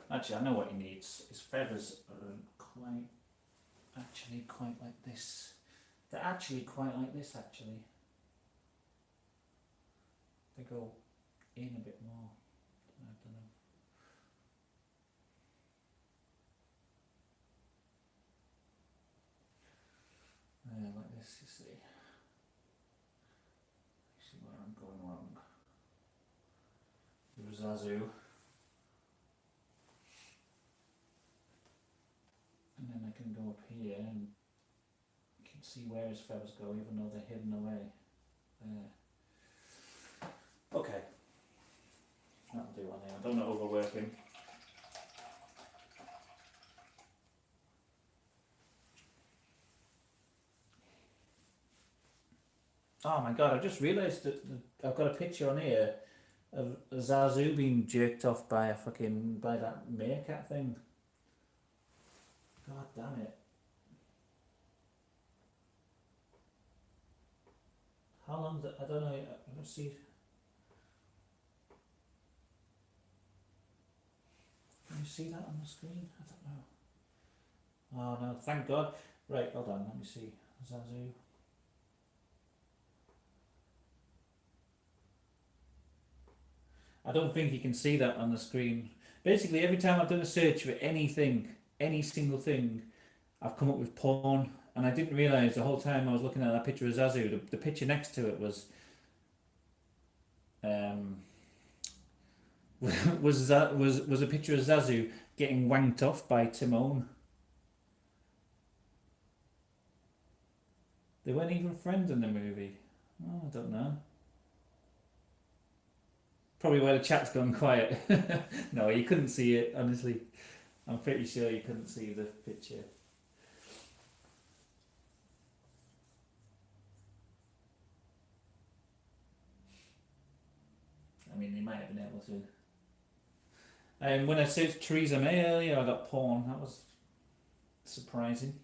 Actually, I know what he needs. His feathers are actually quite like this. They're actually quite like this, actually. They go in a bit more. I don't know. Like this, you see. You see where I'm going wrong. With Zazu. And then I can go up here and you can see where his feathers go, even though they're hidden away. There. Okay. That'll do on here. I don't want to overwork him. Oh my god, I just realised that I've got a picture on here of Zazu being jerked off by that meerkat thing. God damn it. How long's it? I don't know, let's see. Can you see that on the screen? I don't know. Oh no, thank God. Right, hold on, let me see. Zazu. I don't think you can see that on the screen. Basically, every time I've done a search for anything, any single thing, I've come up with porn, and I didn't realise the whole time I was looking at that picture of Zazu, the picture next to it was was a picture of Zazu getting wanked off by Timon. They weren't even friends in the movie. Oh, I don't know. Probably why the chat's gone quiet. No, you couldn't see it, honestly. I'm pretty sure you couldn't see the picture. I mean, they might have been able to. And when I searched Theresa May earlier, I got porn. That was surprising.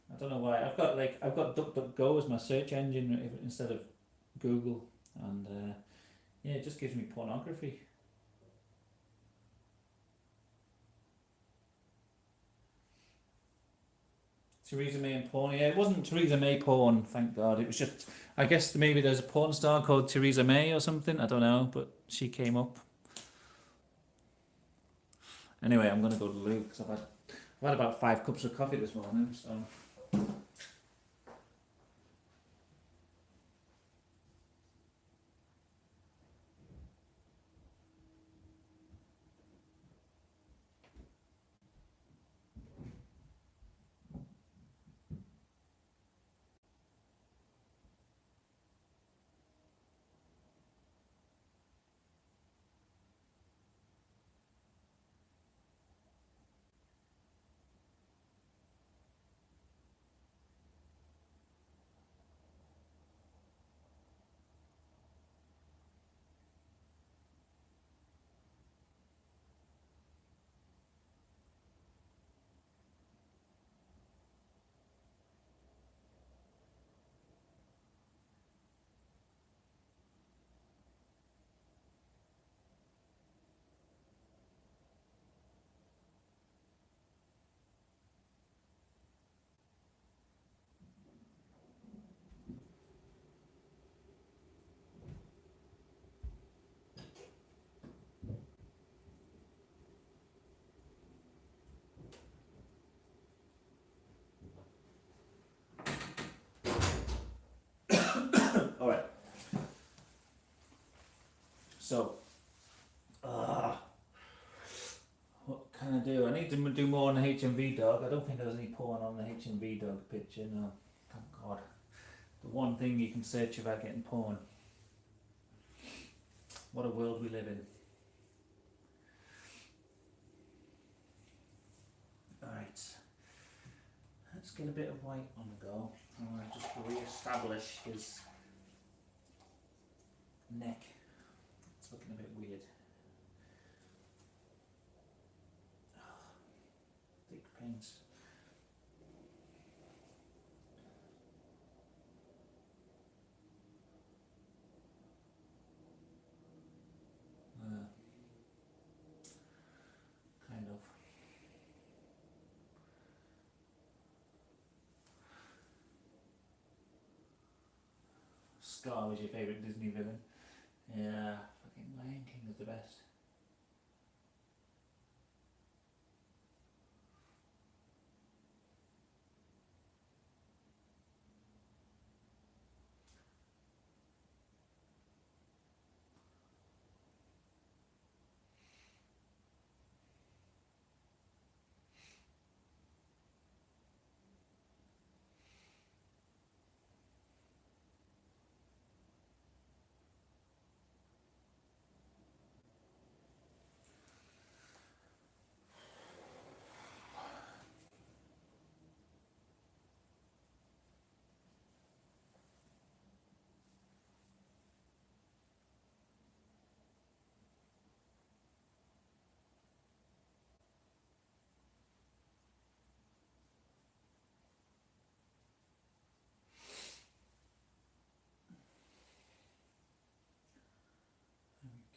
I don't know why. I've got DuckDuckGo as my search engine instead of Google, and yeah, it just gives me pornography. Theresa May and porn. Yeah, it wasn't Theresa May porn, thank God. It was just, I guess maybe there's a porn star called Theresa May or something. I don't know, but she came up. Anyway, I'm gonna go to the loo because I've had about 5 cups of coffee this morning, so. So, what can I do? I need to do more on the HMV dog. I don't think there's any porn on the HMV dog picture, no. Thank God. The one thing you can search about getting porn. What a world we live in. Alright. Let's get a bit of white on the go. I want to just re-establish his neck. It's looking a bit weird. Thick paints. Kind of. Scar was your favourite Disney villain. Yeah, fucking Lion King is the best.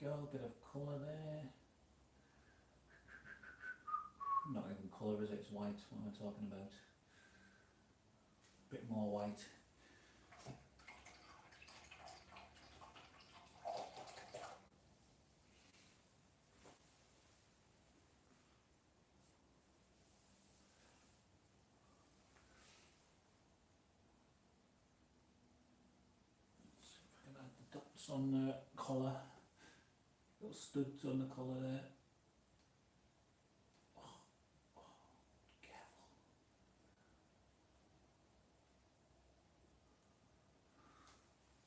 There we go, a bit of colour there. Not even colour, is it? It's white. What am I talking about? A bit more white. Let's see if I can add the dots on the collar. Little studs on the collar there. Careful.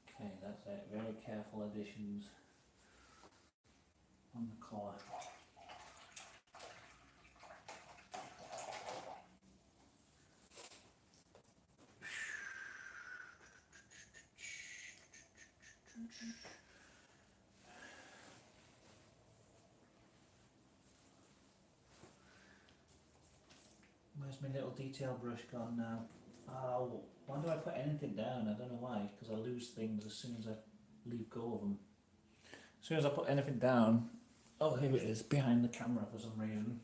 Okay, that's it. Very careful additions on the collar. Where's my little detail brush gone now? Oh, why do I put anything down? I don't know why, because I lose things as soon as I leave go of them. As soon as I put anything down, oh, here it is, behind the camera for some reason.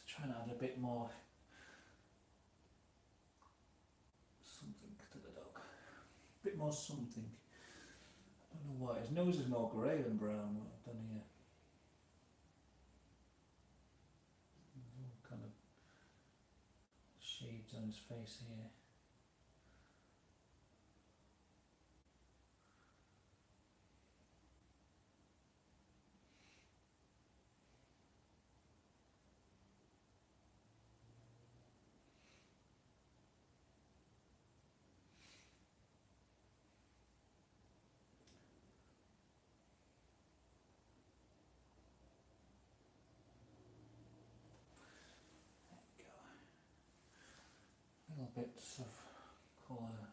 Trying to add a bit more something to the dog. A bit more something. I don't know why. His nose is more grey than brown. What I've done here. There's all kind of shades on his face here. Little bits of colour.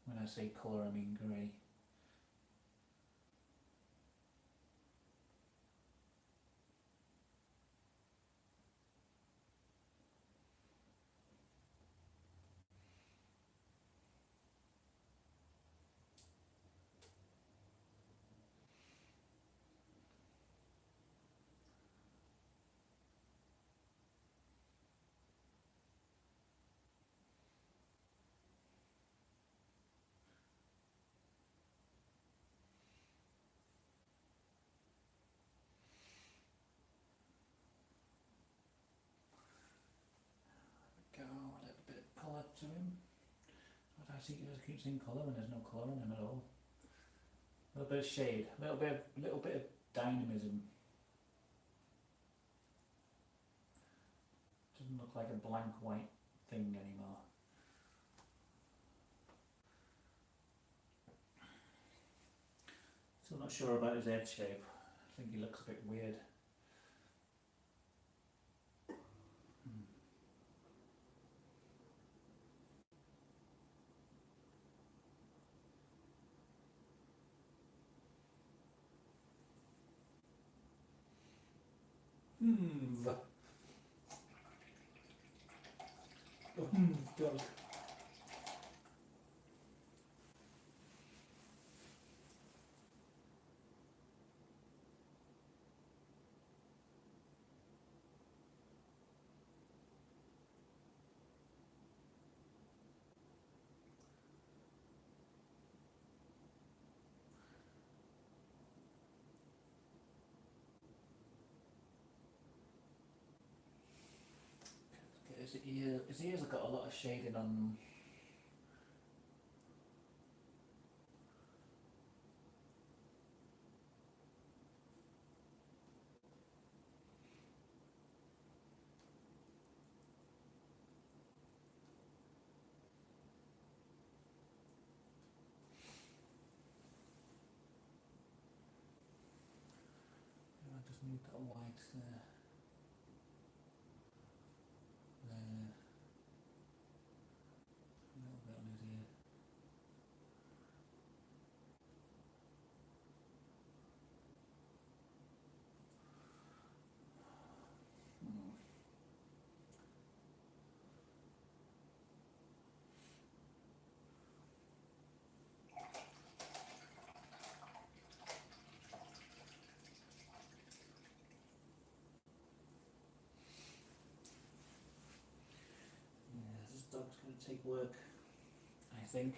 When I say colour, I mean grey. talk to him. I keep seeing colour and there's no colour in him at all. A little bit of shade, a little bit of dynamism. Doesn't look like a blank white thing anymore. Still not sure about his head shape. I think he looks a bit weird. Dog. His ears have got a lot of shading on them. I just need that white there. There. A little bit on his ear. Yeah, this dog's going to take work, I think.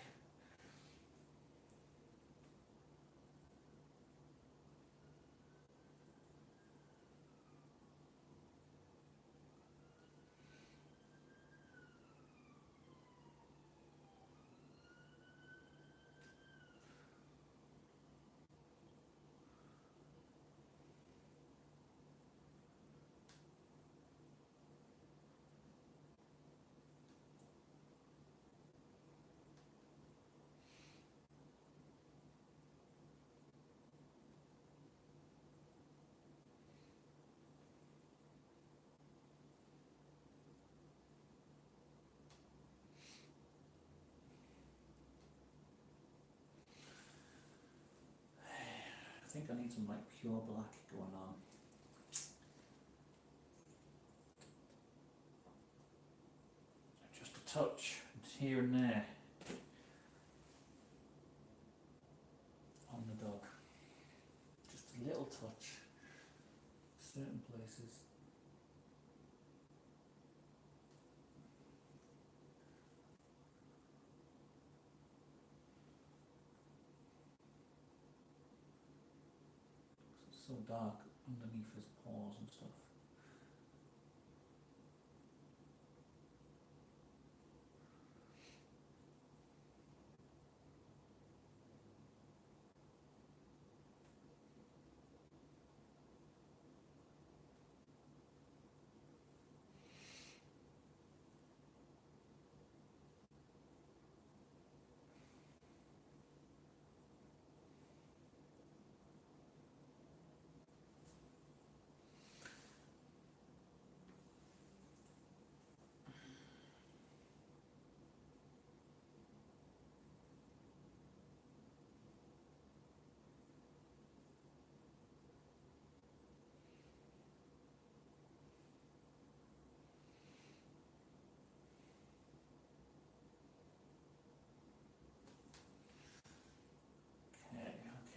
I think I need some like pure black going on. Just a touch, here and there on the dog. Just a little touch. Certain places. It's so dark underneath his paws and stuff.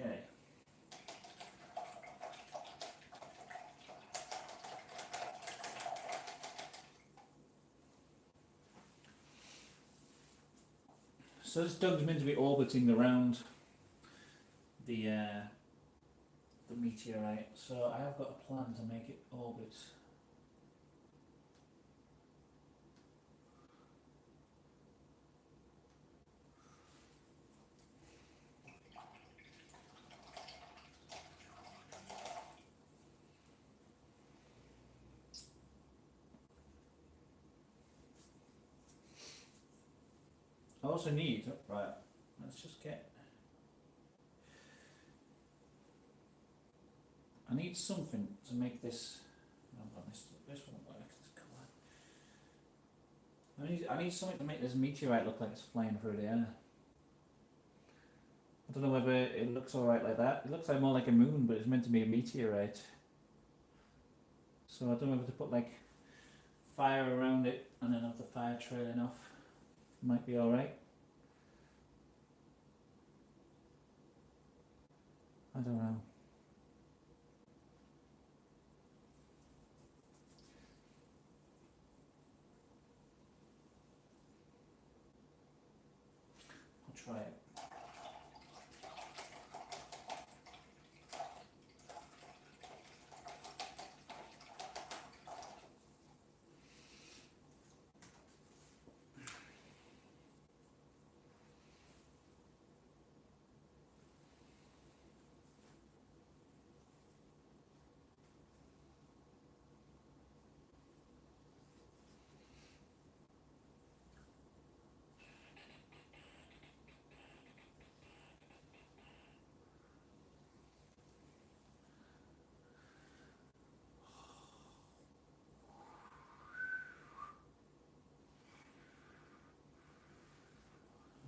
Okay. So this dog's meant to be orbiting around the meteorite. So I have got a plan to make it orbit. also need, right, let's just get, I need something to make this, no, this won't work, this colour. I need something to make this meteorite look like it's flying through the air. I don't know whether it looks alright like that. It looks like more like a moon, but it's meant to be a meteorite. So I don't know whether to put like fire around it and then have the fire trailing off. Might be alright. I don't know. I'll try it.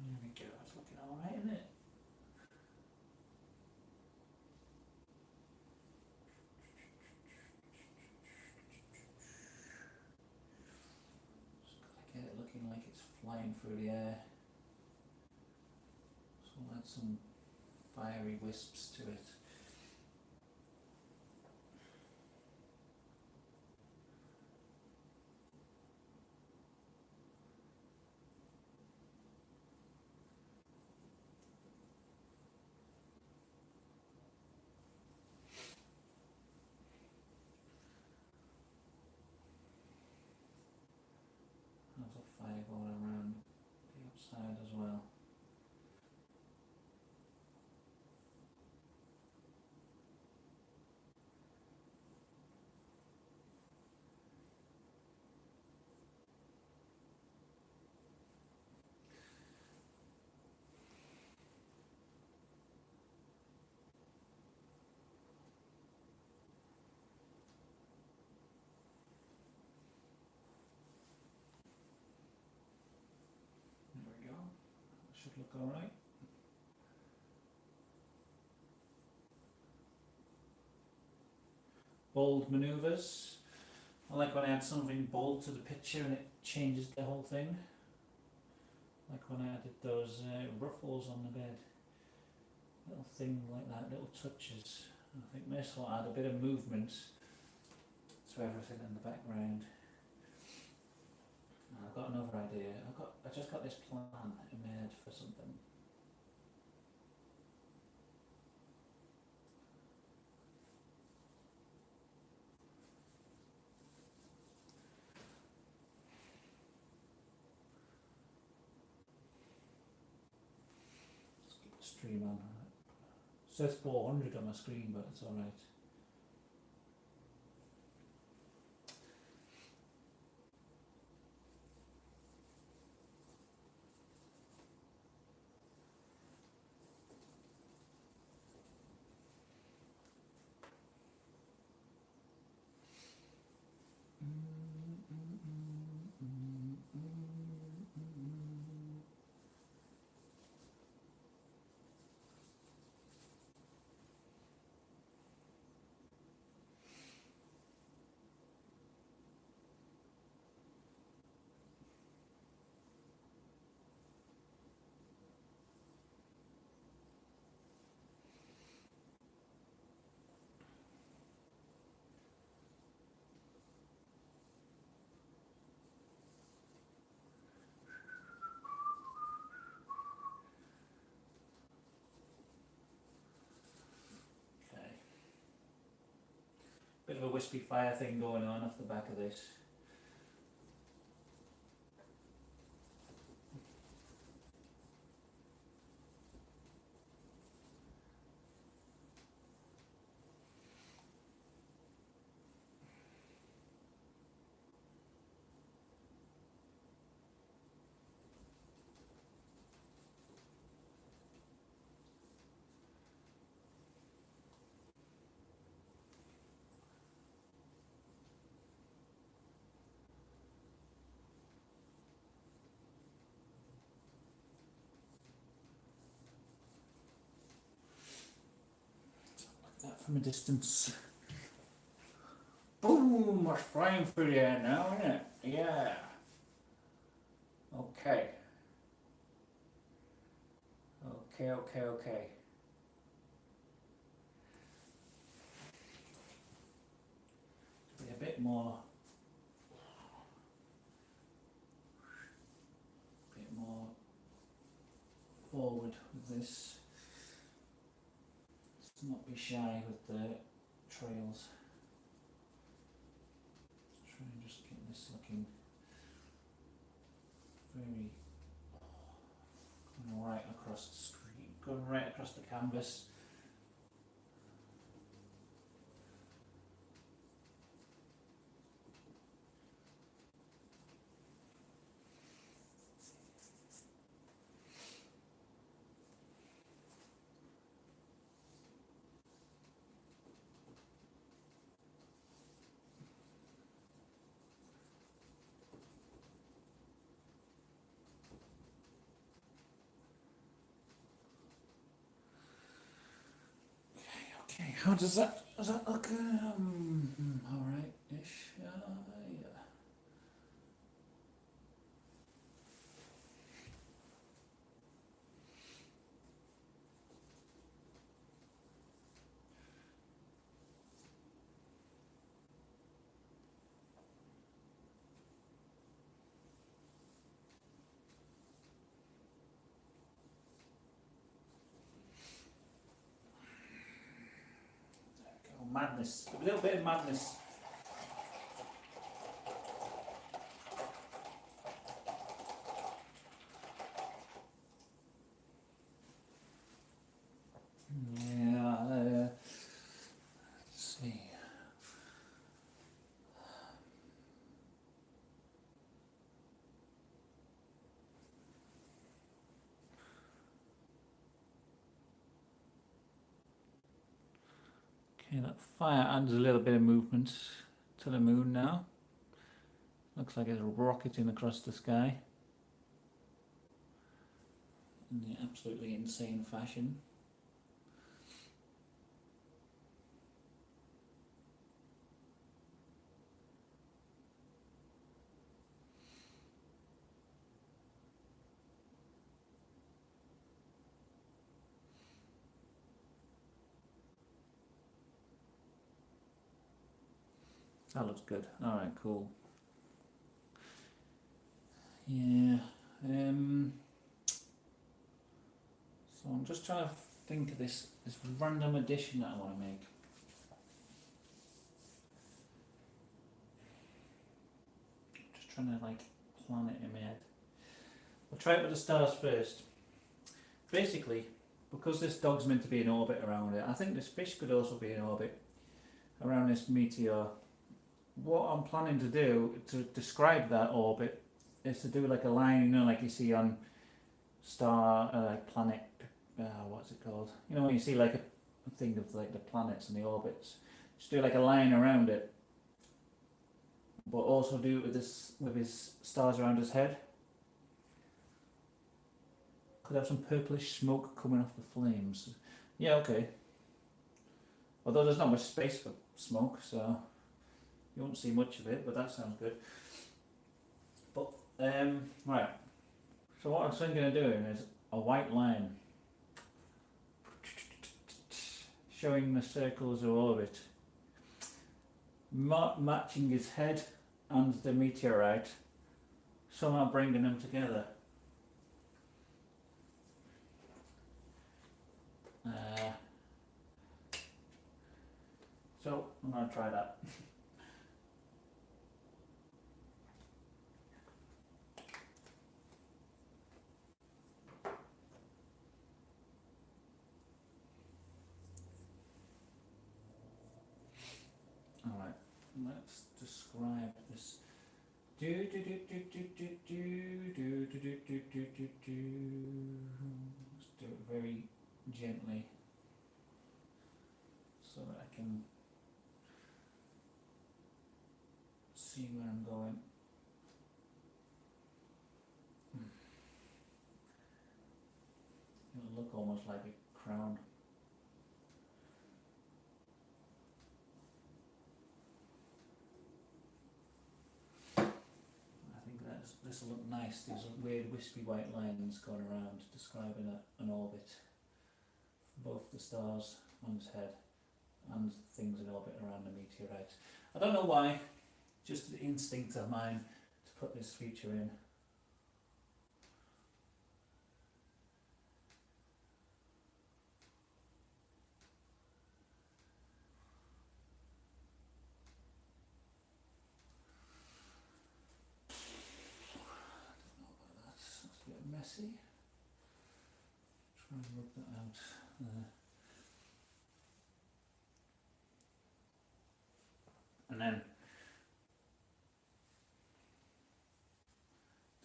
There we go, it's looking alright, isn't it? Just gotta get it looking like it's flying through the air. So we'll add some fiery wisps to it. There's a fire going around the outside as well. There we go. Should look alright. Bold manoeuvres. I like when I add something bold to the picture and it changes the whole thing. Like when I added those ruffles on the bed. Little thing like that, little touches. I think this will add a bit of movement to everything in the background. I've got another idea. I just got this plan in my head for something. Let's keep the stream on. It says 400 on my screen, but it's alright. Okay. Bit of a wispy fire thing going on off the back of this. from a distance. Boom! We're flying through the air now, isn't it? Yeah. Okay. Okay. Be a bit more forward with this. Let's not be shy with the trails. Let's try and just get this looking very going right across the screen, going right across the canvas. Okay, how does that look? All right-ish. Yeah. There we go. Madness. A little bit of madness. Yeah. Let's see. Okay, that fire adds a little bit of movement to the moon now. Looks like it's rocketing across the sky in the absolutely insane fashion. That looks good. All right, cool. Yeah. So I'm just trying to think of this random addition that I want to make. Just trying to like plan it in my head. We'll try it with the stars first. Basically, because this dog's meant to be in orbit around it, I think this fish could also be in orbit around this meteor. What I'm planning to do to describe that orbit is to do like a line, you know, like you see on planet, what's it called? You know, when you see like a thing of like the planets and the orbits, just do like a line around it, but also do it with this, with his stars around his head. Could have some purplish smoke coming off the flames. Yeah, okay. Although there's not much space for smoke, so you won't see much of it, but that sounds good. But, right. So what I was thinking of doing is a white line showing the circles of orbit, matching his head and the meteorite, somehow bringing them together. So I'm going to try that. Alright, let's describe this. Let's do it very gently so that I can see where I'm going. It'll look almost like a crown. this will look nice. These weird wispy white lines going around describing an orbit for both the stars on its head and things in orbit around the meteorite. I don't know why, just the instinct of mine to put this feature in. That's a bit messy. Try and rub that out there. And then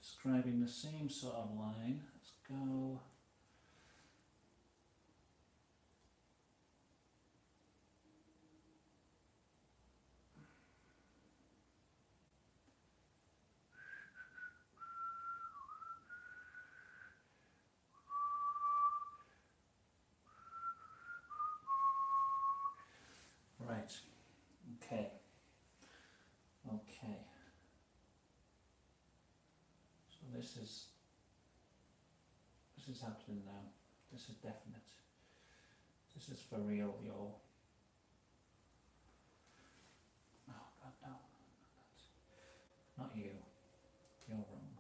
describing the same sort of line. Let's go. Right. Okay. Okay. So this is happening now. This is definite. This is for real, yo. Oh God, no. Not you. You're wrong.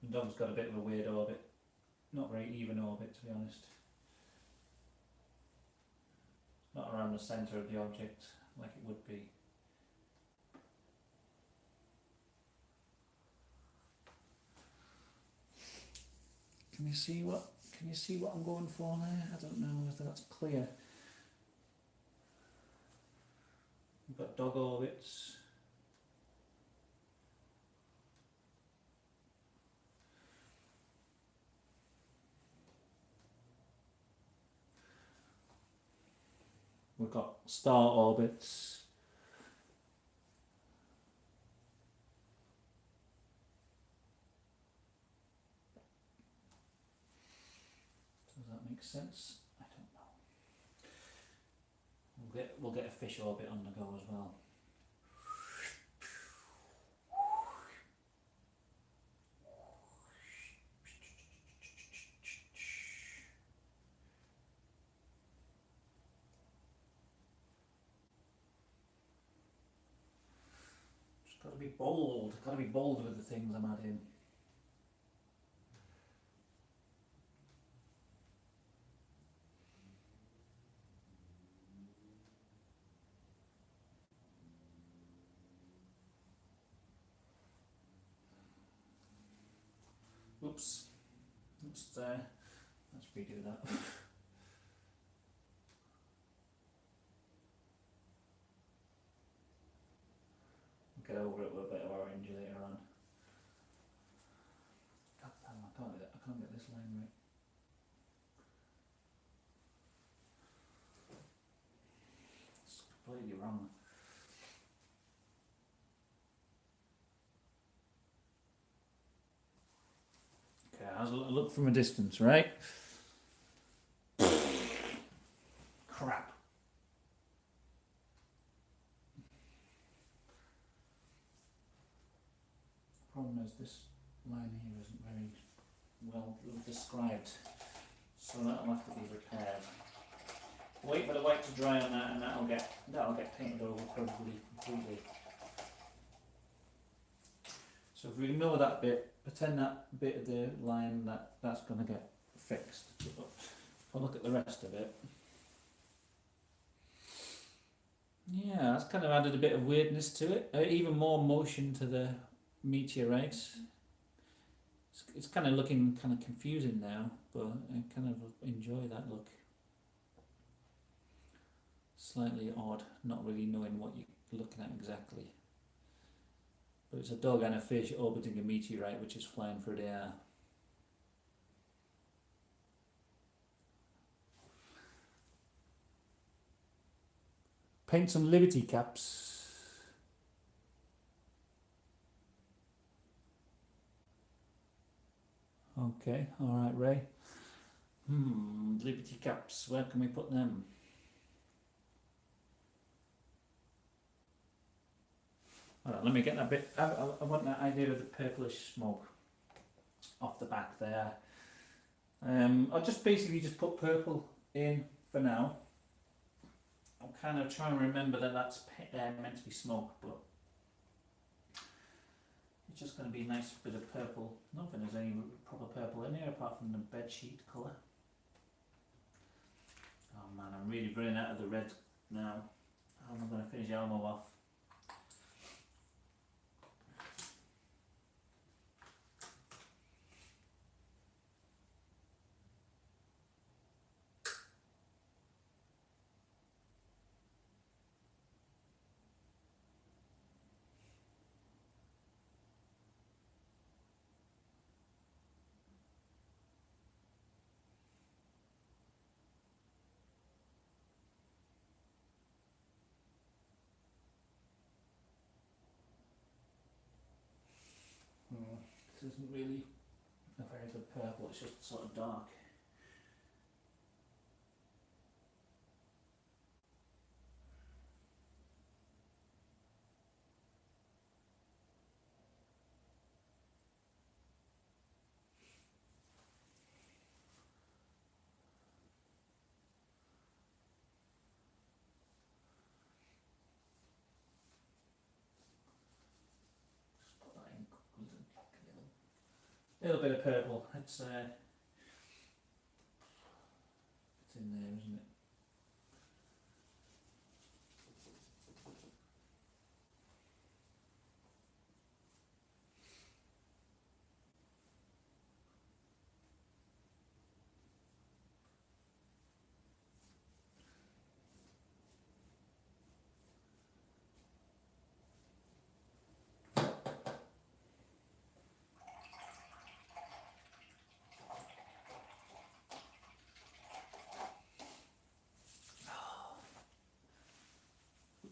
The dog's got a bit of a weird orbit. Not very even orbit, to be honest. Not around the centre of the object like it would be. Can you see what I'm going for there? I don't know whether that's clear. We've got dog orbits. We've got star orbits. Does that make sense? I don't know. We'll get a fish orbit on the go as well. Gotta be bold with the things I'm adding. Oops. Let's redo that. Get over it with a bit of orange later on. God damn, I can't get this line right. It's completely wrong. Okay, how's it look from a distance, right? Crap. Problem is this line here isn't very well described, so that'll have to be repaired. Wait for the white to dry on that, and that'll get painted over probably completely. So if we ignore that bit, pretend that bit of the line that's going to get fixed. If I look at the rest of it, yeah, that's kind of added a bit of weirdness to it. Even more motion to the meteorites. It's kind of looking kind of confusing now, but I kind of enjoy that look. Slightly odd, not really knowing what you're looking at exactly. But it's a dog and a fish orbiting a meteorite which is flying through the air. Paint some Liberty caps. Okay, alright, Ray. Liberty caps, where can we put them? Alright, let me get that bit. I want that idea of the purplish smoke off the back there. I'll just basically just put purple in for now. I'm kind of trying to remember that that's meant to be smoke, but it's just going to be a nice bit of purple. I don't think there's any proper purple in here apart from the bed sheet colour. Oh man, I'm really running out of the red now. How am I going to finish Elmo off? This isn't really a very good purple, it's just sort of dark. Just put that in. A little bit of purple. It's in there, isn't it?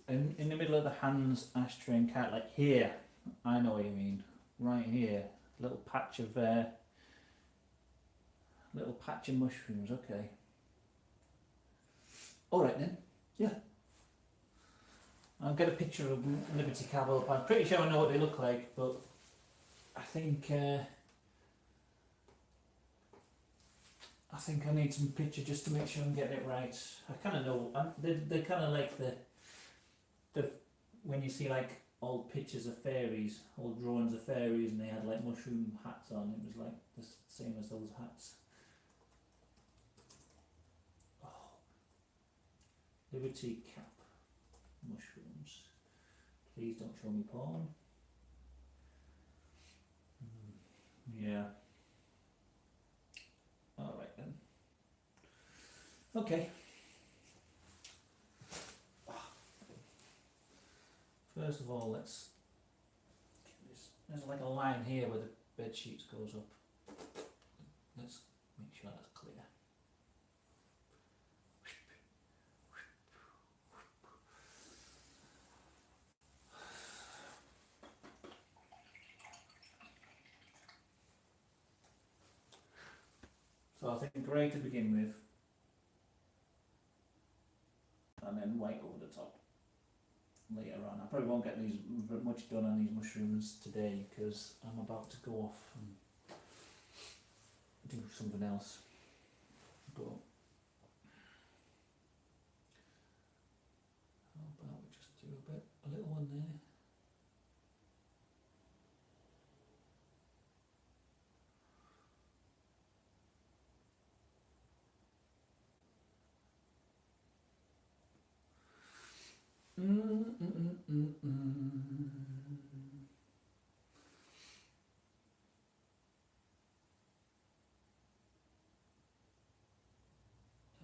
In the middle of the Hans ashtray and cat, like here, I know what you mean. Right here, little patch of mushrooms. Okay. All right then. Yeah. I'll get a picture of Liberty Cab up. I'm pretty sure I know what they look like, but I think I need some picture just to make sure I'm getting it right. I kind of know. They're kind of like the when you see like old pictures of fairies, old drawings of fairies, and they had like mushroom hats on. It was like the same as those hats. Oh, Liberty Cap mushrooms. Please don't show me porn. Yeah. All right then. Okay. First of all, let's get this. There's like a line here where the bed sheets goes up. Let's make sure that's clear. So I think grey to begin with, and then white over the top later on. I probably won't get these much done on these mushrooms today because I'm about to go off and do something else. But how about we just do a little one there.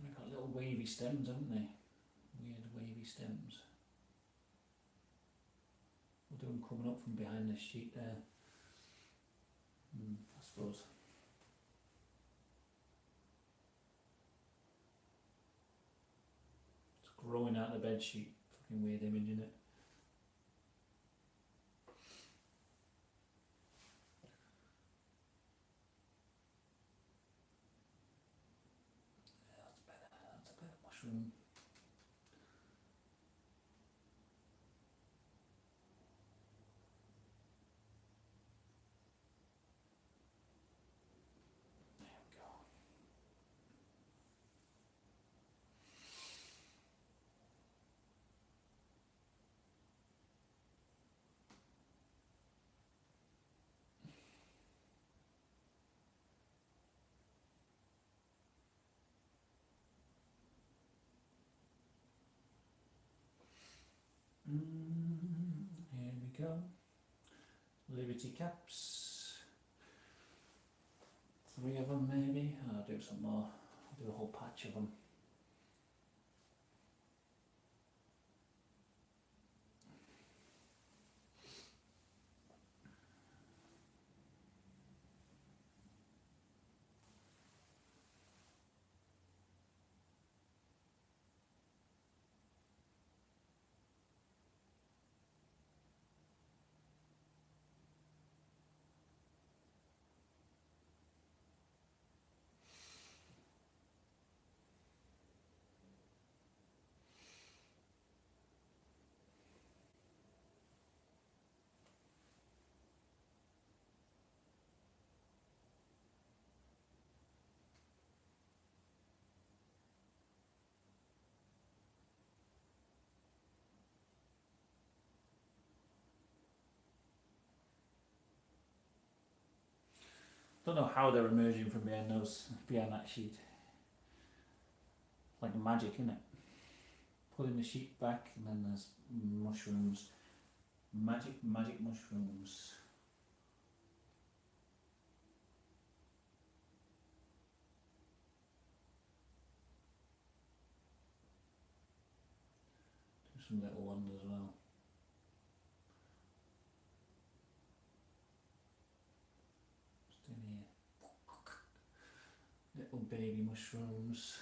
They've got little wavy stems, haven't they? Weird wavy stems. We'll do them coming up from behind this sheet there. I suppose. It's growing out of the bed sheet. Fucking weird image, isn't it? mushroom. There we go. Here we go. Liberty caps. 3 of them maybe. I'll do some more. I'll do a whole patch of them. Don't know how they're emerging from behind that sheet. Like magic, isn't it? Pulling the sheet back and then there's mushrooms. Magic mushrooms. Do some little ones as well. Little baby mushrooms.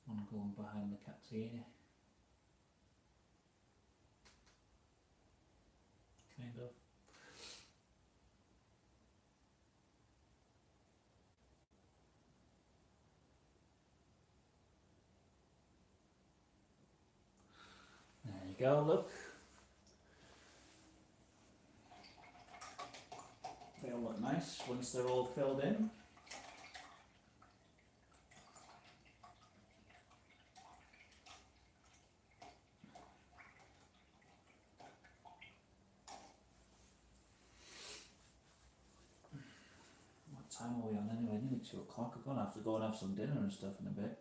One going behind the cat's ear. Kind of. There you go, look. They'll look nice once they're all filled in. What time are we on anyway? Nearly 2 o'clock. I'm going to have to go and have some dinner and stuff in a bit.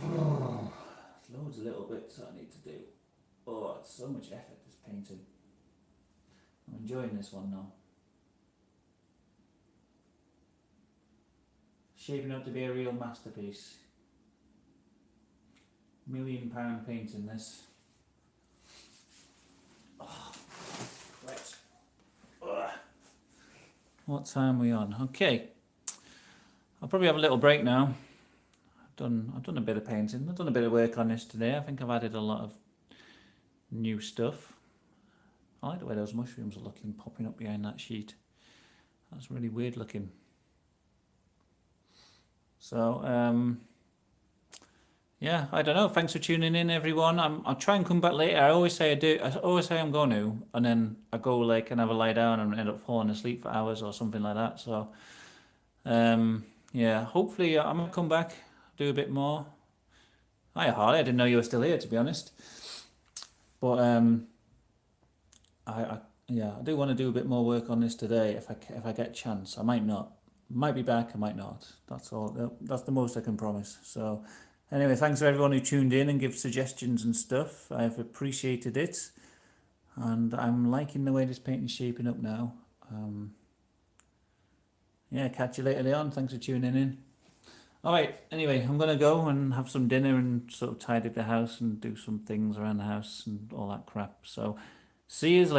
There's loads of little bits that I need to do. Oh, it's so much effort, this painting. I'm enjoying this one now. Shaping up to be a real masterpiece. £1 million painting this. Oh, right. Ugh. What time are we on? Okay. I'll probably have a little break now. I've done a bit of painting. I've done a bit of work on this today. I think I've added a lot of new stuff. I like the way those mushrooms are looking, popping up behind that sheet. That's really weird looking. So, yeah, I don't know. Thanks for tuning in, everyone. I'll try and come back later. I always say I'm going to, and then I go like and have a lie down and end up falling asleep for hours or something like that. So, yeah, hopefully I might come back, do a bit more. Hi, Harley. I didn't know you were still here, to be honest. But yeah, I do want to do a bit more work on this today if I get a chance. I might not. Might be back, I might not. That's all. That's the most I can promise. So anyway, thanks to everyone who tuned in and give suggestions and stuff. I've appreciated it. And I'm liking the way this painting's shaping up now. Yeah, catch you later on. Thanks for tuning in. Alright, anyway, I'm going to go and have some dinner and sort of tidy up the house and do some things around the house and all that crap. So see you later.